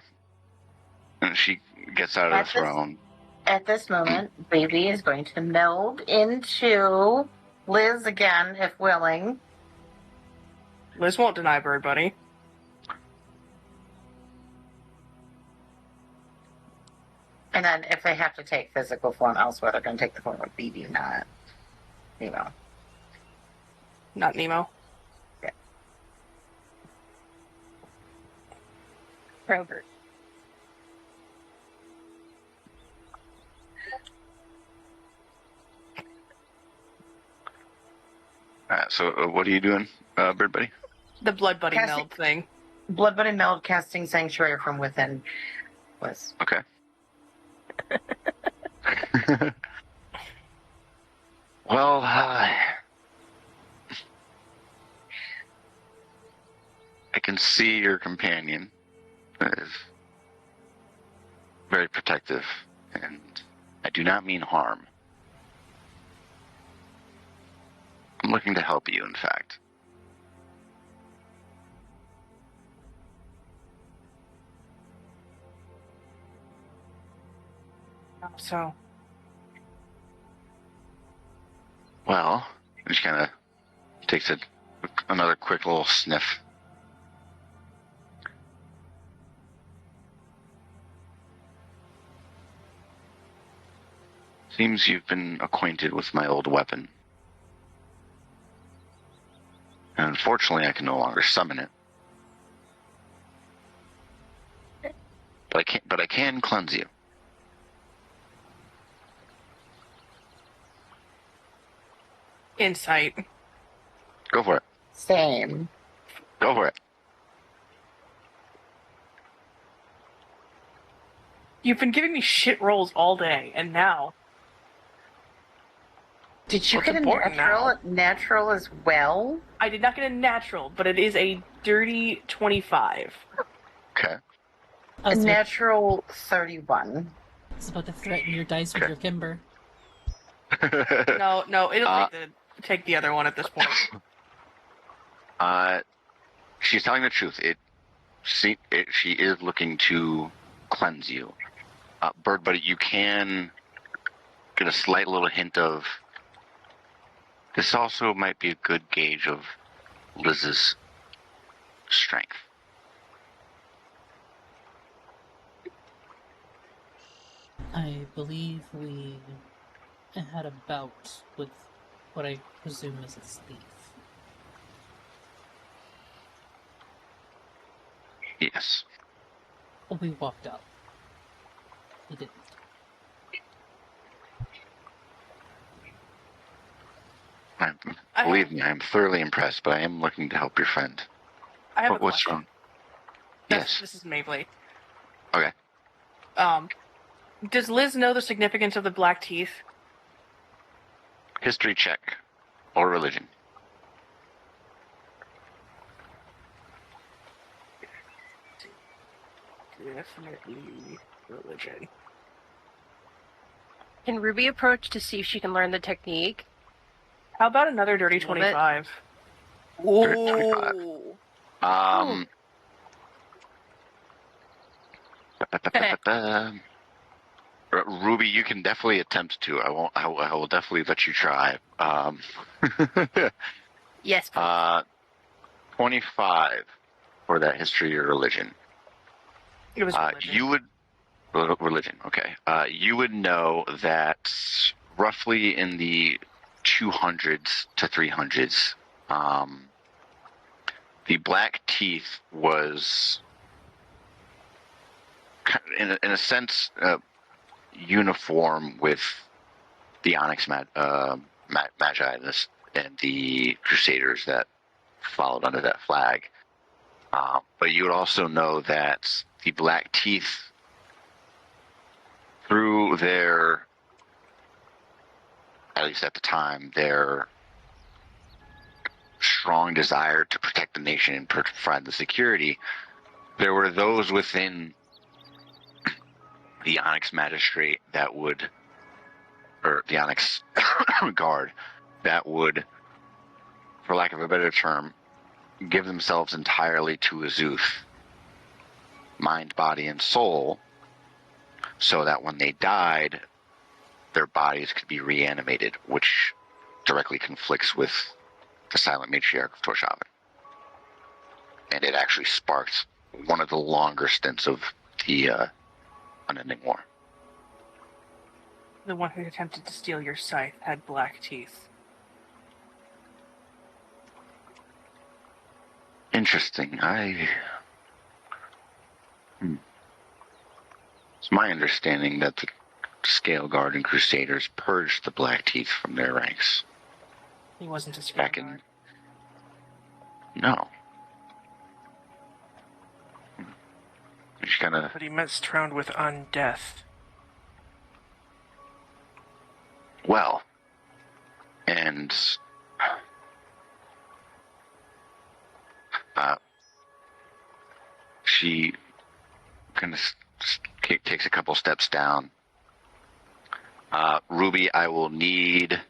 And she gets out of the throne. At this moment, Baby is going to meld into Liz again, if willing. Liz won't deny Bird Buddy. And then if they have to take physical form elsewhere, they're going to take the form of BB, not Nemo. Not Nemo. Yeah. Robert. So what are you doing, Bird Buddy? The Blood Buddy Cassie- meld thing. Blood Buddy meld casting Sanctuary from within was. Okay. Well, I can see your companion is very protective, and I do not mean harm. I'm looking to help you, in fact. So, Well, she kind of takes another quick little sniff. Seems you've been acquainted with my old weapon. And unfortunately, I can no longer summon it. But I can cleanse you. insight. Go for it. Same. Go for it. You've been giving me shit rolls all day, and now. Did you What's get a important natural as well? I did not get a natural, but it is a dirty 25. Okay. I A was, natural 31. I was about to threaten your dice with your Kimber. No, it'll take the other one at this point. She's telling the truth. She is looking to cleanse you. Bird Buddy, you can get a slight little hint of this also might be a good gauge of Liz's strength. I believe we had a bout with what I presume is a thief. Yes. Well, we walked out. He didn't. Believe me, I am thoroughly impressed, but I am looking to help your friend. I have a What's question. wrong? This- Yes. This is Mabley. Okay. Does Liz know the significance of the black teeth? History check. Or religion. Definitely religion. Can Ruby approach to see if she can learn the technique? How about another dirty A little bit. 25? Ooh. Ruby, you can definitely attempt to. I will definitely let you try. Yes. 25 for that history or religion. It was religion. You would religion. Okay. You would know that roughly in the 200s to 300s, the black teeth was, in a sense, uniform with the Onyx Magi and the Crusaders that followed under that flag. But you would also know that the black teeth, through their, at least at the time, their strong desire to protect the nation and provide the security, there were those within the Onyx Magistrate that would, or the Onyx Guard, that would, for lack of a better term, give themselves entirely to Azuth, mind, body, and soul, so that when they died, their bodies could be reanimated, which directly conflicts with the Silent Matriarch of Torshavn. And it actually sparked one of the longer stints of the Unending War. The one who attempted to steal your scythe had black teeth. Interesting. It's my understanding that the Scale Guard and Crusaders purged the Black Teeth from their ranks. He wasn't a scale Back guard. No. Just kind of. But he messed around with undeath. Well. And. She kind of takes a couple steps down. Ruby, I will need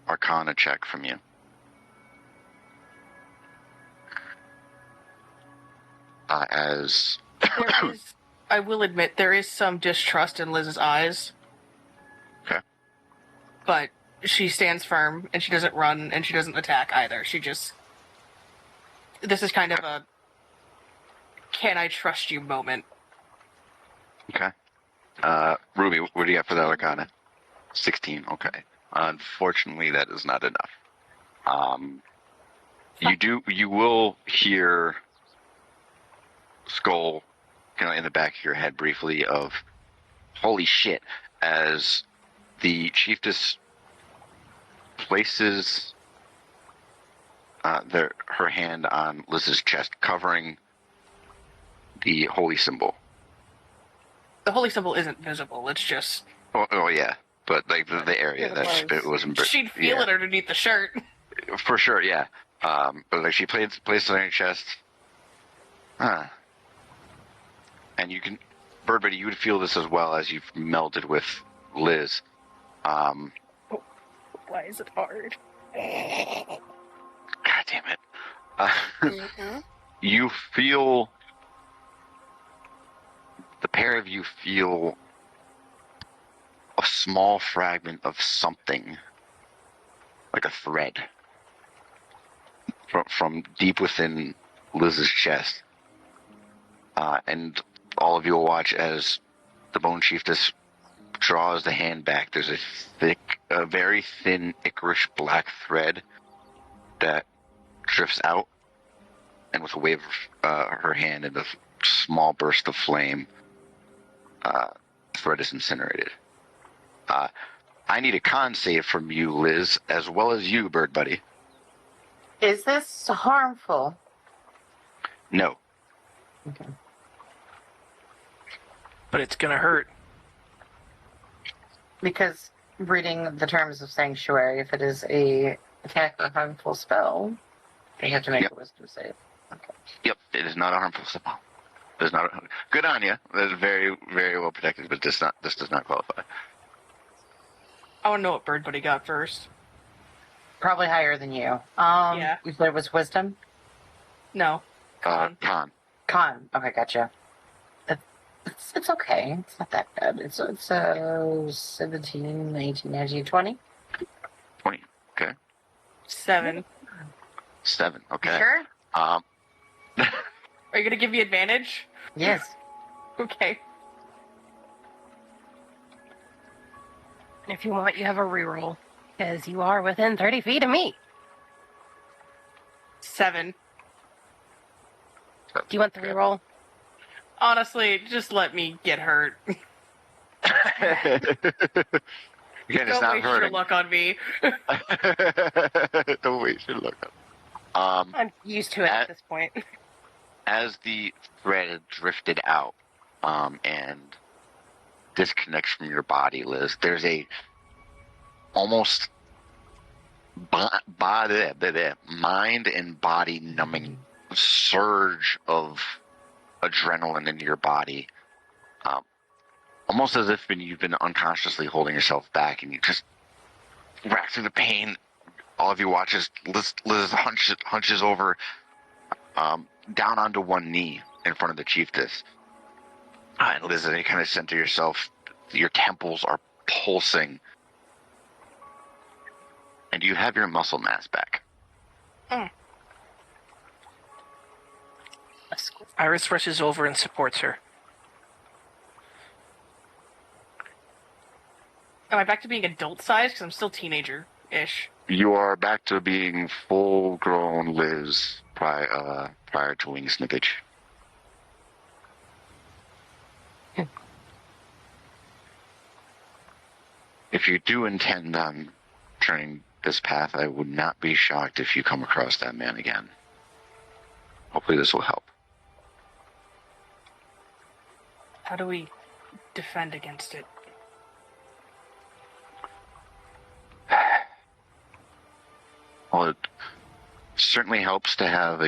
Arcana check from you. As There is, I will admit, there is some distrust in Liz's eyes. Okay. But she stands firm, and she doesn't run, and she doesn't attack either. She just... This is kind of a can I trust you moment. Okay. Ruby, what do you got for that Arcana? 16, okay. Unfortunately, that is not enough. You will hear Skull, in the back of your head briefly of, holy shit, as the Chiefess places her hand on Liz's chest, covering the holy symbol. The holy symbol isn't visible, it's just... Oh yeah, but like the area that it was. She'd feel it underneath the shirt. For sure, yeah. But like she placed it on your chest. And you can, Birdbuddy, you would feel this as well as you've melded with Liz. Why is it hard? God damn it. You feel, the pair of you feel a small fragment of something, like a thread, from deep within Liz's chest. And all of you will watch as the Bone Chiefess draws the hand back. There's a very thin, ichorish black thread that drifts out, and with a wave of her hand and a small burst of flame, the thread is incinerated. I need a con save from you, Liz, as well as you, Bird Buddy. Is this harmful? No. Okay. But it's gonna hurt. Because reading the terms of Sanctuary, if it is a attack or harmful spell, they have to make Yep. a wisdom save. Okay. Yep, it is not a harmful spell. It is not. Good on you. That is very, very well protected, but this does not qualify. I want to know what Bird Buddy got first. Probably higher than you. Yeah. You said it was wisdom? No. Con. Con. Con. Okay, gotcha. It's okay. It's not that bad. It's 17, 18, 19, 20. 20. Okay. 7. 7. Okay. Sure? Are you going to give me advantage? Yes. Okay. If you want, you have a reroll. Because you are within 30 feet of me. 7. Do you want the reroll? Honestly, just let me get hurt. Again, it's Don't not waste your hurting. luck on me. Don't waste your luck. I'm used to it at this point. As the thread drifted out and disconnects from your body, Liz, there's a almost mind and body numbing surge of adrenaline into your body, almost as if you've been unconsciously holding yourself back, and you just rack through the pain. All of you watch as Liz hunches over down onto one knee in front of the chiefess. And Liz, as you kind of center yourself, your temples are pulsing, and you have your muscle mass back. Iris rushes over and supports her. Am I back to being adult size? Because I'm still teenager-ish. You are back to being full-grown Liz prior to wing snippage. If you do intend on turning this path, I would not be shocked if you come across that man again. Hopefully this will help. How do we defend against it? Well, it certainly helps to have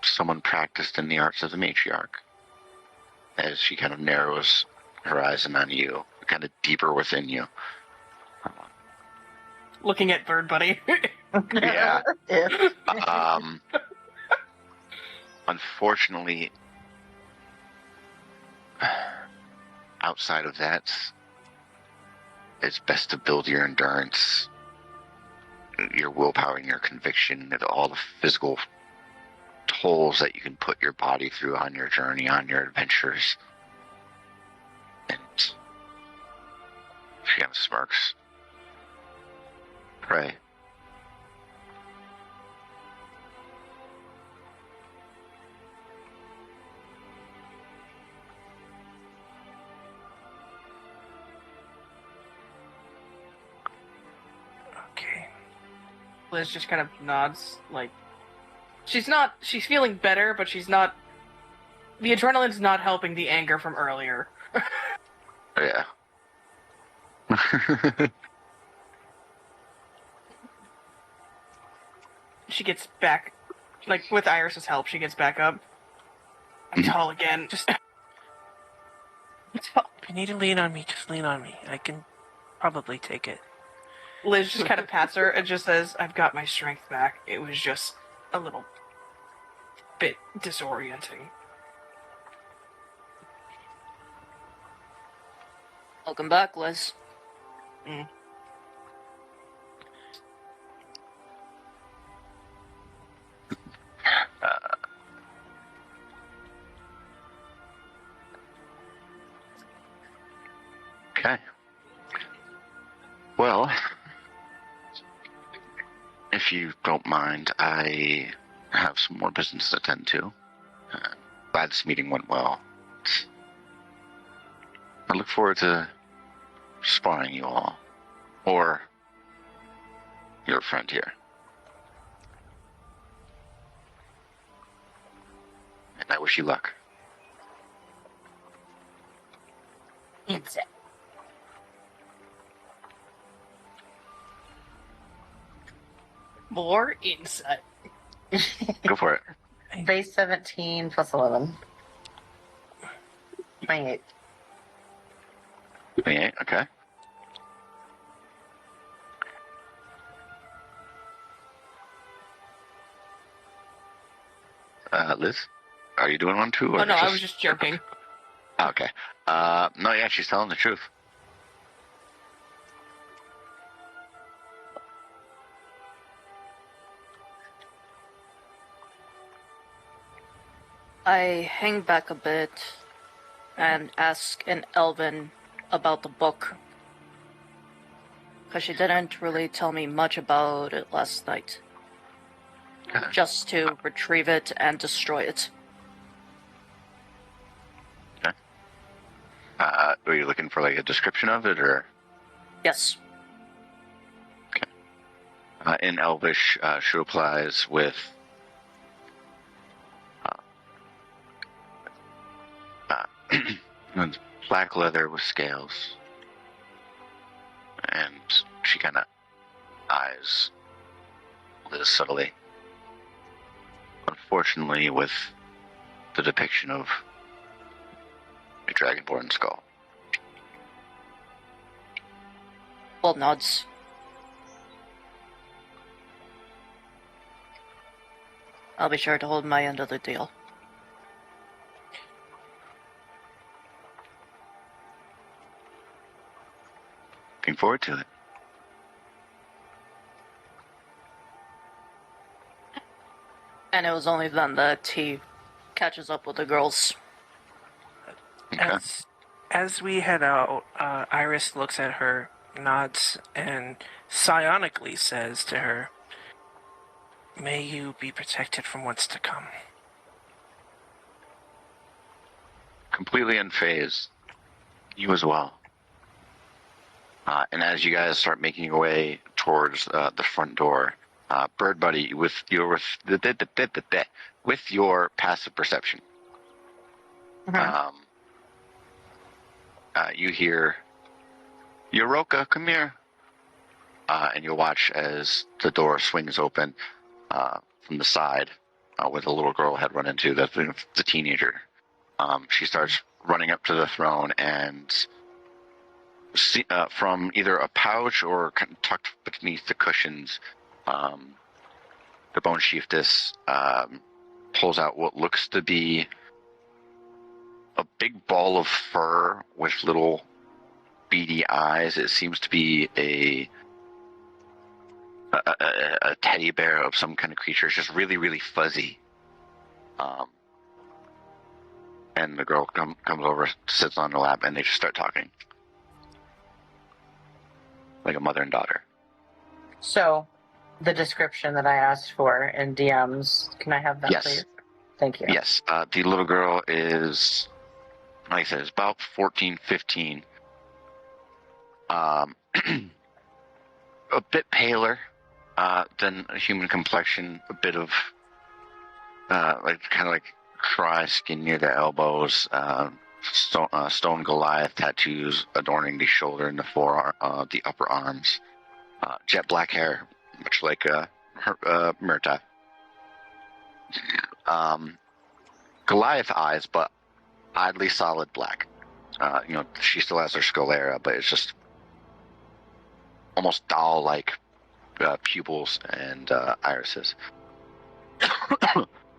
someone practiced in the arts of the matriarch. As she kind of narrows her eyes in on you, kind of deeper within you. Looking at Bird Buddy. Yeah. Unfortunately, outside of that, it's best to build your endurance, your willpower, and your conviction, and all the physical tolls that you can put your body through on your journey, on your adventures. And she kind of smirks. Pray. Okay. Liz just kind of nods, like... She's feeling better, but she's not... The adrenaline's not helping the anger from earlier. Yeah. She gets back... Like, with Iris's help, she gets back up. I'm tall again. Just... If you need to lean on me, just lean on me. I can probably take it. Liz just kind of pats her and just says, I've got my strength back. It was just a little bit disorienting. Welcome back, Liz. Okay. Well, if you don't mind, I have some more business to attend to. Glad this meeting went well. I look forward to spawning you all. Or your friend here. And I wish you luck. Insight. More insight. Go for it. Base 17 plus 11. 28. 28, okay. Liz, are you doing one too? Or Oh no, I was just joking. Okay. No, yeah, she's telling the truth. I hang back a bit and ask in Elven about the book. Because she didn't really tell me much about it last night. Okay. Just to retrieve it and destroy it. Were you looking for like a description of it, or? Yes. In Elvish, she replies with, it's black leather with scales. And she kind of eyes Liz subtly. Unfortunately, with the depiction of a dragonborn skull. Well, nods. I'll be sure to hold my end of the deal. Looking forward to it. And it was only then that he catches up with the girls. Okay. As we head out, Iris looks at her, nods, and psionically says to her, "May you be protected from what's to come." Completely unfazed. You as well. And as you guys start making your way towards the front door, Bird Buddy, with your passive perception, you hear, "Yoroka, come here," and you watch as the door swings open from the side, where the little girl had run into, the teenager. She starts running up to the throne and. From either a pouch or tucked beneath the cushions, the bone chieftess pulls out what looks to be a big ball of fur with little beady eyes. It seems to be a teddy bear of some kind of creature. It's just really, really fuzzy. And the girl comes over, sits on her lap, and they just start talking. Like a mother and daughter. So, the description that I asked for in DMs, can I have that, Yes. please? Thank you. Yes. The little girl is, like I said, is about 14, 15. A bit paler than a human complexion. A bit of, kind of like dry skin near the elbows. Stone Goliath tattoos adorning the shoulder and the forearm, the upper arms. Jet black hair, much like Myrta. Goliath eyes, but oddly solid black. She still has her sclera, but it's just almost doll-like pupils and irises.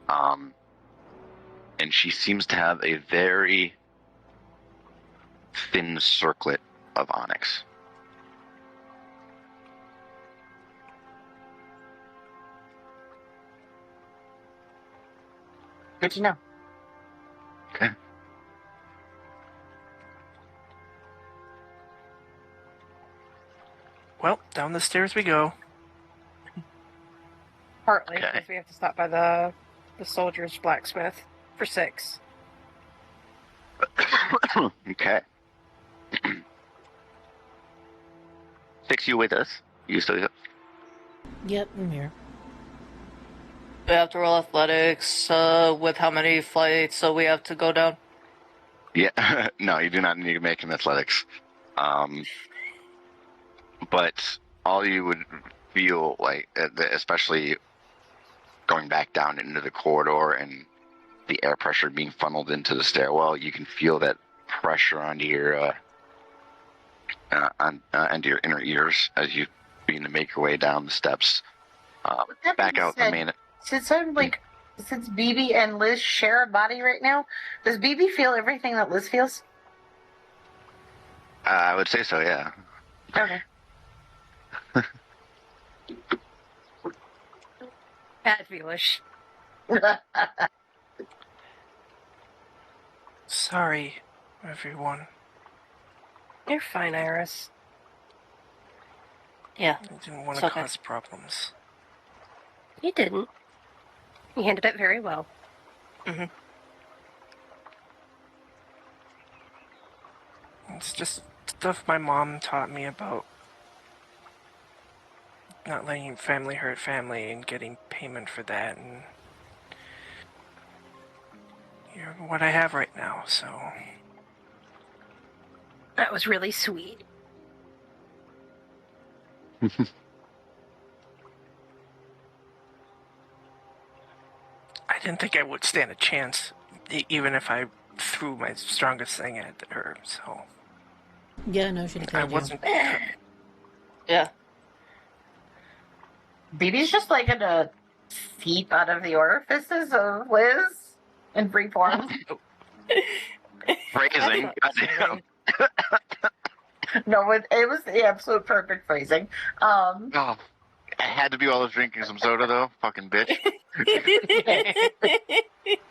And she seems to have a very thin circlet of onyx. Good to know. Okay. Well, down the stairs we go. Partly, Okay. because we have to stop by the soldier's blacksmith for 6. Okay. 6, you with us? You still? Yep, I'm here. We have to roll athletics with how many flights so we have to go down. Yeah, no, you do not need to make an athletics. But all you would feel like, especially going back down into the corridor and the air pressure being funneled into the stairwell, you can feel that pressure onto your into your inner ears as you begin to make your way down the steps. Back out the main. Since BB and Liz share a body right now, does BB feel everything that Liz feels? I would say so, yeah. Okay. Fabulous. Sorry, everyone. You're fine, Iris. Yeah. I didn't want to Okay. cause problems. You didn't. You handled it very well. Mm-hmm. It's just stuff my mom taught me about not letting family hurt family and getting payment for that, and you're what I have right now, so... That was really sweet. I didn't think I would stand a chance, even if I threw my strongest thing at her, so... Yeah, no, she'd have I killed you. wasn't... Yeah. BB's just like gonna seep out of the orifices of Liz in free form. Phrasing. Goddamn. No, it was the absolute perfect phrasing. Oh, I had to be while I was drinking some soda, though. Fucking bitch.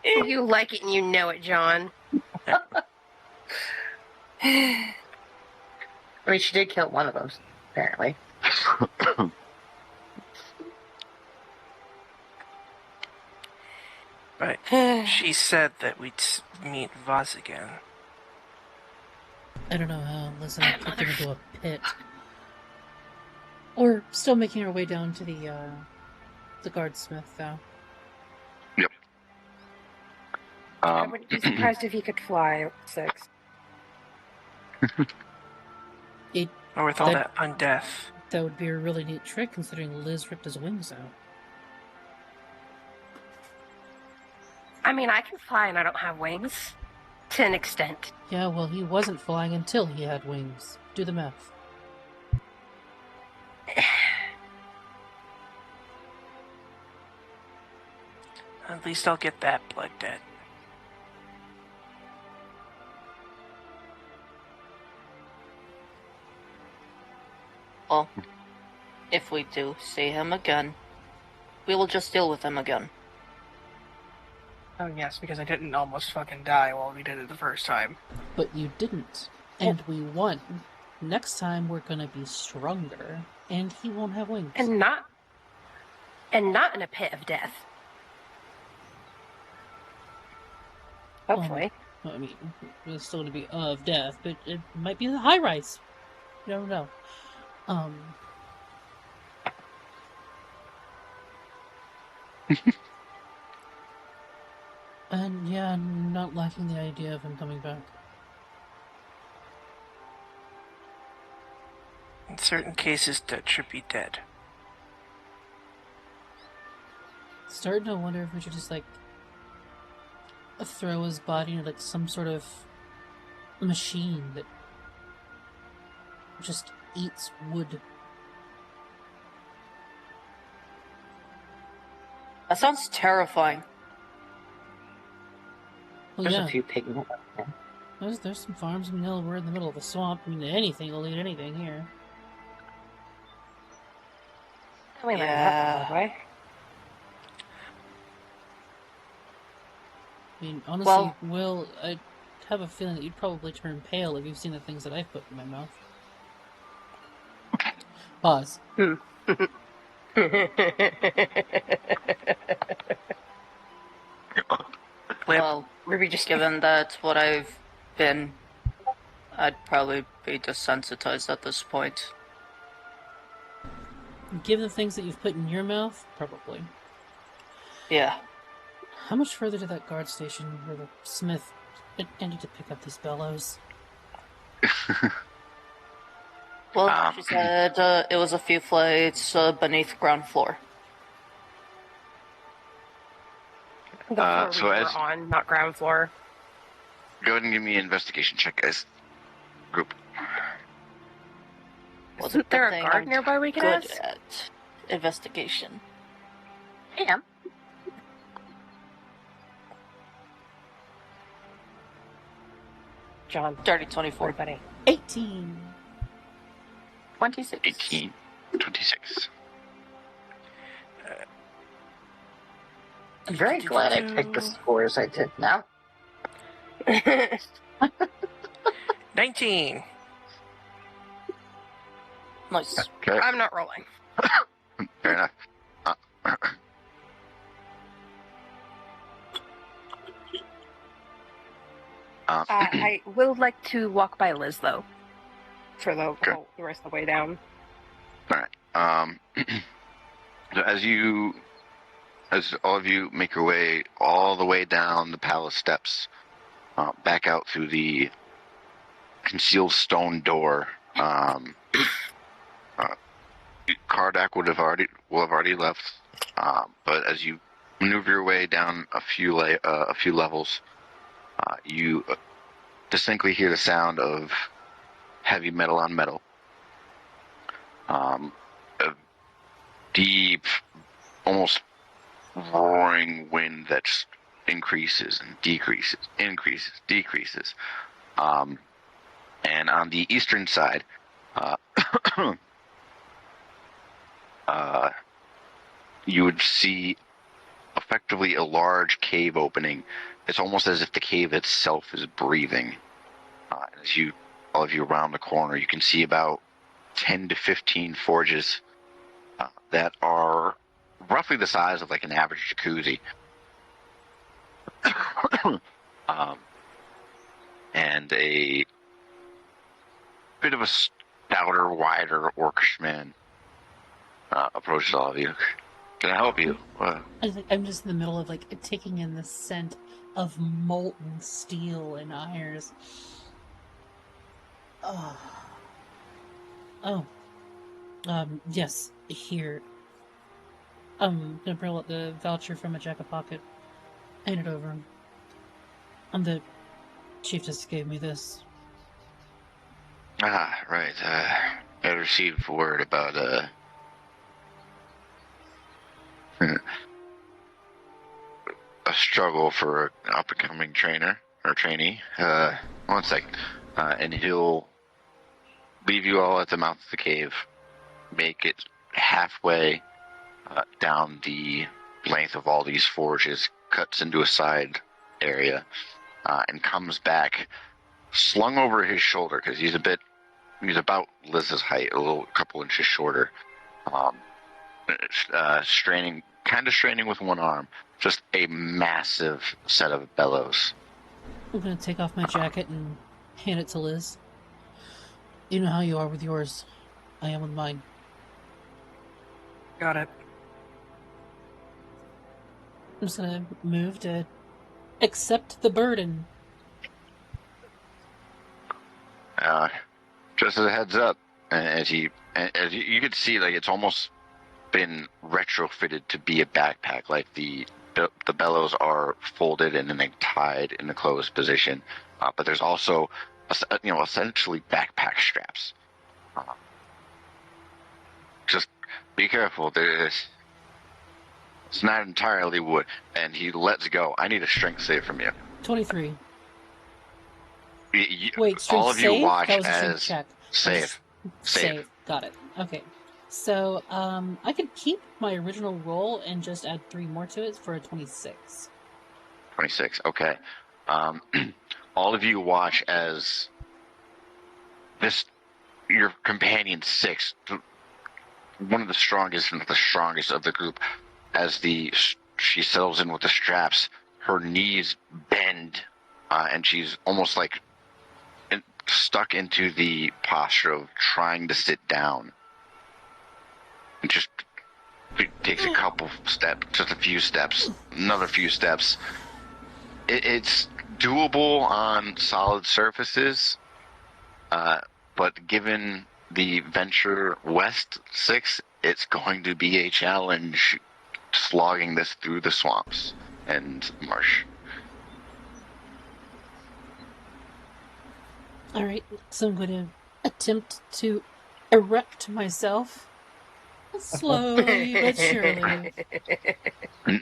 You like it and you know it, John. I mean, she did kill one of them, apparently. But she said that we'd meet Vaz again. I don't know how. Listen, I kicked her into a pit. Or still making her way down to the guardsmith, though. Yep. I wouldn't be surprised if he could fly 6. Or with all that undeath. That would be a really neat trick, considering Liz ripped his wings out. I mean, I can fly and I don't have wings. To an extent. Yeah, well, he wasn't flying until he had wings. Do the math. At least I'll get that blood debt. Well, if we do see him again, we will just deal with him again. Oh, yes, because I didn't almost fucking die while we did it the first time. But you didn't. And we won. Next time, we're gonna be stronger. And he won't have wings. And not in a pit of death. Hopefully. Well, I mean, it's still gonna be of death, but it might be the high rise. You don't know. And yeah, I'm not liking the idea of him coming back. In certain cases, dead should be dead. Starting to wonder if we should just like throw his body into like some sort of machine that just eats wood. That sounds terrifying. Well, There's yeah, a few pig. there's some farms. I mean, hell, we're in the middle of a swamp. I mean, anything will eat anything here. I mean, Yeah. way. I mean, honestly, Well- Will, I have a feeling that you'd probably turn pale if you've seen the things that I've put in my mouth. Pause. Well, Ruby just given that what I've been, I'd probably be desensitized at this point. Given the things that you've put in your mouth, probably. Yeah. How much further to that guard station where the smith I need to pick up these bellows. Well, she said it was a few flights beneath ground floor. The floor so we were as- on, not ground floor. Go ahead and give me an investigation check, guys. Group. Isn't there a thing guard I'm nearby we can good ask? at investigation. And John, Dirty 24. everybody. 18. 26. 18, 26. I'm very glad I picked the scores I did now. 19. Nice. Okay, I'm not rolling. fair enough. I will like to walk by Liz, though, for the rest of the way down. Alright, so as all of you make your way all the way down the palace steps, back out through the concealed stone door, Kardak will have already left, but as you maneuver your way down a few levels, you distinctly hear the sound of heavy metal on metal. A deep, almost roaring wind that just increases and decreases. And on the eastern side, you would see effectively a large cave opening. It's almost as if the cave itself is breathing. As all of you around the corner, you can see about 10 to 15 forges that are roughly the size of like an average jacuzzi. And a bit of a stouter, wider orcish man approaches all of you. Can I help you? I'm just in the middle of like taking in the scent of molten steel and irons. Yes, here. I'm gonna pull out the voucher from my jacket pocket. Hand it over. The chief just gave me this. Right. I received word about a struggle for an up-and-coming trainer or trainee. One second. And he'll leave you all at the mouth of the cave, make it halfway down the length of all these forges, cuts into a side area, and comes back slung over his shoulder, because he's about Liz's height, a couple inches shorter, straining with one arm, just a massive set of bellows. I'm gonna take off my jacket and hand it to Liz. You know how you are with yours. I am with mine. Got it. I'm just gonna move to accept the burden. Just as a heads up, as you could see, like it's almost been retrofitted to be a backpack. Like the bellows are folded and then they tied in the closed position, but there's also essentially backpack straps. Just be careful. It's not entirely wood. And he lets go. I need a strength save from you. 23. Wait, all of you watch that was a as check. save. Save. Got it. Okay. So, I could keep my original roll and just add 3 more to it for a 26. 26. Okay. All of you watch as your companion 6, one of the strongest of the group, as she settles in with the straps, her knees bend, and she's almost like stuck into the posture of trying to sit down. It just takes a couple steps, just a few steps, another few steps. It's doable on solid surfaces, but given the Venture West 6, it's going to be a challenge slogging this through the swamps and marsh. All right, so I'm going to attempt to erect myself slowly but surely.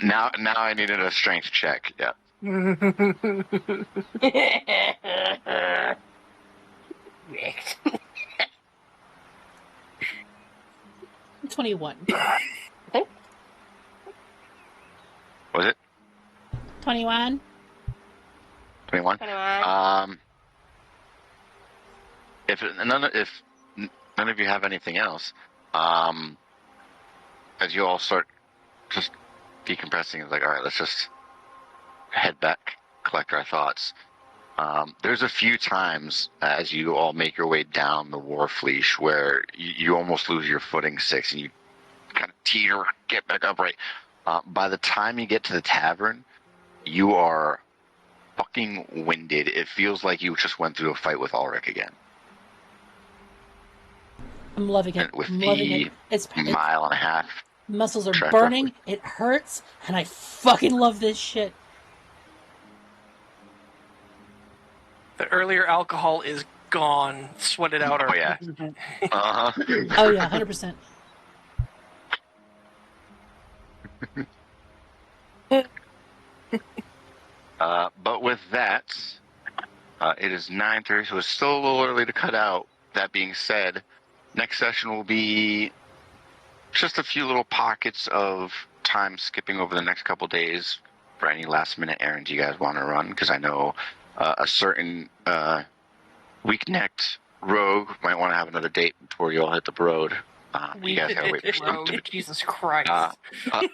Now I needed a strength check. Yeah. 21. Was it 21? 21? 21. If none of you have anything else, as you all start just decompressing, it's like, all right, let's just head back, collect our thoughts. There's a few times as you all make your way down the Warfleece where you almost lose your footing, Six, and you kind of teeter, get back upright. By the time you get to the tavern, you are fucking winded. It feels like you just went through a fight with Ulrich again. I'm loving it. And with I'm loving the it. It's mile and a half. muscles are track burning. record. It hurts, and I fucking love this shit. The earlier alcohol is gone. Sweat it out. Oh yeah. Uh-huh. Oh yeah, 100%. But with that, it is 9:30, so it's still a little early to cut out. That being said, next session will be just a few little pockets of time skipping over the next couple days for any last-minute errands you guys want to run, because I know a certain weak-necked rogue might want to have another date before you all hit the road. You guys gotta wait for Stump to Jesus Christ.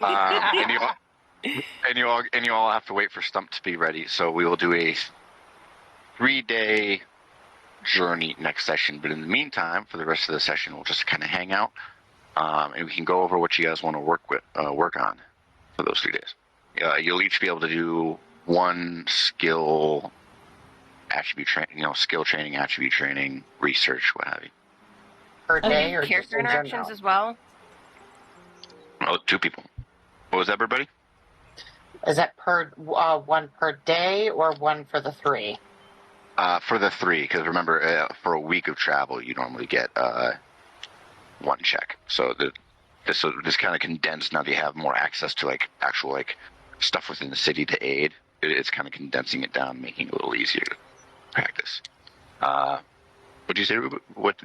and you all have to wait for Stump to be ready. So we will do a 3-day journey next session. But in the meantime, for the rest of the session, we'll just kind of hang out, and we can go over what you guys want to work on for those 3 days. You'll each be able to do one skill, attribute training, skill training, attribute training, research, what have you. Per day or just Character in interactions general? as well. Oh, 2 people. What was that, everybody? Is that per one per day or one for the 3? For the 3, because remember, for a week of travel, you normally get 1 check. So this kind of condensed. Now that you have more access to actual stuff within the city to aid, it's kind of condensing it down, making it a little easier to practice. What did you say, Ruby? What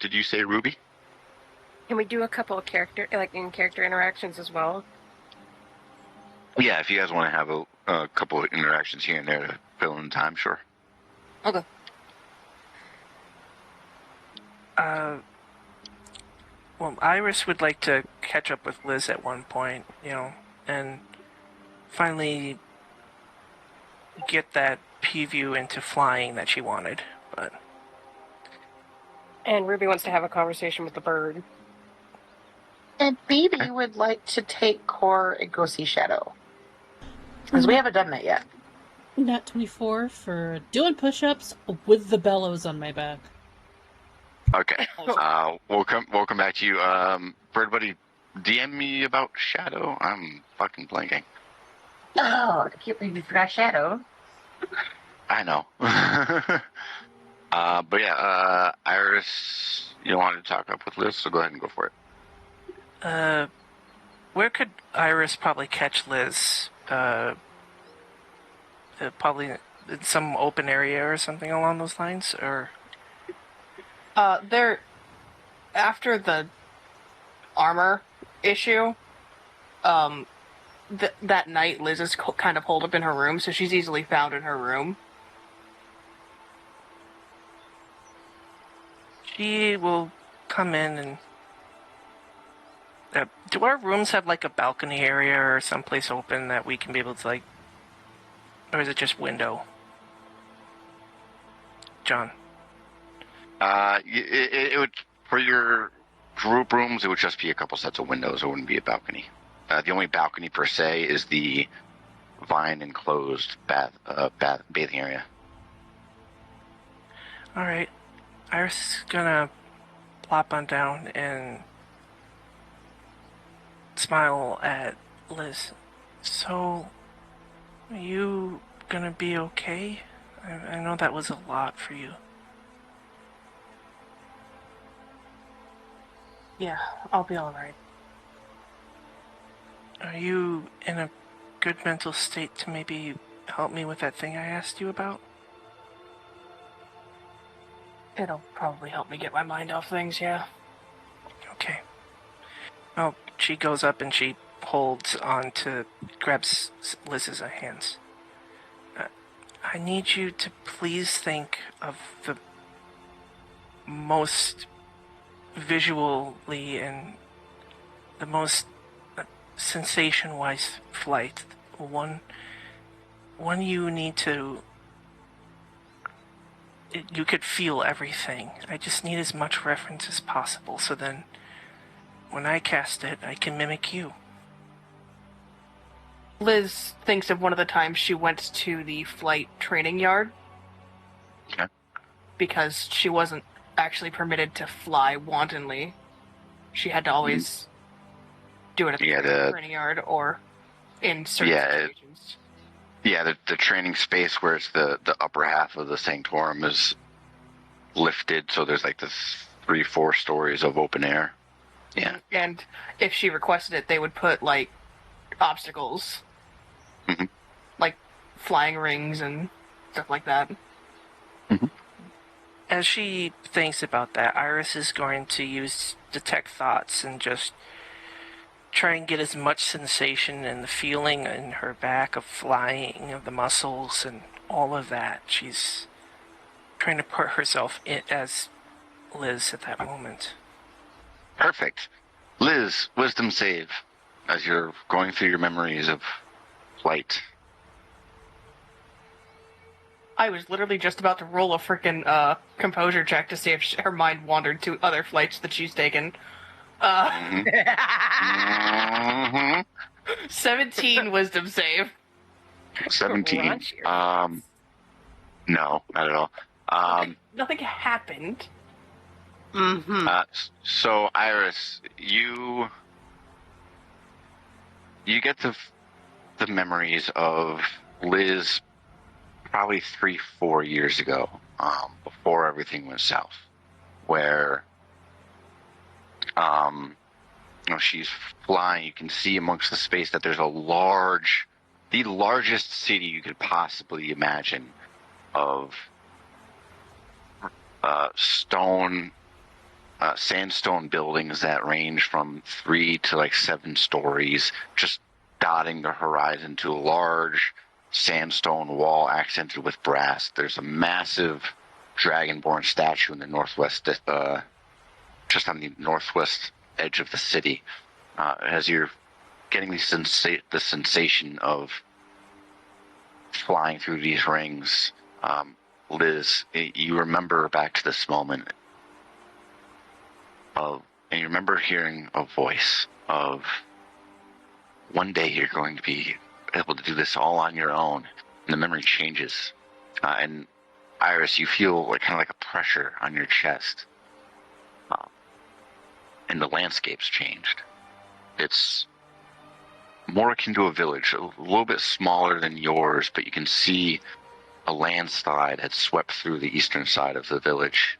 did you say, Ruby? Can we do a couple of character interactions as well? Yeah, if you guys want to have a couple of interactions here and there to fill in time, sure. Okay. Well, Iris would like to catch up with Liz at one point, and finally get that preview into flying that she wanted, but... And Ruby wants to have a conversation with the bird. And Phoebe would like to take Core and go see Shadow. Because we haven't done that yet. Nat 24 for doing push-ups with the bellows on my back. Okay. We'll come back to you. Bird Buddy, DM me about Shadow. I'm fucking blanking. Oh, I can't believe you forgot Shadow. I know. But yeah, Iris, you wanted to talk up with Liz, so go ahead and go for it. Where could Iris probably catch Liz? Probably in some open area or something along those lines, or... They're after the armor issue. That night, Liz is kind of holed up in her room, so she's easily found in her room. She will come in and... do our rooms have a balcony area or someplace open that we can be able to or is it just window? John? It would, for your group rooms, it would just be a couple sets of windows. It wouldn't be a balcony. The only balcony per se is the vine-enclosed bathing area. All right. Iris is gonna plop on down and smile at Liz. So, are you gonna be okay? I know that was a lot for you. Yeah, I'll be alright. Are you in a good mental state to maybe help me with that thing I asked you about? It'll probably help me get my mind off things, yeah. Okay. Well, she goes up and she holds on to, grabs Liz's hands. I need you to please think of the most visually and the most sensation-wise flight. One you need to... You could feel everything. I just need as much reference as possible, so then when I cast it, I can mimic you. Liz thinks of one of the times she went to the flight training yard. Okay. Because she wasn't actually permitted to fly wantonly. She had to always do it at the training yard or in certain situations. Yeah, the training space where it's the upper half of the sanctorum is lifted, so there's like this 3-4 stories of open air. Yeah. And if she requested it, they would put like obstacles. Mm-hmm. Like flying rings and stuff like that. Mm-hmm. As she thinks about that, Iris is going to use Detect Thoughts and just try and get as much sensation and the feeling in her back of flying, of the muscles and all of that. She's trying to put herself in as Liz at that moment. Perfect. Liz, wisdom save as you're going through your memories of flight. I was literally just about to roll a freaking composure check to see if her mind wandered to other flights that she's taken. Mm-hmm. 17 wisdom save. 17. No, not at all. Nothing happened. Mm-hmm. So Iris, you get the memories of Liz probably 3-4 years ago, before everything went south, where she's flying. You can see amongst the space that there's the largest city you could possibly imagine of sandstone buildings that range from 3 to 7 stories, just dotting the horizon to a large sandstone wall accented with brass. There's a massive dragonborn statue in the northwest, just on the northwest edge of the city. As you're getting the sensation of flying through these rings, Liz, you remember back to this moment and you remember hearing a voice of, one day you're going to be able to do this all on your own. And the memory changes. And Iris, you feel kind of like a pressure on your chest. And the landscape's changed. It's more akin to a village, a little bit smaller than yours, but you can see a landslide had swept through the eastern side of the village.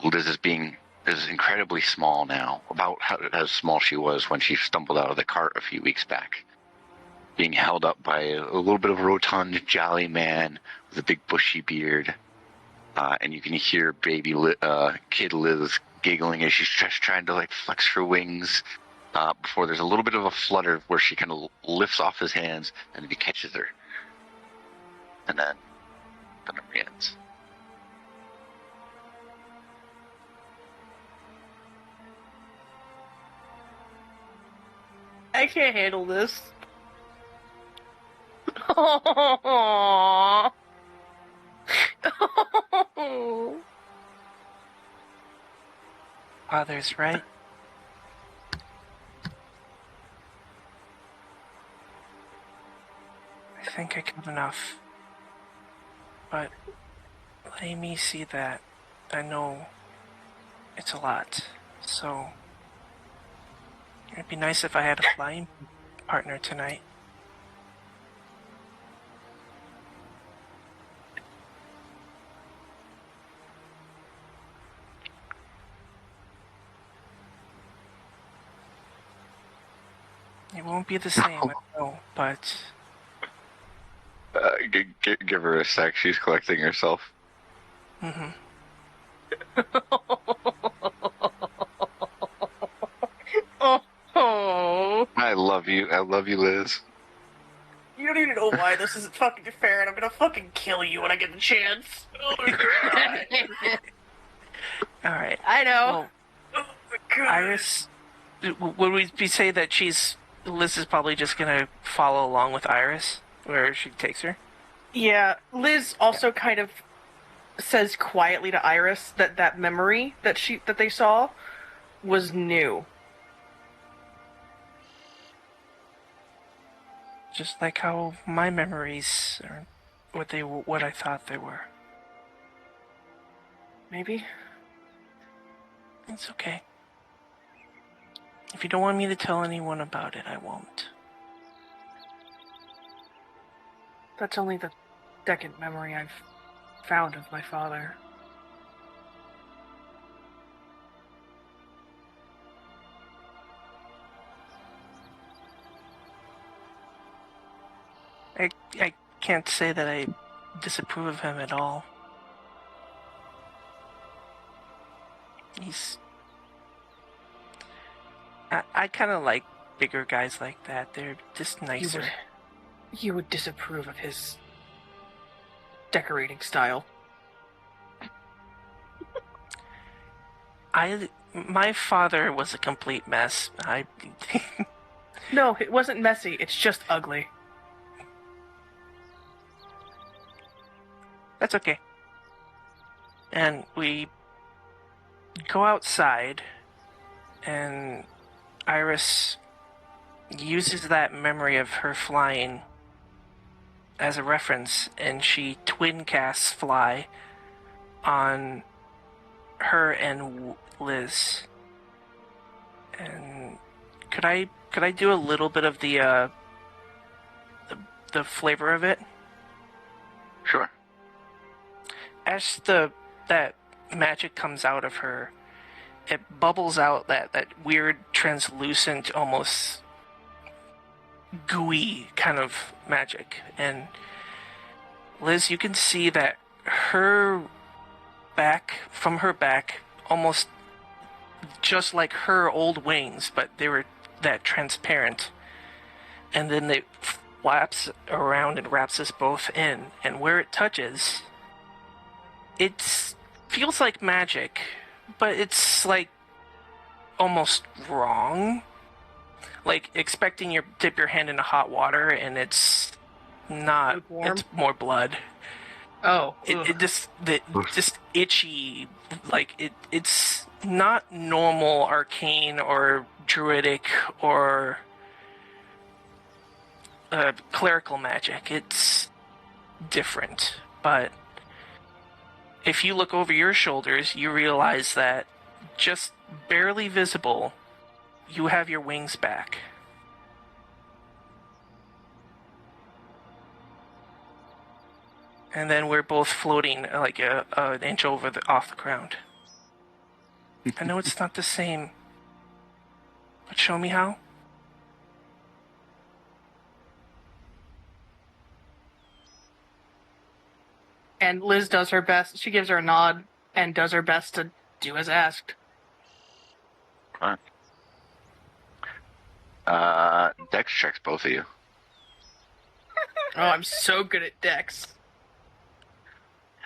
Liz is incredibly small now, about how small she was when she stumbled out of the cart a few weeks back, being held up by a little bit of a rotund, jolly man with a big bushy beard. And you can hear kid Liz giggling as she's just trying to flex her wings, before there's a little bit of a flutter where she kind of lifts off his hands and then he catches her. And then the memory ends. I can't handle this. Aww. Father's right. think I got enough. But let me see that. I know it's a lot. So it'd be nice if I had a flying partner tonight. It won't be the same, I know, but Give her a sec. She's collecting herself. mm-hmm. Oh. I love you. I love you, Liz. You don't even know why this isn't fucking fair, and I'm gonna fucking kill you when I get the chance. Oh my god. Alright. I know. Well, Oh my god. Iris, would we say that Liz is probably just gonna follow along with Iris, where she takes her? Yeah, Liz also kind of says quietly to Iris that that memory that they saw was new. Just like how my memories are what I thought they were. Maybe? It's okay. If you don't want me to tell anyone about it, I won't. That's only the second memory I've found of my father. I can't say that I disapprove of him at all. I kind of like bigger guys like that. They're just nicer. You would disapprove of his decorating style. My father was a complete mess. No, it wasn't messy. It's just ugly. That's okay. And we go outside, and Iris uses that memory of her flying as a reference, and she twin casts fly on her and Liz. And could I do a little bit of the flavor of it? Sure. As that magic comes out of her, it bubbles out that weird translucent, almost gooey kind of magic. And Liz, you can see that from her back, almost just like her old wings, but they were that transparent. And then it flaps around and wraps us both in. And where it touches, it feels like magic, but it's like almost wrong. Like expecting you dip your hand into hot water, and it's not. Lukewarm? It's more blood. Oh. It just itchy. Like it's not normal arcane or druidic or clerical magic. It's different, but if you look over your shoulders, you realize that just barely visible, you have your wings back. And then we're both floating like an inch off the ground. I know it's not the same, but show me how. And Liz does her best. She gives her a nod and does her best to do as asked. Fine. Dex checks both of you. Oh, I'm so good at Dex.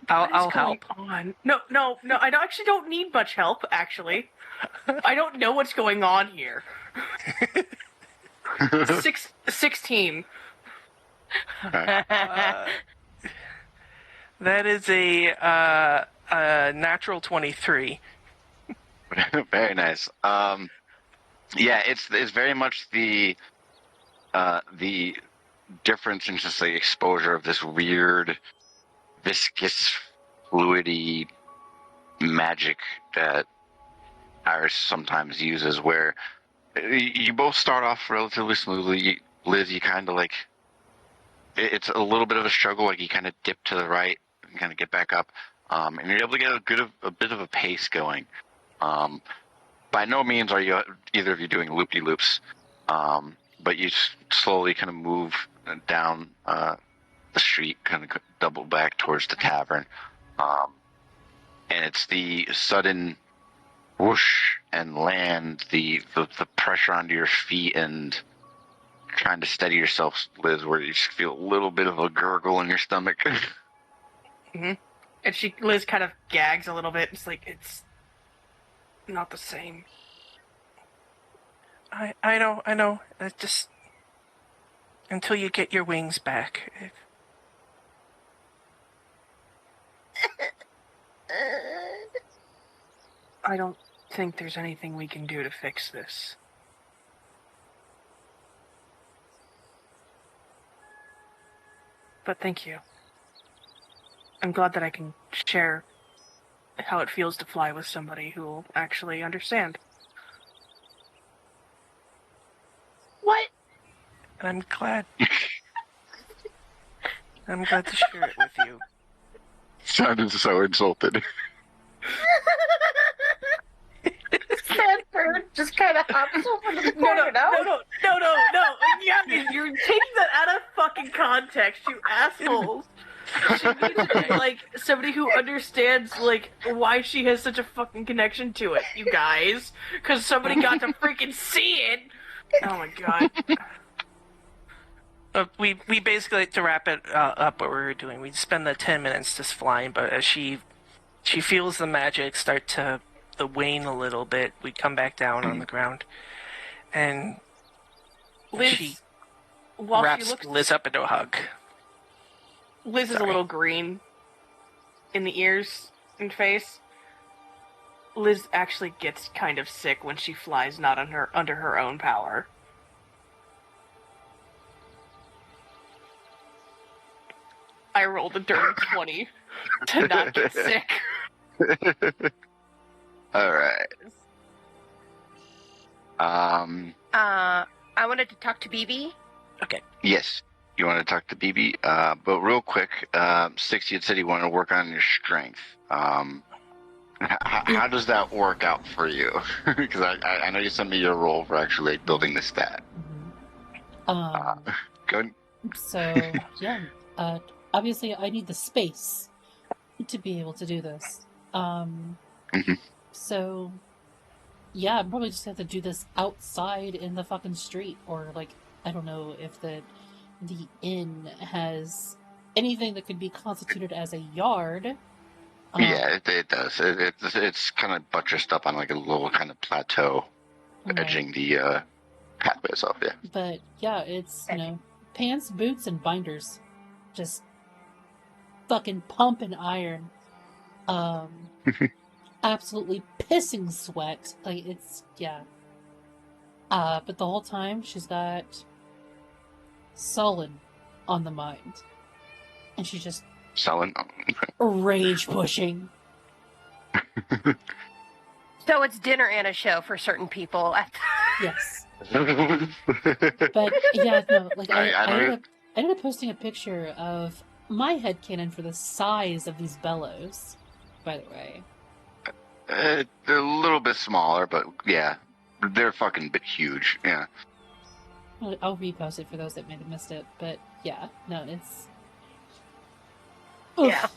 I'll help. On? No, I actually don't need much help, actually. I don't know what's going on here. 16. That is a natural 23. Very nice. Yeah, it's very much the difference in just the exposure of this weird, viscous, fluidy magic that Iris sometimes uses, where you both start off relatively smoothly. Liz, you kind of like, it's a little bit of a struggle, like you kind of dip to the right and kind of get back up, and you're able to get a bit of a pace going. By no means are you either of you doing loop-de-loops, but you slowly kind of move down the street, kind of double back towards the tavern, and it's the sudden whoosh and land, the pressure onto your feet and trying to steady yourself, Liz, where you just feel a little bit of a gurgle in your stomach. Mm-hmm. And Liz kind of gags a little bit. It's like, it's not the same. I know. It's just until you get your wings back. I don't think there's anything we can do to fix this. But thank you. I'm glad that I can share how it feels to fly with somebody who will actually understand. What? And I'm glad. I'm glad to share it with you. Sounded so insulted. Stanford just kind of hops over to point it out. No. Yeah, you're taking that out of fucking context, you assholes. She needs to be, like, somebody who understands, like, why she has such a fucking connection to it, you guys. Because somebody got to freaking see it. Oh my god. We basically, to wrap it up, what we were doing, we spend the 10 minutes just flying, but as she feels the magic start to wane a little bit, we come back down on the ground, and Liz, she while wraps she looks, Liz up into a hug. Liz is a little green in the ears and face. Liz actually gets kind of sick when she flies not under her own power. I rolled a dirty 20 to not get sick. All right. I wanted to talk to BB. Okay. Yes, you want to talk to BB, but real quick, Six, you had said you wanted to work on your strength. How does that work out for you? Because I know you sent me your role for actually building the stat. Good. So, yeah, obviously I need the space to be able to do this. So, yeah, I'm probably just going to have to do this outside in the fucking street, or, like, I don't know if the inn has anything that could be constituted as a yard. Yeah, it does. It's kind of buttressed up on like a little kind of plateau, edging the pathway itself. Yeah. But yeah, it's pants, boots, and binders, just fucking pumping iron. Absolutely pissing sweat. Like it's but the whole time she's got Sullen on the mind, and she's just Sullen. rage pushing. So it's dinner and a show for certain people. Yes. But yeah, no, like I ended up posting a picture of my headcanon for the size of these bellows, by the way. They're a little bit smaller, but yeah, they're fucking bit huge. Yeah. I'll repost it for those that may have missed it, but yeah, no, it's... Yeah.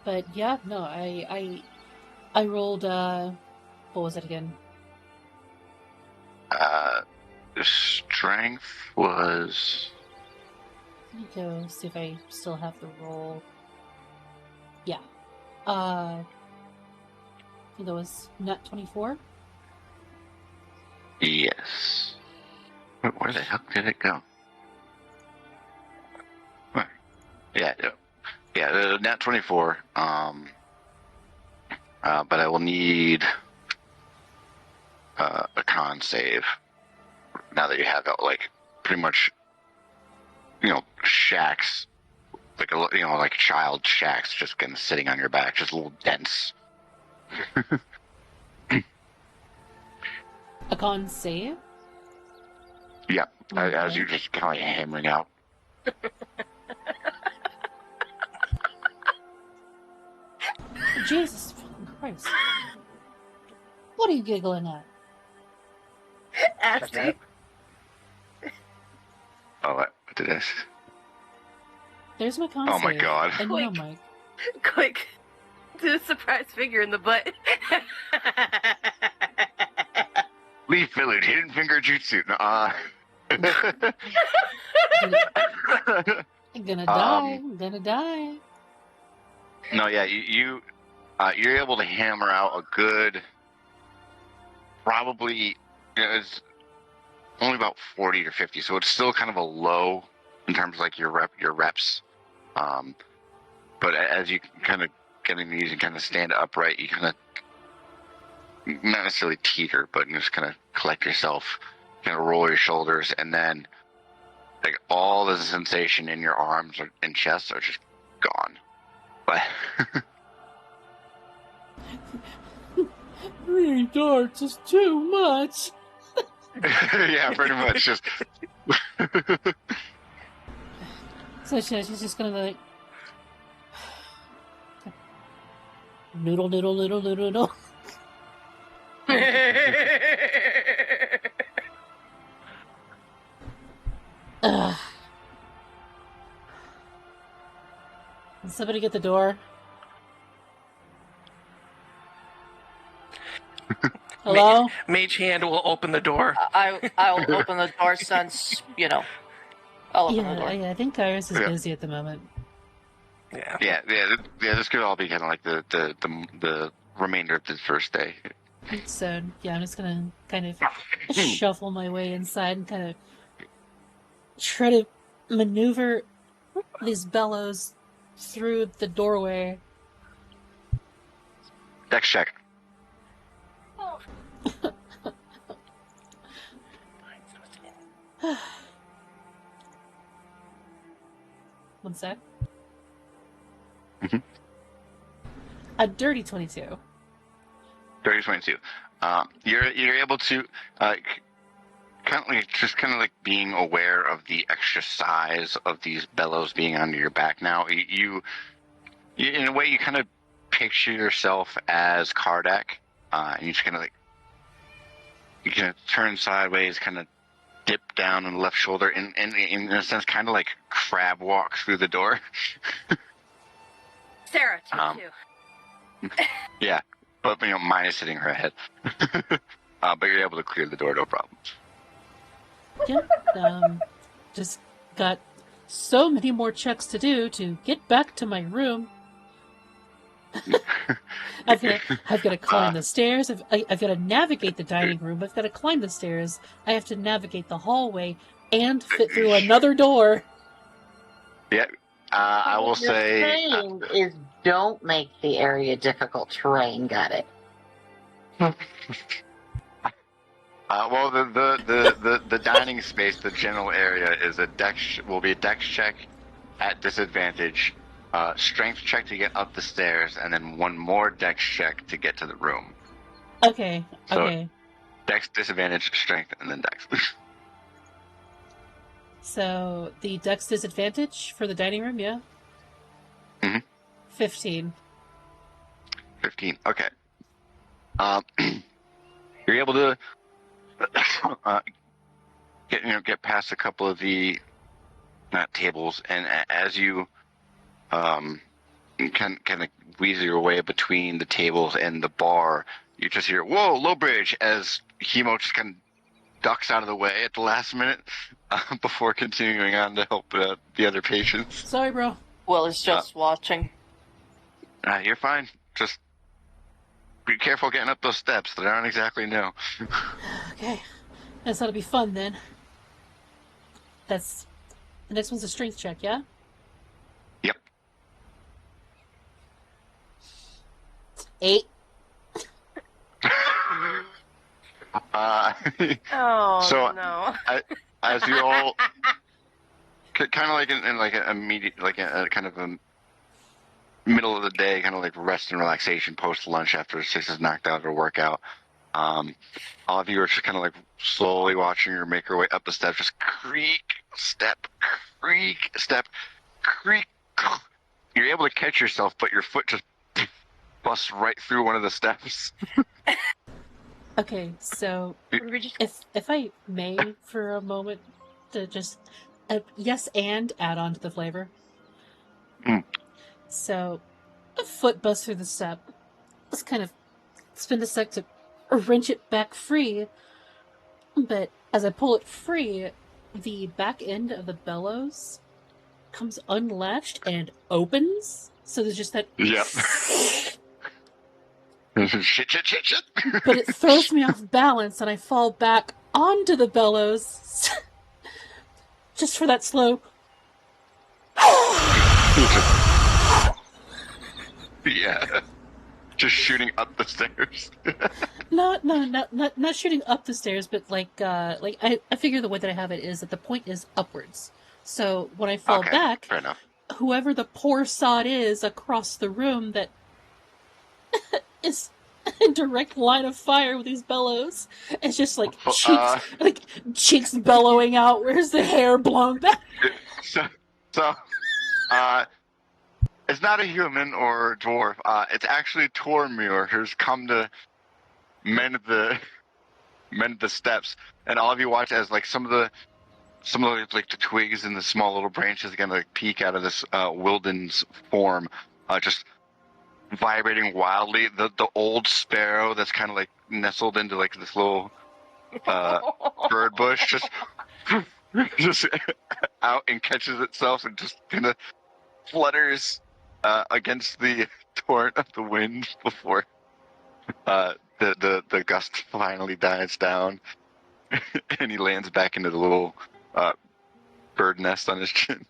But yeah, no, I rolled, what was it again? Strength was... Let me go see if I still have the roll. Yeah. I think it was nat 24. Yes. Where the hell did it go? Yeah, nat 24. But I will need a con save. now that you have like pretty much, shacks, like like child shacks, just kind of sitting on your back, just a little dense. A con save? Yeah, as Okay. you're just kind of like hammering out. Jesus fucking Christ. What are you giggling at? Asty. Oh, what did this? There's my con Oh my save. God. And Quick. no mic. Quick. Do a surprise finger in the butt. Leaf Village, Hidden Finger Jutsu. I'm gonna die. I'm gonna die. No, yeah, you're able to hammer out a good, probably, it's only about 40 or 50, so it's still kind of a low in terms of like your reps. But as you kind of get in these and kind of stand upright, you kind of not necessarily teeter, but you just kind of collect yourself, kind of roll your shoulders, and then like all the sensation in your arms and chest are just gone. But 3 darts is too much. yeah, pretty much just. So she's just gonna be like, noodle, noodle, noodle, noodle, noodle. Ugh. Can somebody get the door? Hello? Mage Hand will open the door. I'll open the door since, I'll open the door. I think Kairos is Yeah. busy at the moment. Yeah. Yeah. This could all be kind of like the remainder of the first day. So, yeah, I'm just gonna kind of shuffle my way inside and kind of try to maneuver these bellows through the doorway. Dex check. One sec. Mhm. A dirty 22. 30-22. You're able to kind of like being aware of the extra size of these bellows being under your back now. You in a way you kind of picture yourself as Kardak, and you just kind of like you kind of turn sideways, kind of dip down on the left shoulder, and in a sense, kind of like crab walk through the door. Sarah, too. Yeah, but minus hitting her head. But you're able to clear the door, no problem. Yeah, just got so many more checks to do to get back to my room. I've got to climb the stairs. I've got to navigate the dining room. I've got to climb the stairs. I have to navigate the hallway and fit through another door. Yeah, I will What you're say. saying is don't make the area difficult terrain. Got it? Well, the dining space, the general area, is will be a dex check at disadvantage, strength check to get up the stairs, and then one more dex check to get to the room. Okay, So- okay. Dex disadvantage, strength, and then dex. So the dex disadvantage for the dining room, yeah? Mhm. 15. 15. Okay. You're able to get past a couple of the tables, and as you kind of weasel your way between the tables and the bar, you just hear "Whoa, low bridge!" as Hemo just kind of ducks out of the way at the last minute before continuing on to help the other patients. Sorry, bro. Will is just watching. You're fine. Just be careful getting up those steps. They aren't exactly new. Okay. That's ought to be fun then. That's... The next one's a strength check, yeah? Yep. 8. Oh So- no. As you all, kind of like in like a immediate, like a kind of a middle of the day, kind of like rest and relaxation post lunch after Six is knocked out of her workout. All of you are just kind of like slowly watching her make her way up the steps, just creak, step, creak, step, creak. You're able to catch yourself, but your foot just busts right through one of the steps. Okay, so We just if I may for a moment to just yes and add on to the flavor. Mm. So a foot busts through the step. Let's kind of spin a sec to wrench it back free. But as I pull it free, the back end of the bellows comes unlatched and opens. So there's just that. Yep. Shit. But it throws me off balance and I fall back onto the bellows. Just for that slow. Yeah. Just shooting up the stairs. Not shooting up the stairs, but I figure the way that I have it is that the point is upwards. So when I fall Okay, back, fair enough. whoever the poor sod is across the room that is in direct line of fire with these bellows, it's just like cheeks bellowing out. Where's the hair blown back? So, it's not a human or a dwarf. It's actually Tormir who's come to mend the steps, and all of you watch as like some of the like the twigs and the small little branches again like peek out of this Wilden's form, just vibrating wildly. The old sparrow that's kind of like nestled into like this little bird bush just out and catches itself and just kind of flutters against the torrent of the wind before the gust finally dies down and he lands back into the little bird nest on his chin.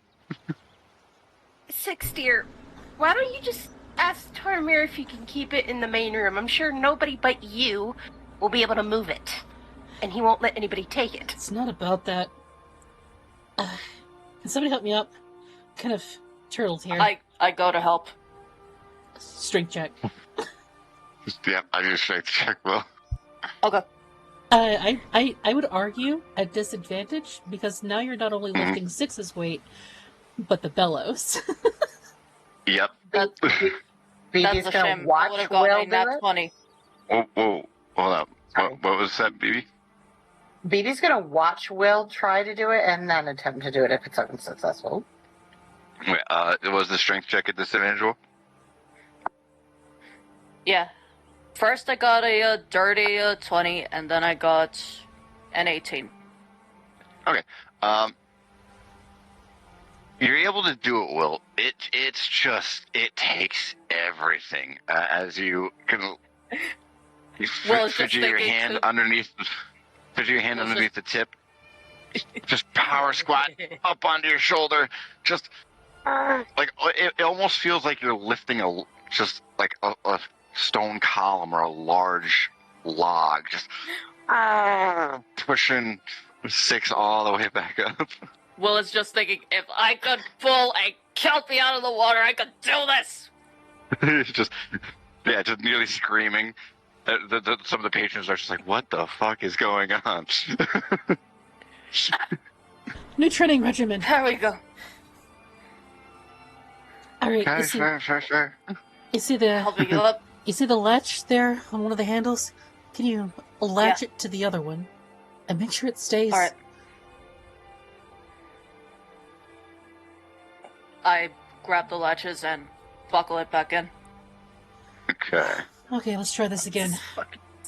Six dear, why don't you just ask Tormir if you can keep it in the main room? I'm sure nobody but you will be able to move it, and he won't let anybody take it. It's not about that. Can somebody help me up? Kind of turtled here. I go to help. Strength check. Yeah, I need a strength check, Will. Okay. I would argue at disadvantage because now you're not only lifting Six's weight, but the bellows. Yep. That's BB's a gonna shame. I watch would have gotten Will a do nat it. 20. Whoa, hold up. Sorry. What was that, BB? BB's gonna watch Will try to do it and then attempt to do it if it's unsuccessful. Wait, was the strength check at disadvantage roll? Yeah. First I got a dirty 20, and then I got an 18. Okay. You're able to do it, Will. It takes everything as you can. Well, it's just fidget your thinking hand to- underneath the tip. Just power squat up onto your shoulder. Just like it almost feels like you're lifting a stone column or a large log. Just pushing Six all the way back up. Will is just thinking, if I could pull a kelpie out of the water, I could do this! just nearly screaming. Some of the patrons are just like, "What the fuck is going on?" New training regimen. There we go. All right, Okay, sure. you see the Helping you up. you see the latch there on one of the handles. Can you latch it to the other one and make sure it stays? Alright. I grab the latches and buckle it back in. Okay. Okay, let's try this again.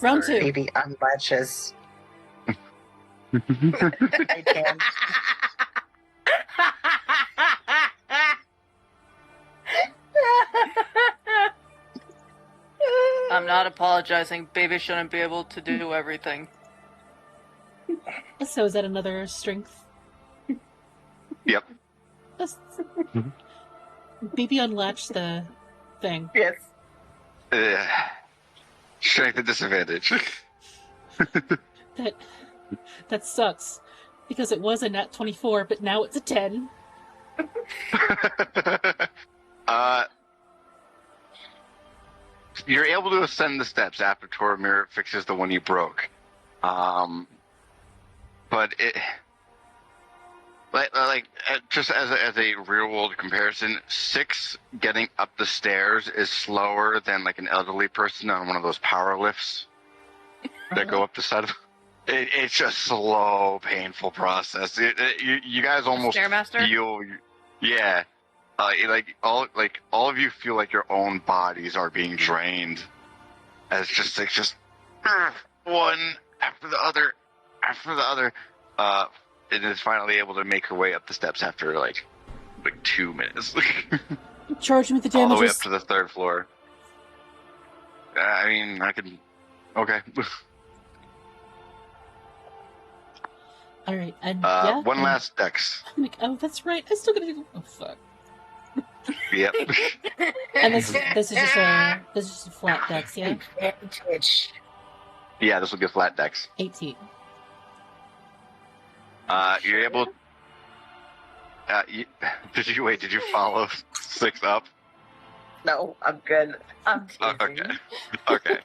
Round 2. BB unlatches. I can. I'm not apologizing. Baby shouldn't be able to do everything. So is that another strength? Yep. BB unlatched the thing. Yes. Strength at disadvantage. That sucks. Because it was a nat 24, but now it's a 10. You're able to ascend the steps after Tormir fixes the one you broke. But it, just as a real world comparison, 6 getting up the stairs is slower than like an elderly person on one of those power lifts that go up the side of. It's just slow, painful process. You guys almost Stairmaster? feel, yeah. All of you feel like your own bodies are being drained, as just one after the other, and is finally able to make her way up the steps after like 2 minutes. Charge me with the All the way damages. up to the 3rd floor. I mean, I can. Okay. Alright, and one last dex. I'm like, oh, that's right. I still gotta do. Oh, fuck. Yep. And this is just a flat dex, yeah? Advantage. Yeah, this will be a flat dex. 18. You're able. Did you follow 6 up? No, I'm good. I'm teasing. Okay.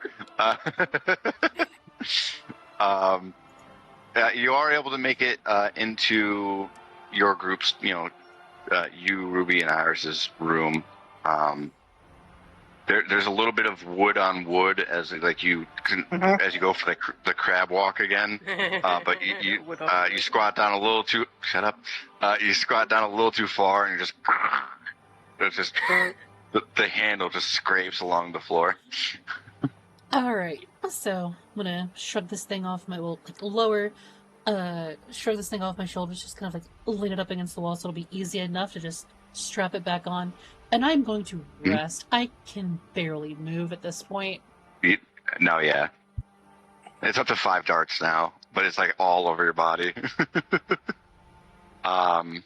You are able to make it into your group's, you, Ruby, and Iris's room. There's a little bit of wood on wood as you go for the crab walk again, but you squat down a little too. Shut up. You squat down a little too far, and the handle just scrapes along the floor. Alright, so I'm gonna shrug this thing off shrug this thing off my shoulders, just kind of lean it up against the wall so it'll be easy enough to just strap it back on. And I'm going to rest. I can barely move at this point. No, yeah. It's up to 5 darts now, but it's all over your body. Well,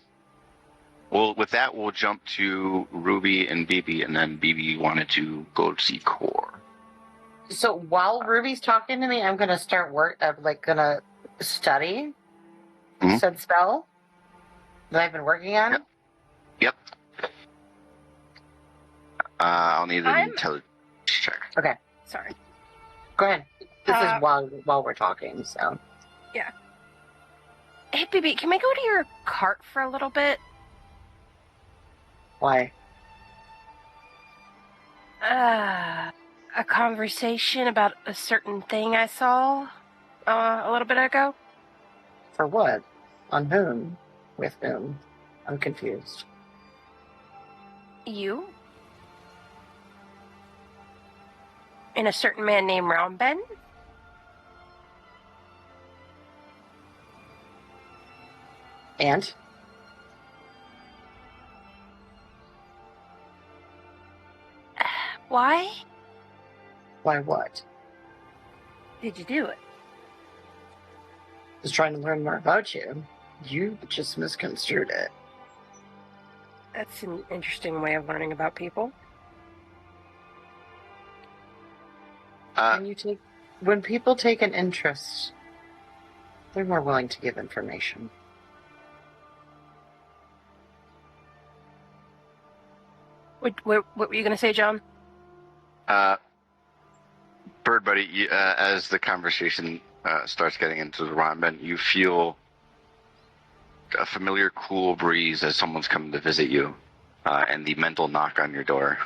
with that, we'll jump to Ruby and BB, and then BB wanted to go see Core. So while Ruby's talking to me, I'm gonna start gonna study said spell that I've been working on. Yep. I'll need an intelligence check. Okay. Sorry. Go ahead. This is while we're talking, so. Yeah. Hey, BB, can we go to your cart for a little bit? Why? A conversation about a certain thing I saw a little bit ago. For what? On whom? With whom? I'm confused. You? And a certain man named Romben? And? Why Why what? did you do it? I was trying to learn more about you. You just misconstrued it. That's an interesting way of learning about people. When people take an interest, they're more willing to give information. What were you going to say, John? Bird Buddy, as the conversation starts getting into the ramen, you feel a familiar cool breeze as someone's coming to visit you, and the mental knock on your door.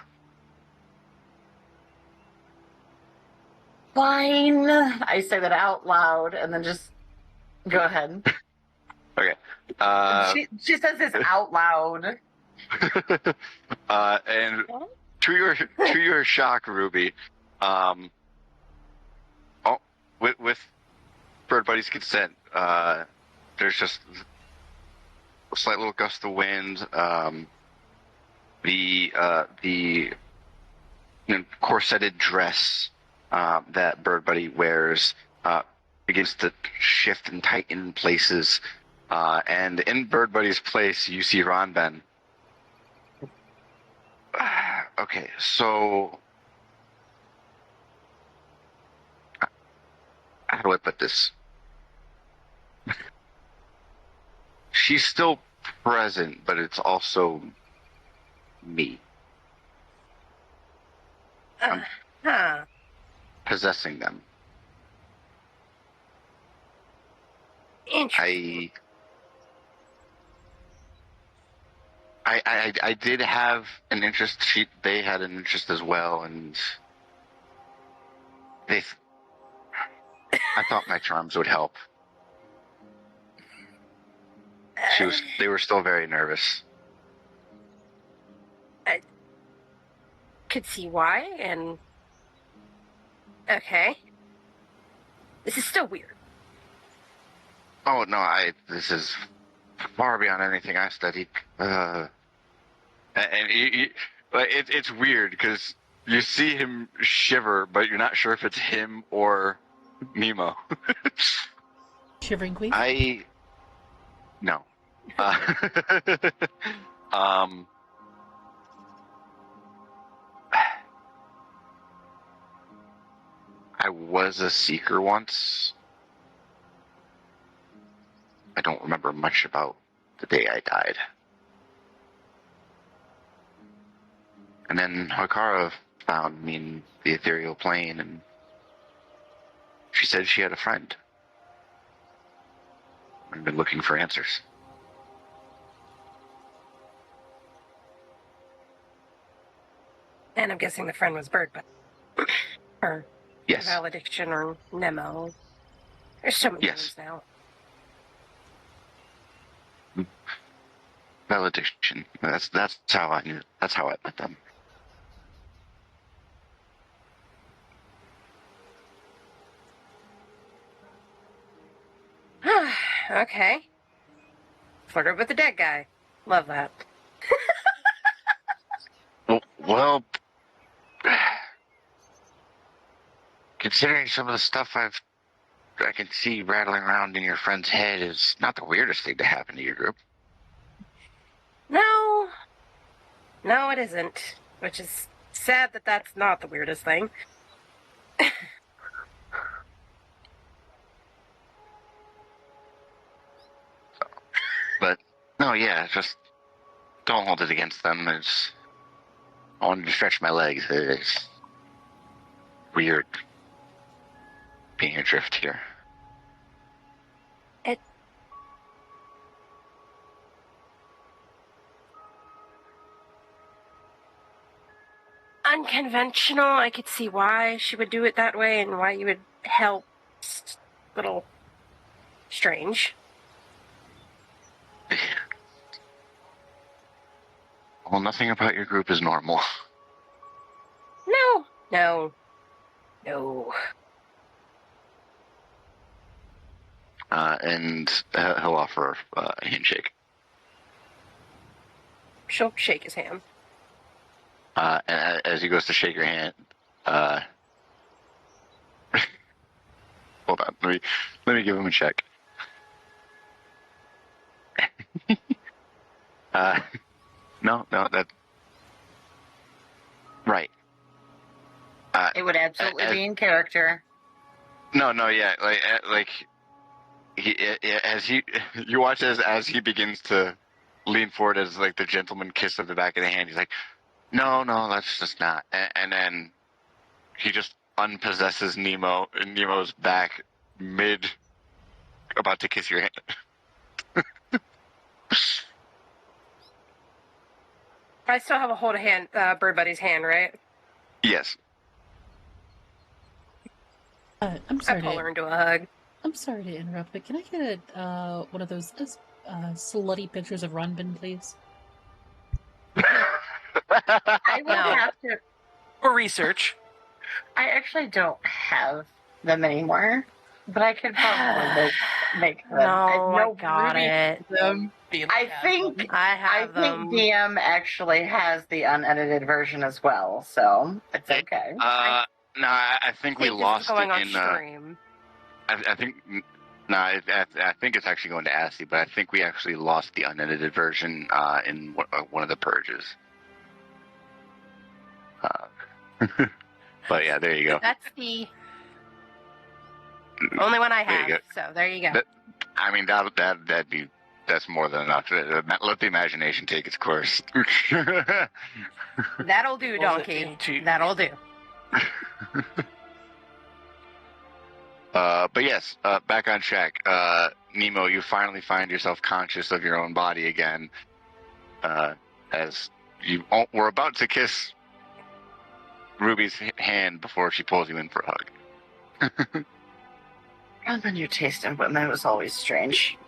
Fine. I say that out loud and then just go ahead. Okay. She says this out loud. And to your shock, Ruby, with Bird Buddy's consent, there's just a slight little gust of wind. The corseted dress that Bird Buddy wears begins to shift and tighten in places. And in Bird Buddy's place, you see Ronben. Okay, so how do I put this? she's still present, but it's also me. Huh. Possessing them. Interesting. I did have an interest. They had an interest as well, and I thought my charms would help. They were still very nervous. I could see why, and okay. This is still weird. Oh no, this is far beyond anything I studied. And it's weird because you see him shiver, but you're not sure if it's him or Nemo. Shivering Queen? No. I was a seeker once. I don't remember much about the day I died. And then Hakara found me in the ethereal plane, and she said she had a friend. I've been looking for answers. And I'm guessing the friend was Bird, but or Yes. Valediction or Nemo. There's so many names now. Valediction. That's how I knew. That's how I met them. Okay. Flirted with the dead guy. Love that. Well, considering some of the stuff I can see rattling around in your friend's head is not the weirdest thing to happen to your group. No, it isn't. Which is sad that that's not the weirdest thing. But no, yeah, just don't hold it against them. I wanted to stretch my legs. It's weird being adrift here. Unconventional. I could see why she would do it that way and why you would help. It's a little strange. Well, nothing about your group is normal. No. And he'll offer a handshake. She'll shake his hand. And as he goes to shake your hand, hold on, let me give him a check. No, that right. It would absolutely be in character. No, yeah, like you watch as he begins to lean forward as like the gentleman kiss of the back of the hand. He's like, no, that's just not. And then he just unpossesses Nemo, and Nemo's back about to kiss your hand. I still have a hold of Bird Buddy's hand, right? Yes. I'm sorry. I pull her into a hug. I'm sorry to interrupt, but can I get one of those slutty pictures of Runbin, please? I would have to. Or research. I actually don't have them anymore, but I could probably make them. I got it. I think DM actually has the unedited version as well, so it's okay. No, I think we lost going it on in. stream. I think. No, I think it's actually going to ASCII, but I think we actually lost the unedited version in one of the purges. But yeah, there you go. That's the only one I have. So there you go. I mean, that'd be That's more than enough. Let the imagination take its course. That'll do, donkey. That'll do. But yes, back on track. Nemo, you finally find yourself conscious of your own body again, as you were about to kiss Ruby's hand before she pulls you in for a hug. And then you taste him, but that was always strange.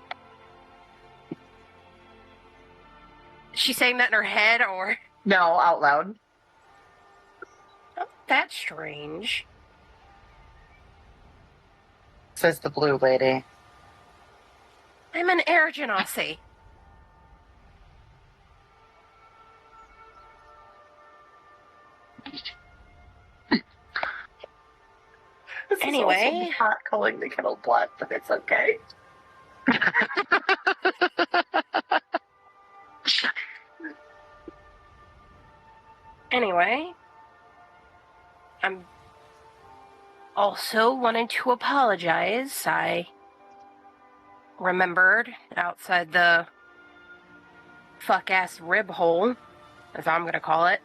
Is she saying that in her head, or? No, out loud. Oh, that's strange. Says the blue lady. I'm an air genasi. Anyway, hot calling the kettle black, but it's okay. Anyway, I'm also wanting to apologize. I remembered outside the fuck-ass rib hole, as I'm gonna call it,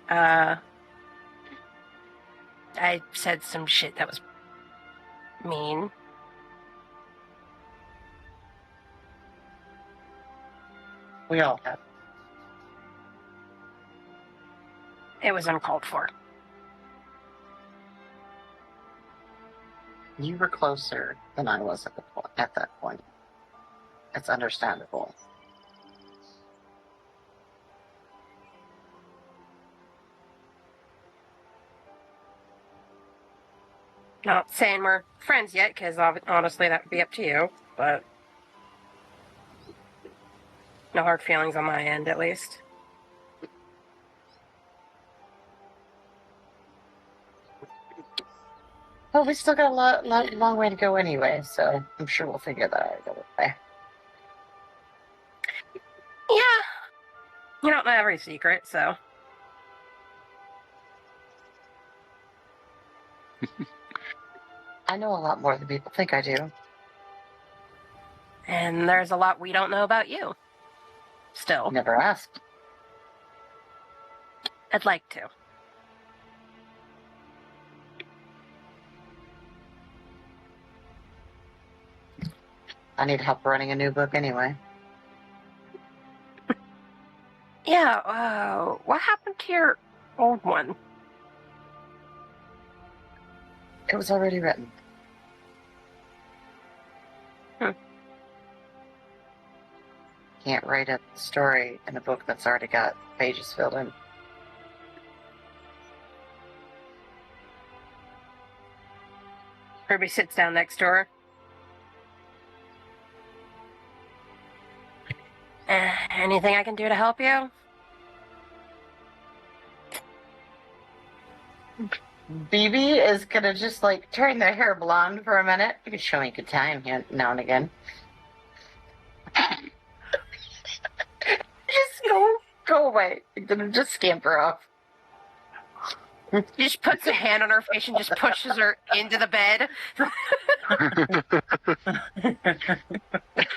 I said some shit that was mean. We all have. It was uncalled for. You were closer than I was at that point. It's understandable. Not saying we're friends yet, because honestly that would be up to you, but no hard feelings on my end, at least. Well, we still got a long way to go anyway, so I'm sure we'll figure that out either way. Yeah. You don't know every secret, so. I know a lot more than people think I do. And there's a lot we don't know about you. Still. Never asked. I'd like to. I need help running a new book anyway. Yeah, what happened to your old one? It was already written. Can't write a story in a book that's already got pages filled in. Ruby sits down next to her. Anything I can do to help you? BB is gonna just like turn their hair blonde for a minute. You can show me good time here now and again. Just go away. You're gonna just scamper off. He just puts a hand on her face and just pushes her into the bed.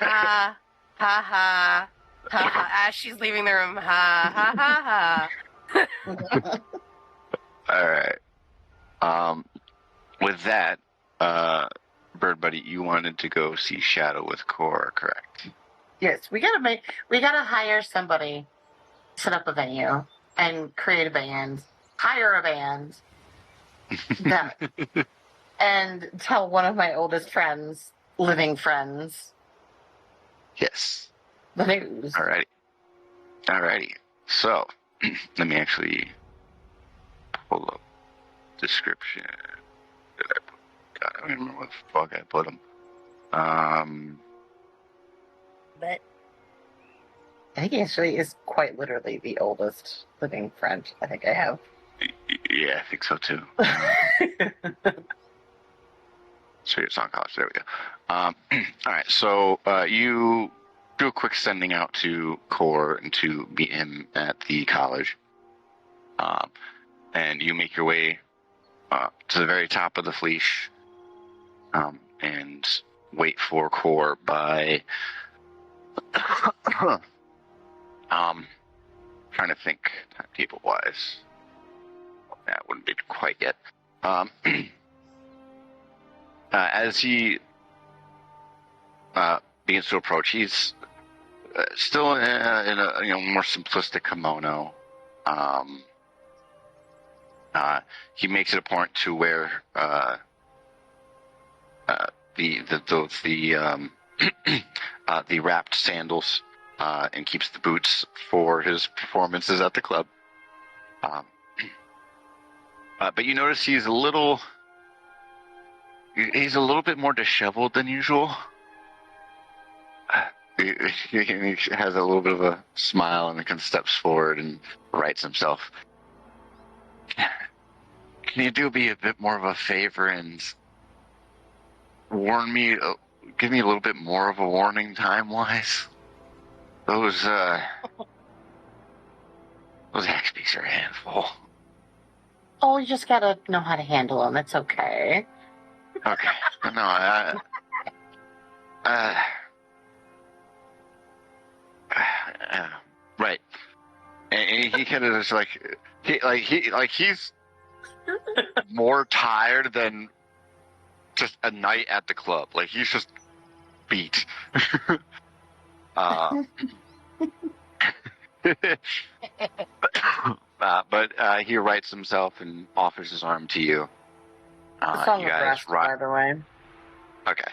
Ha ha ha. Ha ha. As she's leaving the room. Ha ha ha ha. All right. With that, Bird Buddy, you wanted to go see Shadow with Core, correct? Yes, we gotta hire somebody, set up a venue, and create a band, hire a band, and tell one of my oldest friends, living friends, Yes. the news. Alrighty. So, let me actually pull up description. Did I put? God, I don't even remember what the fuck I put them. But I think he actually is quite literally the oldest living friend I think I have. Yeah, I think so too. So it's on college. There we go. All right. So you do a quick sending out to Core and to meet him at the college, and you make your way to the very top of the Fleesh, and wait for Core by Trying to think timetable wise. That wouldn't be quite yet. As he begins to approach, he's still in a more simplistic kimono. He makes it a point to wear the wrapped sandals and keeps the boots for his performances at the club. But you notice he's a little bit more disheveled than usual. He has a little bit of a smile and kind of steps forward and writes himself. Can you do me a bit more of a favor and warn me, give me a little bit more of a warning time-wise? Those Axbeaks are a handful. Oh, you just gotta know how to handle them. It's okay. Okay. No, right. And he kind of is he's more tired than just a night at the club. Like he's just beat. But he writes himself and offers his arm to you. It's on you the guys breast, by the way. Okay.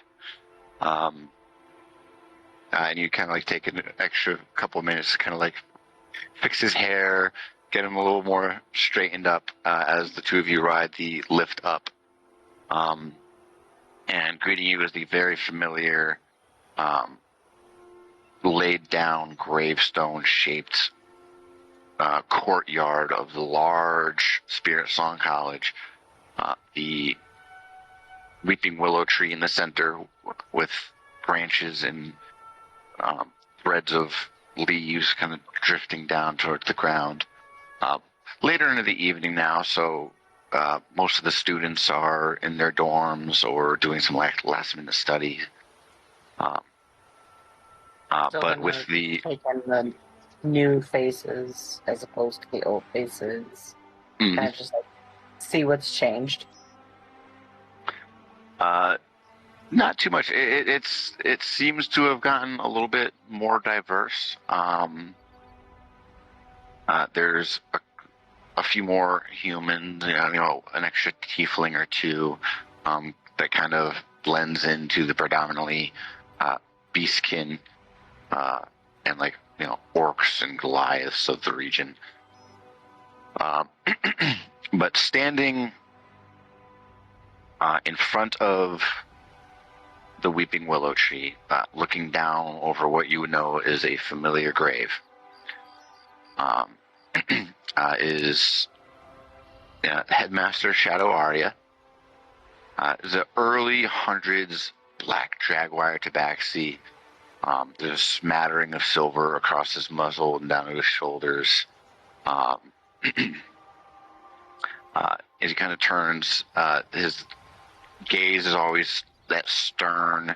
And you kind of like take an extra couple of minutes to kind of like fix his hair, get him a little more straightened up as the two of you ride the lift up. And greeting you is the very familiar laid down gravestone-shaped courtyard of the large Spirit Song College. The weeping willow tree in the center with branches and threads of leaves kind of drifting down towards the ground. Later into the evening now, so most of the students are in their dorms or doing some last-minute study. But with taking the new faces as opposed to the old faces, kind of just like see what's changed. Not too much. It seems to have gotten a little bit more diverse. There's a few more humans, an extra tiefling or two that kind of blends into the predominantly beastkin and orcs and Goliaths of the region. But standing in front of the weeping willow tree, looking down over what you would know is a familiar grave, is Headmaster Shadow Aria. Is an early hundreds black jaguar tabaxi. There's a smattering of silver across his muzzle and down to his shoulders. As he kind of turns, his gaze is always that stern,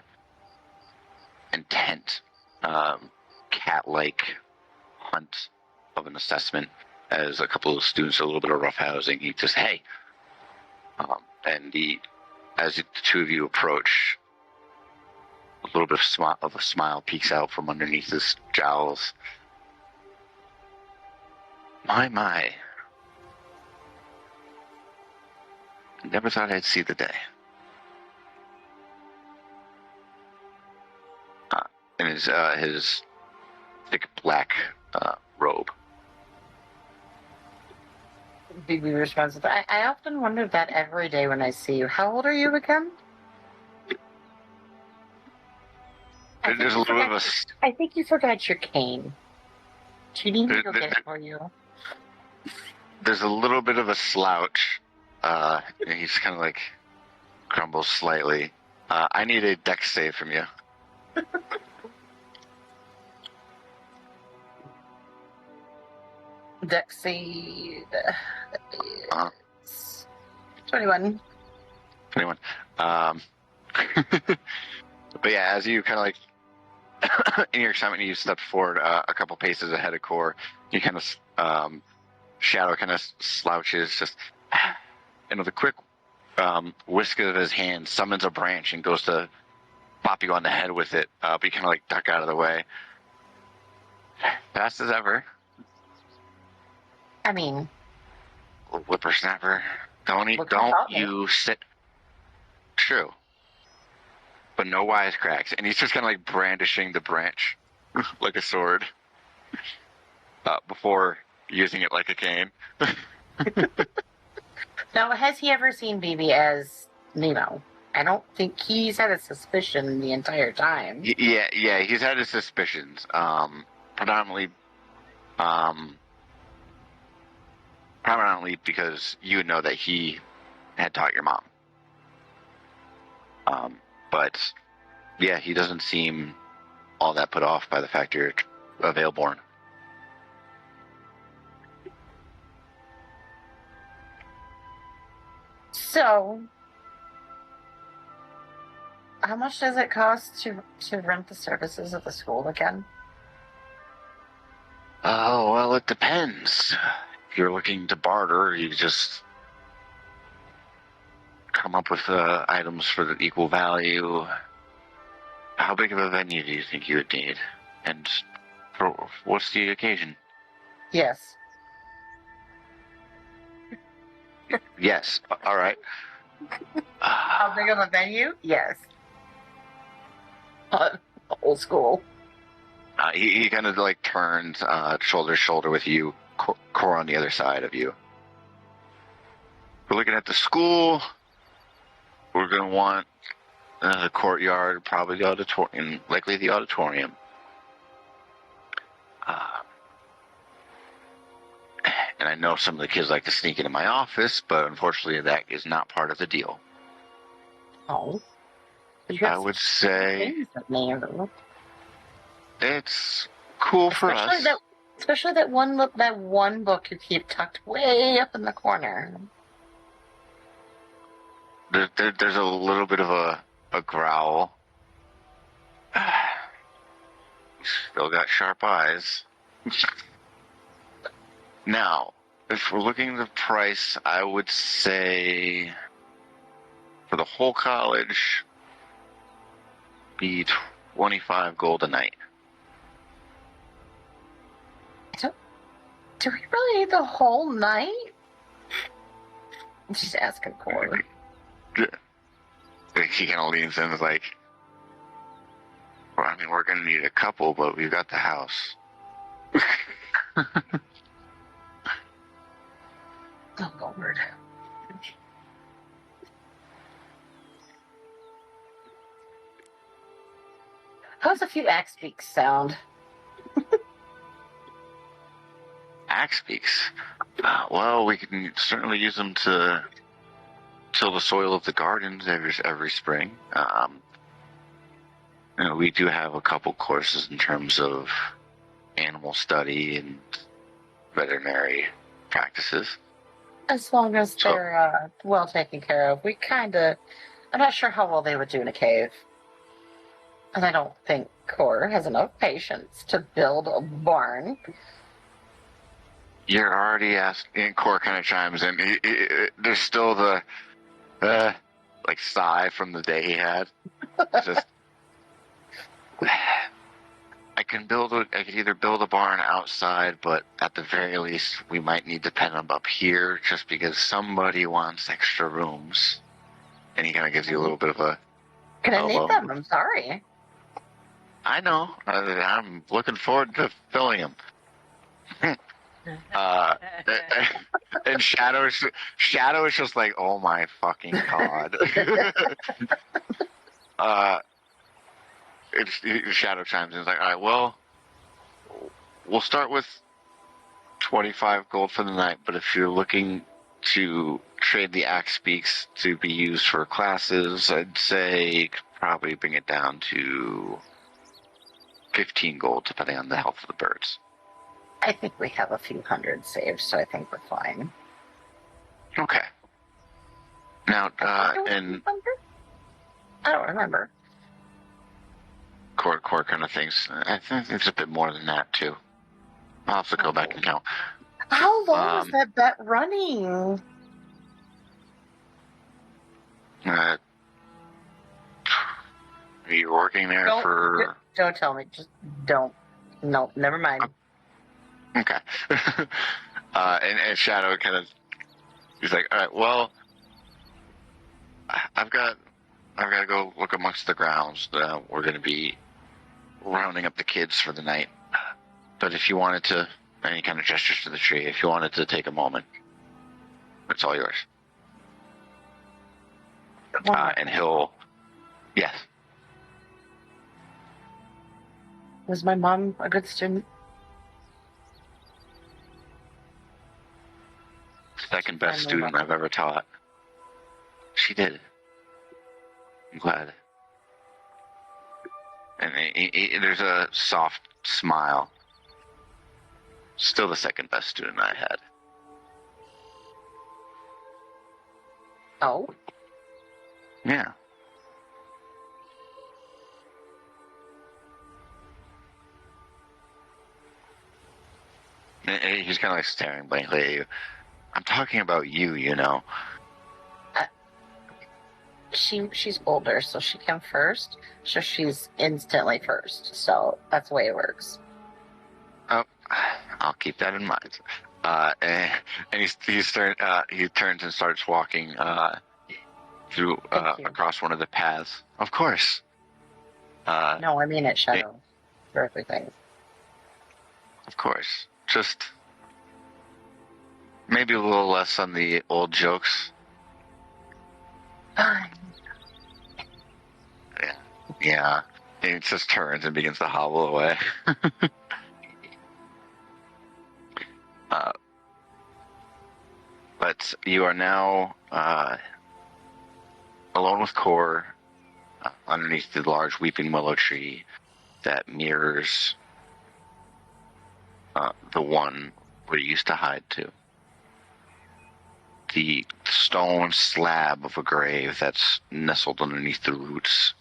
intent, cat-like hunt of an assessment. As a couple of students, a little bit of roughhousing, he just, hey. As the two of you approach, a little bit of a smile peeks out from underneath his jowls. My. Never thought I'd see the day. In his thick black robe. BB responds, I often wonder that every day when I see you. How old are you again? There's a little bit of I think you forgot your cane. Do you need me to go get it for you? There's a little bit of a slouch. And he's kind of like crumbles slightly. I need a dex save from you. Dex save. 21. 21. But yeah, as you kind of like in your excitement, you stepped forward a couple paces ahead of Core. You kind of Shadow kind of slouches, just and with a quick whisk of his hand, summons a branch and goes to pop you on the head with it. But you kind of like duck out of the way. Fast as ever. I mean, Whippersnapper. Don't you sit. True. But no wisecracks. And he's just kind of like brandishing the branch like a sword before using it like a cane. Now, has he ever seen BB as Nemo? I don't think he's had a suspicion the entire time. Yeah, he's had his suspicions. Predominantly because you know that he had taught your mom. But yeah, he doesn't seem all that put off by the fact you're a Veilborn. So, how much does it cost to rent the services of the school again? Oh, well, it depends. If you're looking to barter, you just come up with items for the equal value. How big of a venue do you think you would need? And for what's the occasion? Yes. Yes. All right. How big of a venue? Yes. Old school. He kind of like turns shoulder to shoulder with you, Core on the other side of you. We're looking at the school. We're going to want the courtyard, probably the auditorium, likely the auditorium. And I know some of the kids like to sneak into my office, but unfortunately that is not part of the deal. Oh. I would say things that may have- it's cool for us. Especially that one book you keep tucked way up in the corner. There's a little bit of a growl. Still got sharp eyes. Now, if we're looking at the price, I would say for the whole college, be 25 gold a night. Do we really need the whole night? I'm just asking Core. He kind of leans in and is like, well, I mean, we're going to need a couple, but we've got the house. Oh, Lord. How's a few axe beaks sound? Axe beaks. Well, we can certainly use them to till the soil of the gardens every spring. We do have a couple courses in terms of animal study and veterinary practices. As long as they're well taken care of. I'm not sure how well they would do in a cave. And I don't think Core has enough patience to build a barn. You're already asking, and Core kind of chimes in. There's still the sigh from the day he had. Just, I could either build a barn outside, but at the very least, we might need to pen them up here, just because somebody wants extra rooms. And he kind of gives you a little bit of a. Gonna need them. I'm sorry. I know. I'm looking forward to filling them. And Shadow is just like, oh my fucking god. Shadow chimes in. It's like, all right, well, we'll start with 25 gold for the night, but if you're looking to trade the axe beaks to be used for classes, I'd say you could probably bring it down to 15 gold, depending on the health of the birds. I think we have a few hundred saved, so I think we're fine. Okay. Now, I don't remember. Core kind of thinks, I think it's a bit more than that, too. I'll have to go back and count. How long was that bet running? Are you working there for... Don't tell me. Just don't. No, never mind. Okay. And Shadow kind of... He's like, all right, well... I've got to go look amongst the grounds. We're going to be rounding up the kids for the night. But if you wanted to... Any kind of gestures to the tree, if you wanted to take a moment, it's all yours. And he'll... Yes. Was my mom a good student? Second best student I've ever taught. She did. I'm glad. And there's a soft smile. Still the second best student I had. Oh? Yeah. And he's kind of like staring blankly at you. I'm talking about you, you know. She's older, so she came first. So she's instantly first. So that's the way it works. Oh, I'll keep that in mind. And he turns and starts walking through across one of the paths. Of course. No, I mean it, Shadow. For everything. Of course. Just maybe a little less on the old jokes. Yeah. And it just turns and begins to hobble away. But you are now alone with Core underneath the large weeping willow tree that mirrors the one where you used to hide to. The stone slab of a grave that's nestled underneath the roots.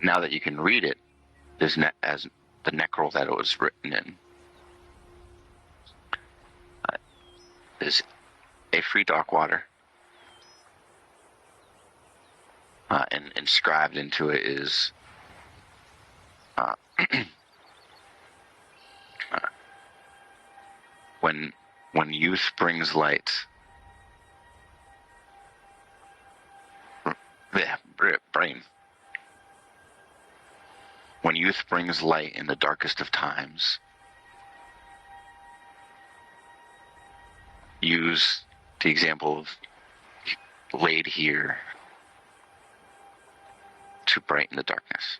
Now that you can read it, as the necrol that it was written in, is a free dark water. And inscribed into it is when youth brings light. Brain. When youth brings light in the darkest of times, use the example of laid here to brighten the darkness.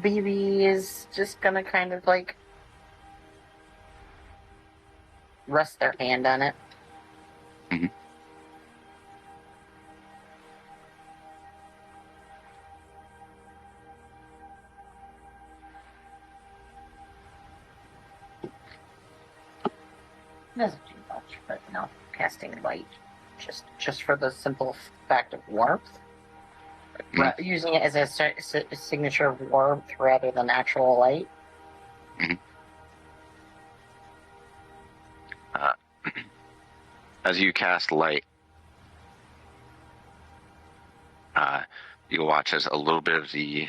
BB is just gonna kind of like rest their hand on it. Mm-hmm. Doesn't do much, but no, casting light just for the simple fact of warmth. Using it as a signature of warmth rather than actual light. Mm-hmm. As you cast light, you watch as a little bit of the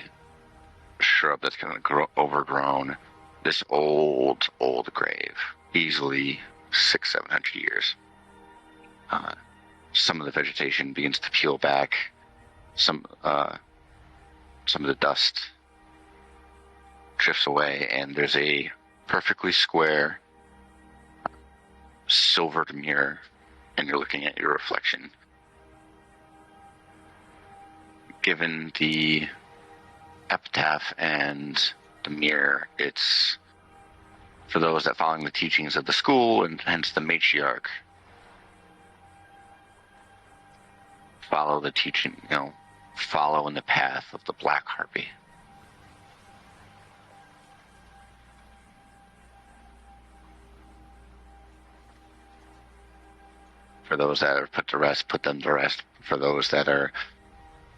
shrub that's kind of overgrown, this old grave, easily 600-700 years. Some of the vegetation begins to peel back. Some of the dust drifts away, and there's a perfectly square silvered mirror, and you're looking at your reflection. Given the epitaph and the mirror, it's For those that following the teachings of the school, and hence the matriarch, follow the teaching, follow in the path of the Black Harpy. For those that are put to rest, put them to rest. For those that are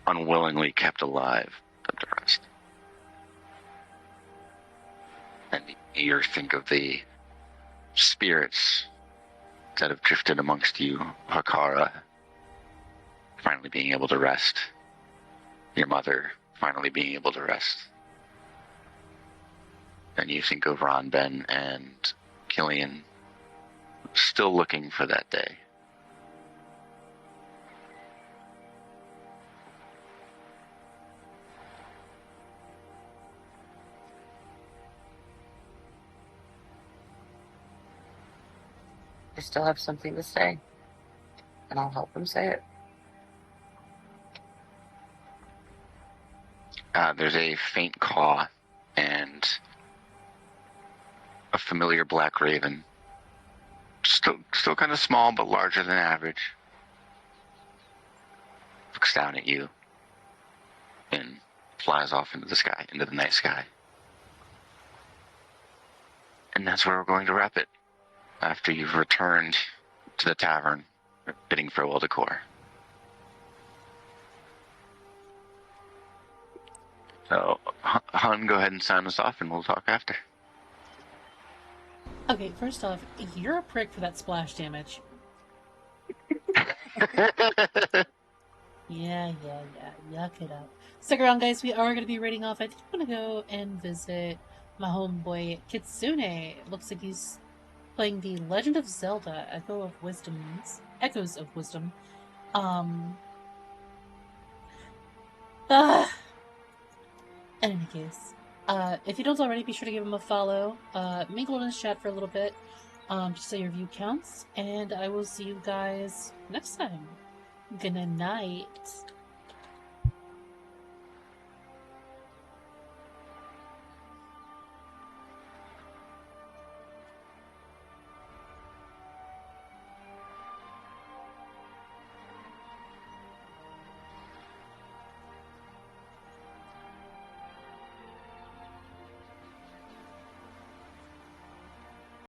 unwillingly kept alive, put them to rest. And you think of the spirits that have drifted amongst you, Hakara finally being able to rest, your mother finally being able to rest. And you think of Ron Ben and Killian still looking for that day. I still have something to say, and I'll help him say it. There's a faint caw and a familiar black raven, still kind of small but larger than average, looks down at you and flies off into the sky, into the night sky. And that's where we're going to wrap it, after you've returned to the tavern, bidding farewell to Kor. So, Hun, go ahead and sign us off, and we'll talk after. Okay, first off, you're a prick for that splash damage. Yeah, yuck it up. Stick around, guys, we are going to be raiding off. I think I'm going to go and visit my homeboy Kitsune. It looks like he's playing The Legend of Zelda, Echoes of Wisdom. In any case, if you don't already, be sure to give him a follow. Mingle in his chat for a little bit, just so your view counts. And I will see you guys next time. Good night.